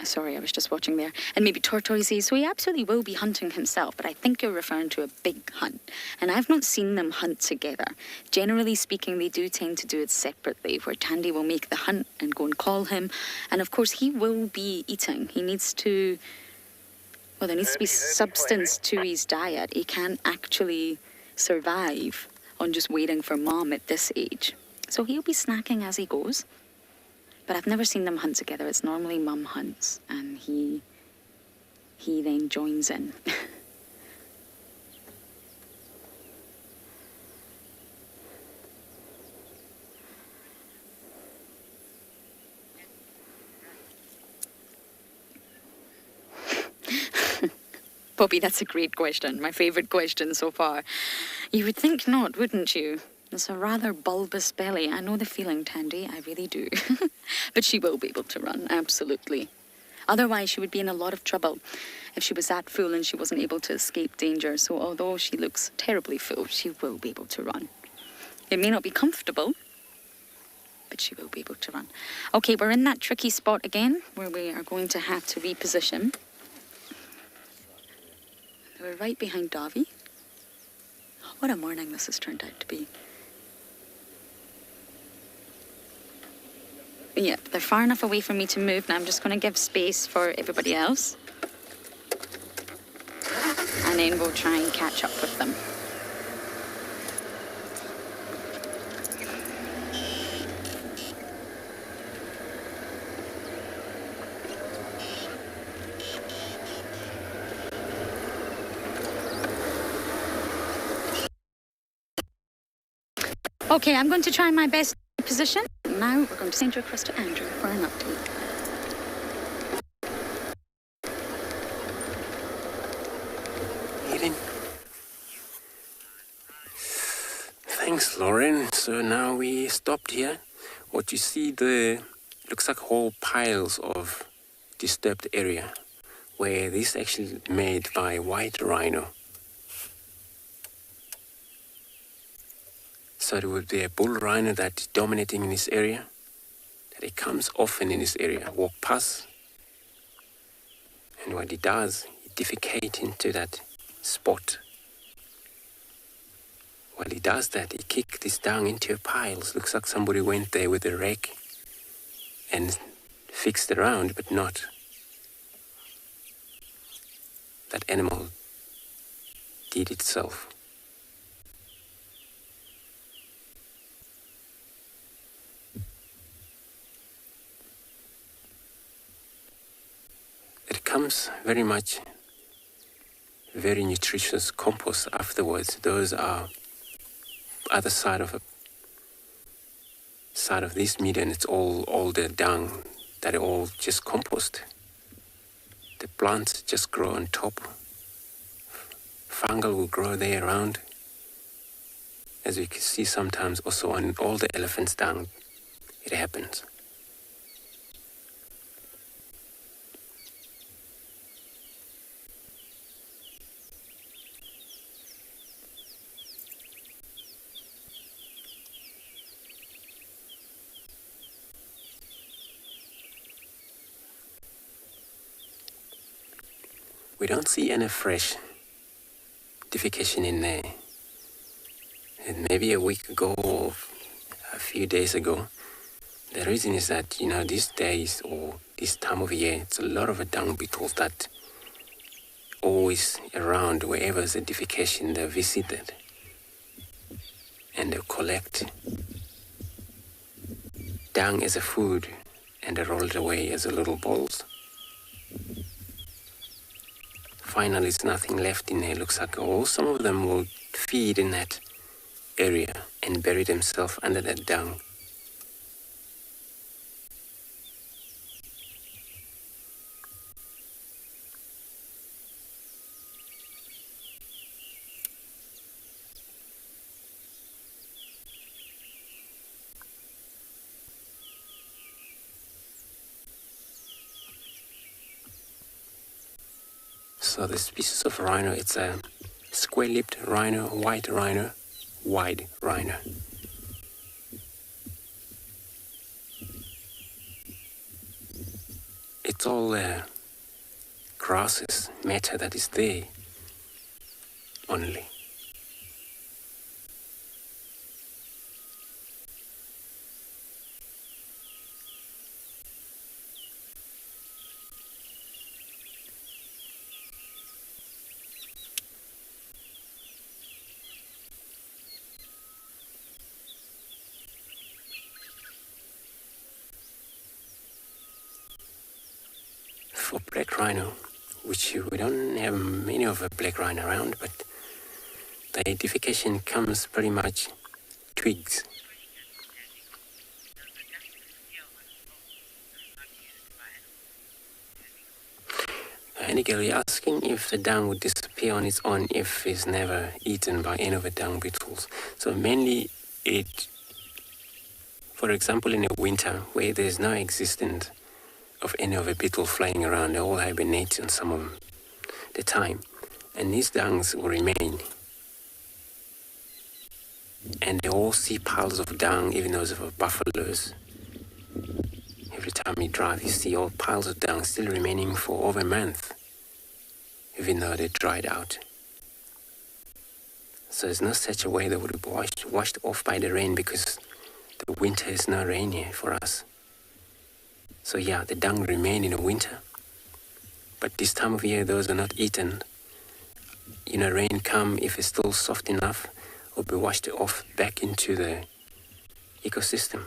Sorry, I was just watching there. And maybe tortoises. So he absolutely will be hunting himself, but I think you're referring to a big hunt. And I've not seen them hunt together. Generally speaking, they do tend to do it separately, where Tandy will make the hunt and go and call him. And of course, he will be eating. He needs to... Well, there needs to be substance to his diet. He can't actually survive on just waiting for mom at this age. So he'll be snacking as he goes. But I've never seen them hunt together. It's normally mum hunts, and he then joins in. Poppy, that's a great question. My favourite question so far. You would think not, wouldn't you? It's a rather bulbous belly. I know the feeling, Tandy. I really do. But she will be able to run, absolutely. Otherwise, she would be in a lot of trouble if she was that full and she wasn't able to escape danger. So although she looks terribly full, she will be able to run. It may not be comfortable, but she will be able to run. Okay, we're in that tricky spot again where we are going to have to reposition. We're right behind Davy. What a morning this has turned out to be. Yep, they're far enough away from me to move. Now I'm just going to give space for everybody else. And then we'll try and catch up with them. Okay, I'm going to try my best position. Now we're going to send you across to Andrew for an update. Eating. Thanks, Lauren. So now we stopped here. What you see there looks like whole piles of disturbed area where this is actually made by white rhino. So it would be a bull rhino that's dominating in this area, that it comes often in this area, walk past, and what he does, he defecates into that spot. While he does that, he kicks this dung into a pile. It looks like somebody went there with a rake and fixed around, but not. That animal did itself. It comes very much very nutritious compost afterwards. Those are other side of this median. It's all the dung that are all just compost. The plants just grow on top. Fungal will grow there around. As you can see sometimes also on all the elephants down, it happens. We don't see any fresh defecation in there. And maybe a week ago or a few days ago, the reason is that, these days or this time of year, it's a lot of dung beetles that always around wherever there's a defecation, they're visited and they'll collect dung as a food and they roll it away as a little balls. Finally, there's nothing left in there, looks like. Or some of them will feed in that area and bury themselves under that dung. So the species of rhino, it's a square-lipped rhino, wide rhino. It's all grasses, matter that is there only. For black rhino, which we don't have many of a black rhino around, but the identification comes pretty much twigs. Any girl, you're asking if the dung would disappear on its own if it's never eaten by any of the dung beetles. So mainly for example, in the winter where there's no existence of any of the beetle flying around, they all hibernate on some of the time, and these dungs will remain, and they all see piles of dung, even those of buffaloes. Every time you drive, you see all piles of dung still remaining for over a month, even though they dried out. So there's no such a way that would be washed off by the rain, because the winter is no rain here for us. So yeah, the dung remain in the winter. But this time of year, those are not eaten. Rain come, if it's still soft enough, will be washed off back into the ecosystem.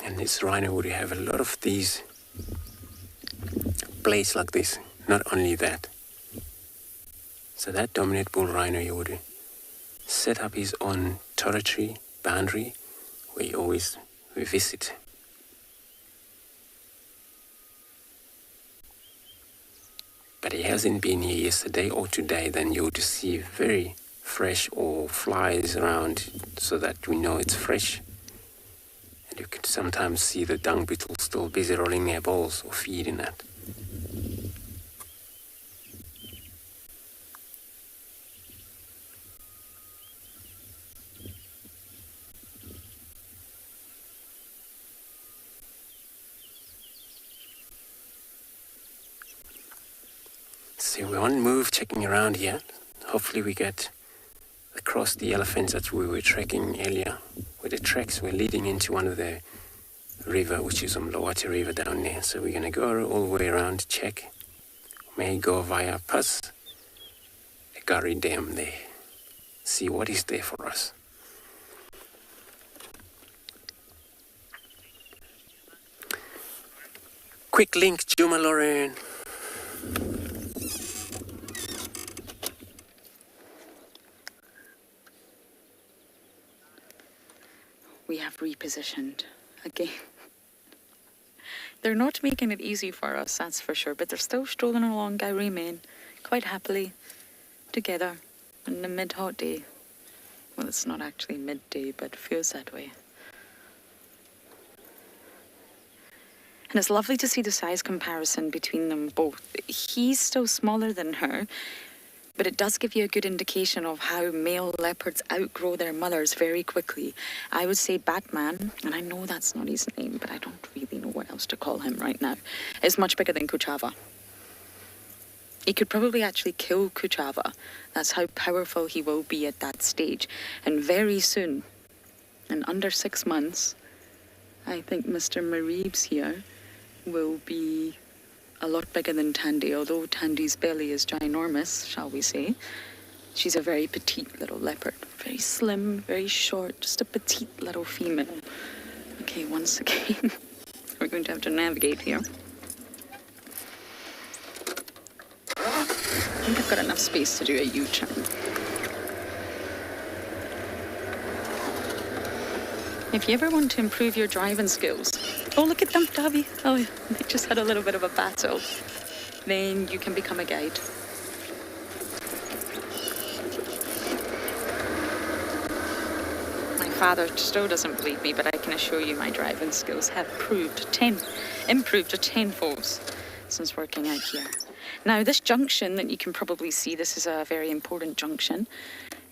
And this rhino would have a lot of these places like this, not only that. So that dominant bull rhino, he would set up his own territory, boundary, where he always visit. But he hasn't been here yesterday or today, then you would see very fresh or flies around, so that we know it's fresh. You can sometimes see the dung beetles still busy rolling their balls or feeding that. So we won't move checking around here. Hopefully we get across the elephants that we were tracking earlier, where the tracks were leading into one of the river, which is Umlawati River down there. So we're going to go all the way around, check. May go via Pas, Gari Dam there. See what is there for us. Quick link, Djuma Lauren. We have repositioned again. They're not making it easy for us, that's for sure, but they're still strolling along Gowrie Main quite happily together in the mid-hot day. Well, it's not actually midday, but it feels that way. And it's lovely to see the size comparison between them both. He's still smaller than her, but it does give you a good indication of how male leopards outgrow their mothers very quickly. I would say Batman, and I know that's not his name, but I don't really know what else to call him right now, is much bigger than Kuchava. He could probably actually kill Kuchava. That's how powerful he will be at that stage. And very soon, in under 6 months, I think Mr. Mareebs here will be a lot bigger than Tandy, although Tandy's belly is ginormous, shall we say. She's a very petite little leopard. Very slim, very short, just a petite little female. Okay, once again, we're going to have to navigate here. I think I've got enough space to do a U-turn. If you ever want to improve your driving skills, oh, look at them, Davi. Oh, they just had a little bit of a battle. Then you can become a guide. My father still doesn't believe me, but I can assure you my driving skills have improved a tenfold since working out here. Now, this junction that you can probably see, this is a very important junction.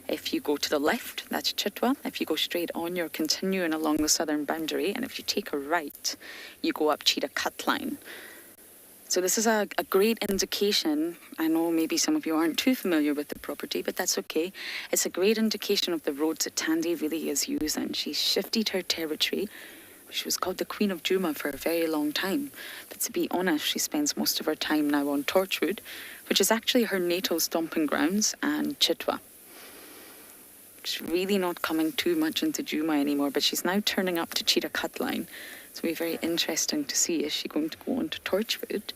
If you go to the left, that's Chitwa. If you go straight on, you're continuing along the southern boundary. And if you take a right, you go up Cheetah Cut Line. So this is a great indication. I know maybe some of you aren't too familiar with the property, but that's okay. It's a great indication of the roads that Tandy really is using. She's shifted her territory. She was called the Queen of Djuma for a very long time. But to be honest, she spends most of her time now on Torchwood, which is actually her natal stomping grounds, and Chitwa. She's really not coming too much into Djuma anymore, but she's now turning up to Cheetah Cut Line. So it'll be very interesting to see, is she going to go on to Torchwood,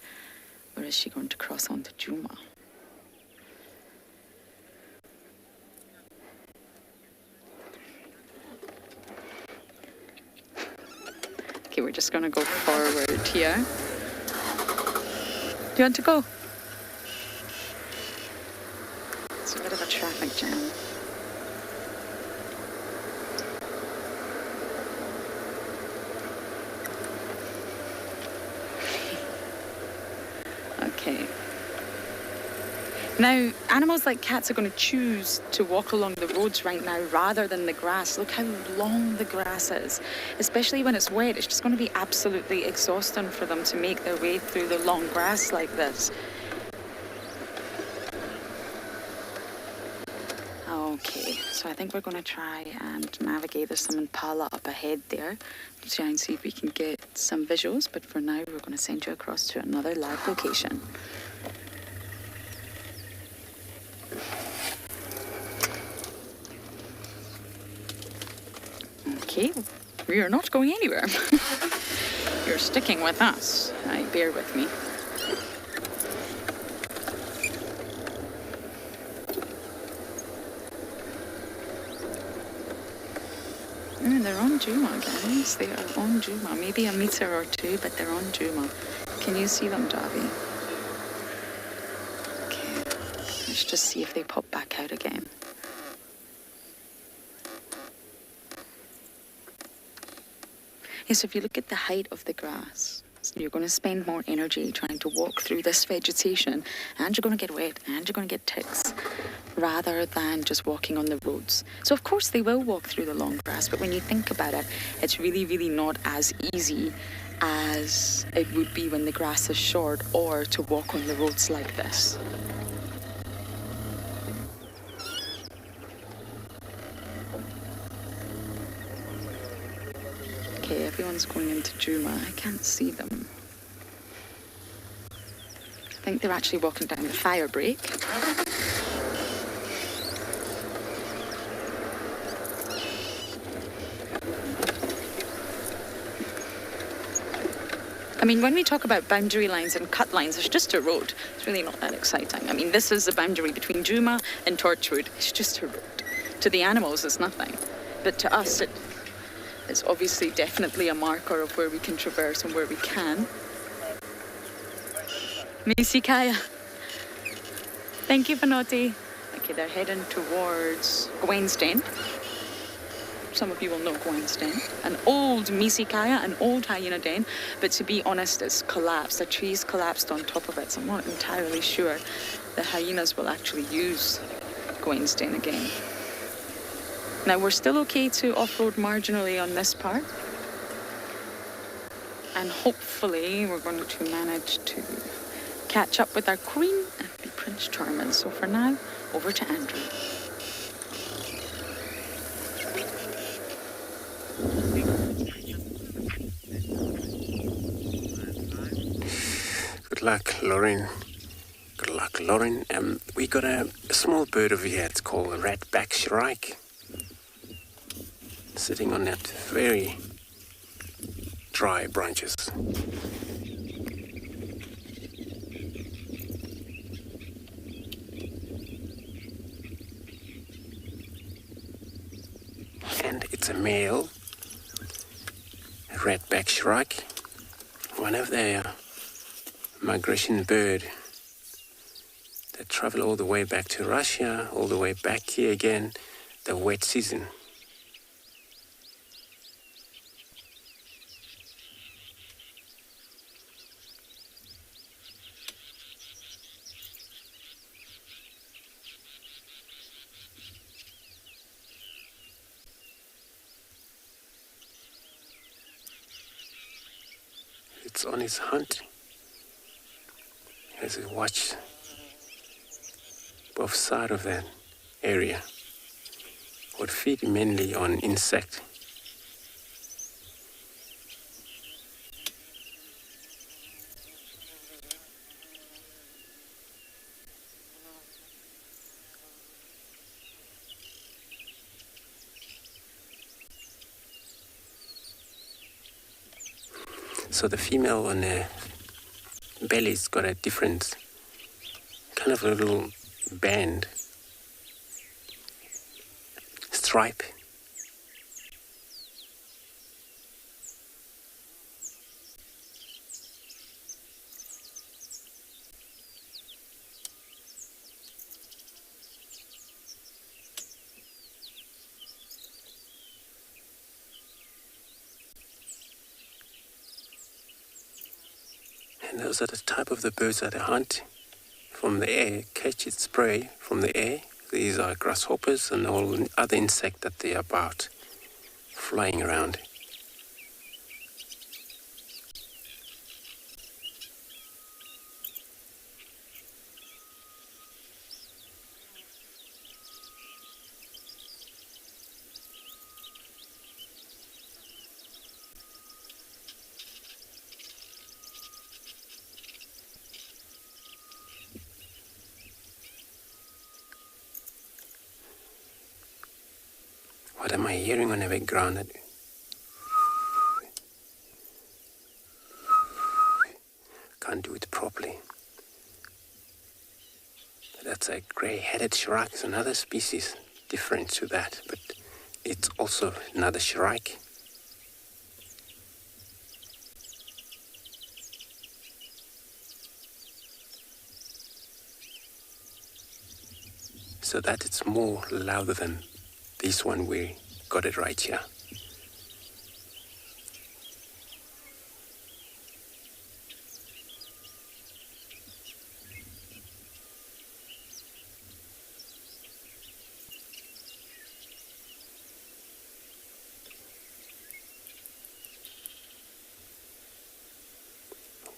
or is she going to cross on to Djuma? Okay, we're just going to go forward here. Do you want to go? It's a bit of a traffic jam. Okay. Now, animals like cats are going to choose to walk along the roads right now rather than the grass. Look how long the grass is. Especially when it's wet, it's just going to be absolutely exhausting for them to make their way through the long grass like this. Okay, so I think we're going to try and navigate. There's some impala up ahead there. Try and see if we can get some visuals, but for now we're going to send you across to another live location. Okay, we are not going anywhere. You're sticking with us. Bear with me. They're on Djuma, guys. They are on Djuma. Maybe a meter or two, but they're on Djuma. Can you see them, Davi? Okay. Let's just see if they pop back out again. Yes, if you look at the height of the grass, you're going to spend more energy trying to walk through this vegetation, and you're going to get wet, and you're going to get ticks, rather than just walking on the roads. So of course they will walk through the long grass, but when you think about it, it's really, really not as easy as it would be when the grass is short, or to walk on the roads like this. Okay, everyone's going into Djuma. I can't see them. I think they're actually walking down the fire break. I mean, when we talk about boundary lines and cut lines, it's just a road. It's really not that exciting. I mean, this is the boundary between Djuma and Torchwood. It's just a road. To the animals, it's nothing. But to us, it's obviously definitely a marker of where we can traverse and where we can. Misi Kaya. Thank you, Vanotti. Okay, they're heading towards Gwenstein. Some of you will know Gwenstein. An old Misi Kaya, an old hyena den, but to be honest, it's collapsed. The trees collapsed on top of it, so I'm not entirely sure the hyenas will actually use Gwenstein again. Now, we're still okay to off-road marginally on this part. And hopefully we're going to manage to catch up with our queen and be Prince Charming. So for now, over to Andrew. Good luck, Lauren. Good luck, Lauren. We got a small bird over here. It's called a ratback shrike. Sitting on that very dry branches. And it's a male ratback shrike, one of their migration bird that travel all the way back to Russia, all the way back here again, the wet season. It's on his hunt. As we watch both sides of that area, would feed mainly on insect. So the female on the belly's got a different kind of a little band, stripe. And those are the type of the birds that they hunt from the air, catch its prey from the air. These are grasshoppers and all other insects that they are about flying around. What am I hearing on the background? Can't do it properly. That's a grey-headed shrike. It's another species different to that, but it's also another shrike. So that it's more louder than this one. We got it right here.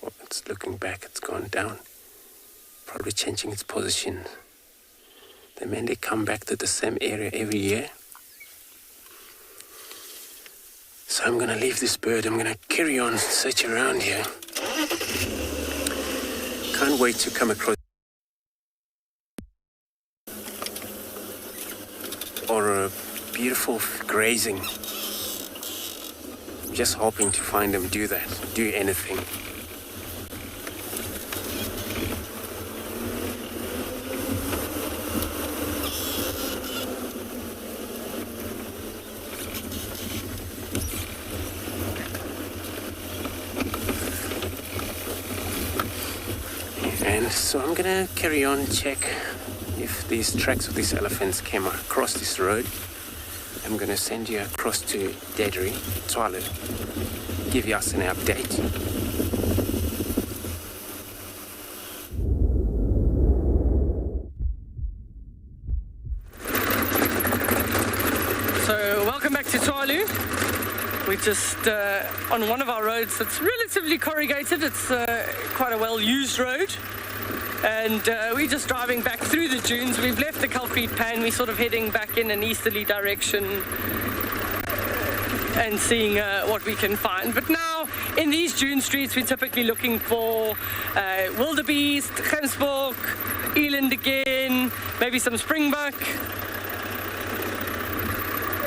Well, it's looking back, it's gone down. Probably changing its position. They mainly come back to the same area every year. So I'm gonna leave this bird. I'm gonna carry on, search around here. Can't wait to come across or a beautiful grazing. Just hoping to find them do that, do anything. And so I'm gonna carry on, check if these tracks of these elephants came across this road. I'm gonna send you across to Dedri, Tswalu, give us an update. So welcome back to Tswalu. We're just on one of our roads that's relatively corrugated. It's quite a well-used road. And we're just driving back through the dunes. We've left the concrete pan. We're sort of heading back in an easterly direction and seeing what we can find. But now, in these dune streets, we're typically looking for wildebeest, gemsbok, eland again, maybe some springbuck.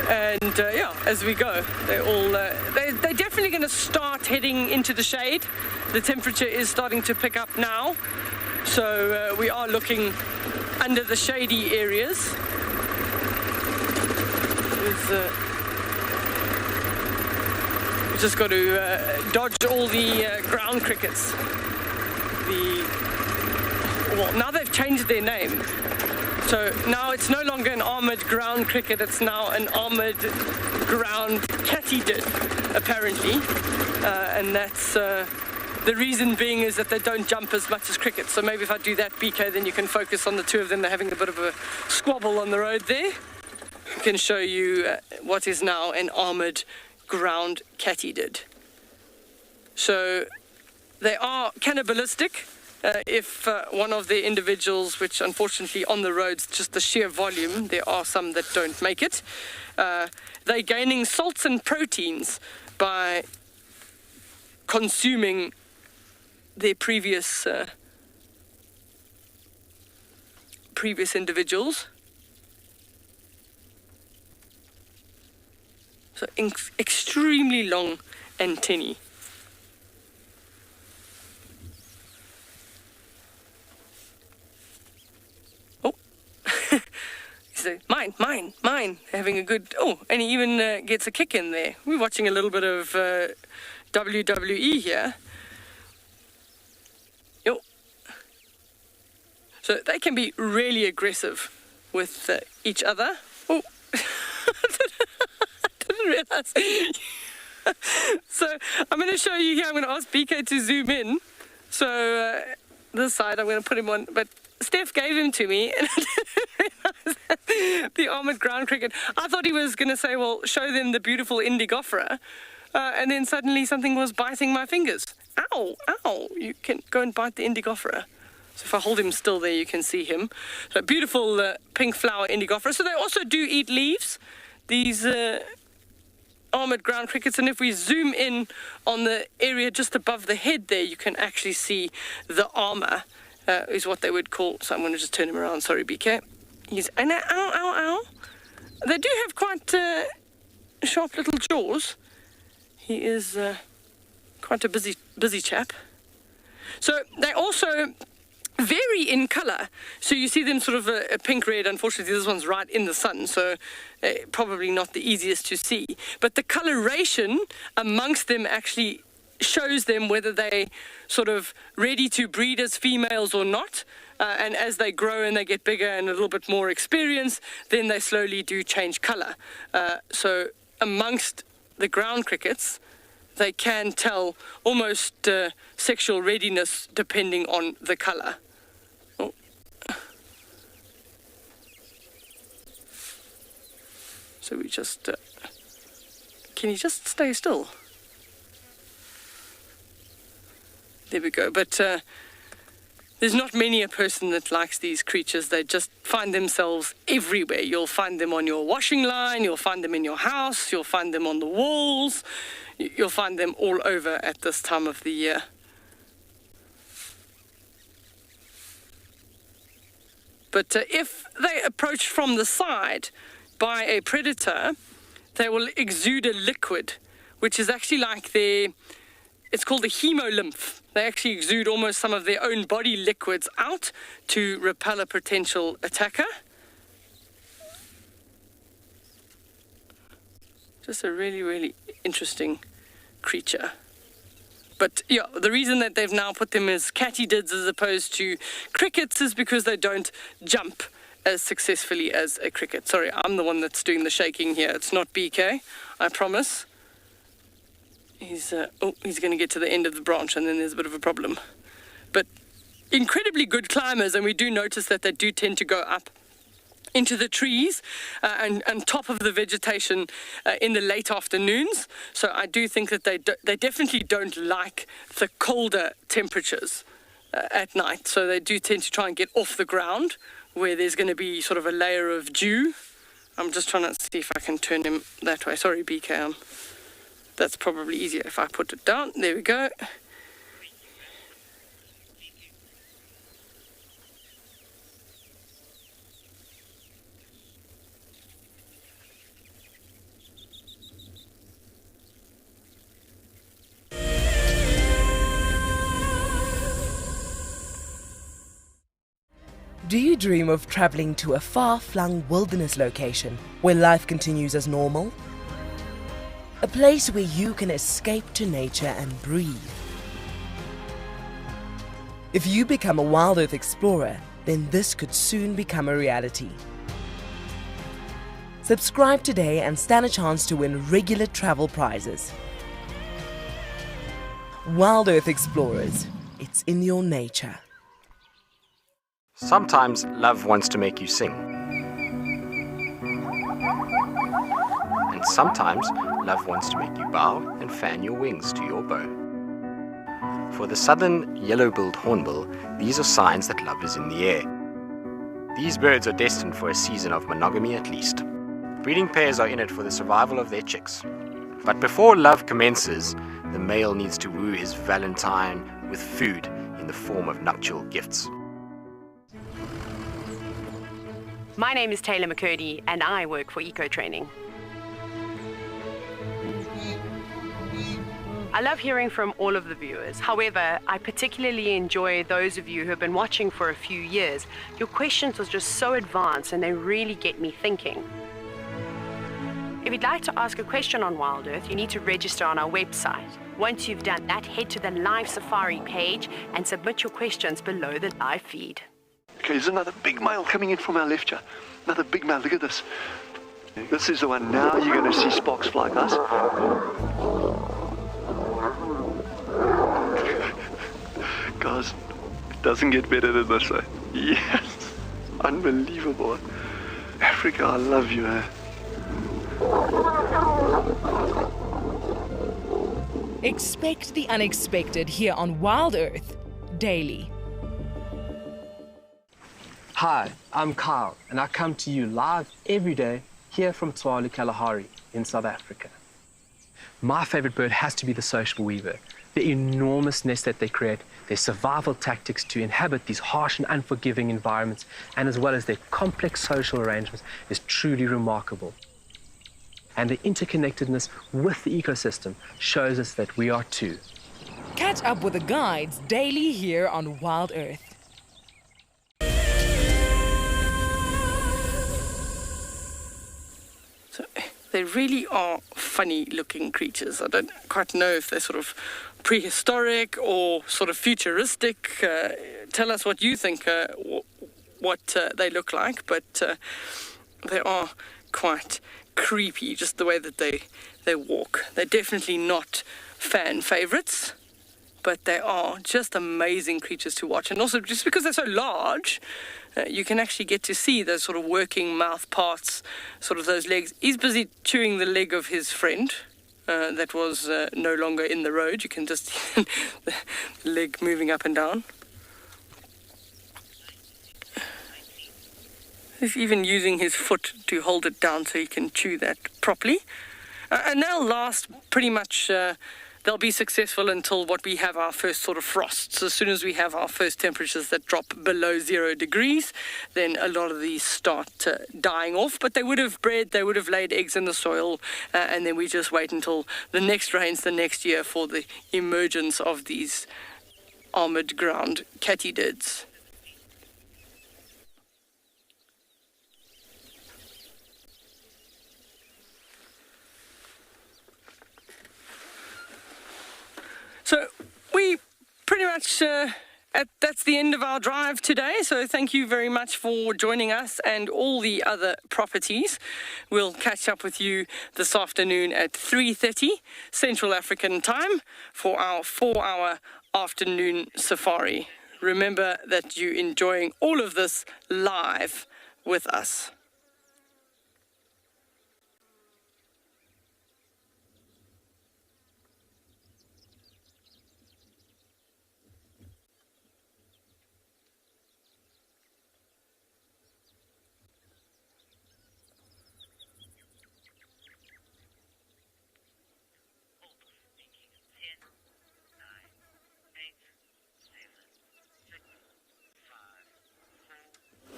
And yeah, as we go, they're definitely going to start heading into the shade. The temperature is starting to pick up now, so we are looking under the shady areas. We just got to dodge all the ground crickets. Well, now they've changed their name. So now it's no longer an armoured ground cricket, it's now an armoured ground katydid, apparently. And that's the reason being is that they don't jump as much as crickets. So maybe if I do that, BK, then you can focus on the two of them. They're having a bit of a squabble on the road there. I can show you what is now an armoured ground katydid. So they are cannibalistic. If one of the individuals, which unfortunately on the roads, just the sheer volume, there are some that don't make it, they're gaining salts and proteins by consuming their previous individuals. So extremely long antennae. So, mine, having a good, and he even gets a kick in there. We're watching a little bit of WWE here. Yo. So they can be really aggressive with each other. Oh, I didn't realize. So I'm going to show you here, I'm going to ask BK to zoom in. So this side, I'm going to put him on, but Steph gave him to me, and I didn't realize the armoured ground cricket. I thought he was going to say, well, show them the beautiful Indigofera, and then suddenly something was biting my fingers. Ow, ow, you can go and bite the Indigofera. So if I hold him still there, you can see him. So beautiful pink flower Indigofera. So they also do eat leaves, these armoured ground crickets, and if we zoom in on the area just above the head there, you can actually see the armour. Is what they would call, so I'm going to just turn him around, sorry BK. He's, ow, ow, ow. They do have quite sharp little jaws. He is quite a busy chap. So they also vary in colour. So you see them sort of a pink-red. Unfortunately, this one's right in the sun, so probably not the easiest to see. But the coloration amongst them actually shows them whether they sort of ready to breed as females or not, and as they grow and they get bigger and a little bit more experience, then they slowly do change colour. So amongst the ground crickets, they can tell almost sexual readiness depending on the colour. Oh. So we just can you just stay still? There we go. But There's not many a person that likes these creatures. They just find themselves everywhere. You'll find them on your washing line, you'll find them in your house, you'll find them on the walls, you'll find them all over at this time of the year. But if they approach from the side by a predator, they will exude a liquid, which is actually like it's called the hemolymph. They actually exude almost some of their own body liquids out to repel a potential attacker. Just a really, really interesting creature. But yeah, the reason that they've now put them as katydids as opposed to crickets is because they don't jump as successfully as a cricket. Sorry, I'm the one that's doing the shaking here. It's not BK, I promise. He's going to get to the end of the branch and then there's a bit of a problem. But incredibly good climbers, and we do notice that they do tend to go up into the trees and top of the vegetation in the late afternoons. So I do think that they definitely don't like the colder temperatures at night. So they do tend to try and get off the ground where there's going to be sort of a layer of dew. I'm just trying to see if I can turn him that way. Sorry, BK. That's probably easier if I put it down. There we go. Do you dream of traveling to a far-flung wilderness location where life continues as normal? A place where you can escape to nature and breathe. If you become a WildEarth explorer, then this could soon become a reality. Subscribe today and stand a chance to win regular travel prizes. WildEarth Explorers, it's in your nature. Sometimes love wants to make you sing. And sometimes love wants to make you bow and fan your wings to your bow. For the southern yellow-billed hornbill, these are signs that love is in the air. These birds are destined for a season of monogamy at least. Breeding pairs are in it for the survival of their chicks. But before love commences, the male needs to woo his valentine with food in the form of nuptial gifts. My name is Taylor McCurdy and I work for Eco Training. I love hearing from all of the viewers. However, I particularly enjoy those of you who have been watching for a few years. Your questions are just so advanced and they really get me thinking. If you'd like to ask a question on WildEarth, you need to register on our website. Once you've done that, head to the live safari page and submit your questions below the live feed. Okay, there's another big male coming in from our left here. Another big male, look at this. This is the one. Now you're going to see sparks fly, guys. Guys, it doesn't get better than this, eh? Yes, unbelievable. Africa, I love you, eh? Expect the unexpected here on WildEarth daily. Hi, I'm Kyle, and I come to you live every day here from Tswalu Kalahari in South Africa. My favorite bird has to be the sociable weaver. The enormous nest that they create, their survival tactics to inhabit these harsh and unforgiving environments, and as well as their complex social arrangements is truly remarkable. And the interconnectedness with the ecosystem shows us that we are too. Catch up with the guides daily here on WildEarth. So they really are funny looking creatures. I don't quite know if they're sort of prehistoric or sort of futuristic. Tell us what you think what they look like, but they are quite creepy, just the way that they walk. They're definitely not fan favorites, but they are just amazing creatures to watch. And also, just because they're so large, you can actually get to see those sort of working mouth parts, sort of those legs. He's busy chewing the leg of his friend that was no longer in the road. You can just the leg moving up and down. He's even using his foot to hold it down so he can chew that properly. And they'll last pretty much, they'll be successful until what we have our first sort of frosts. As soon as we have our first temperatures that drop below 0 degrees, then a lot of these start dying off. But they would have bred, they would have laid eggs in the soil, and then we just wait until the next rains the next year for the emergence of these armored ground katydids. So we pretty much, that's the end of our drive today. So thank you very much for joining us and all the other properties. We'll catch up with you this afternoon at 3:30 Central African time for our 4-hour afternoon safari. Remember that you're enjoying all of this live with us.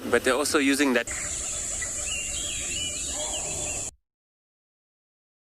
But they're also using that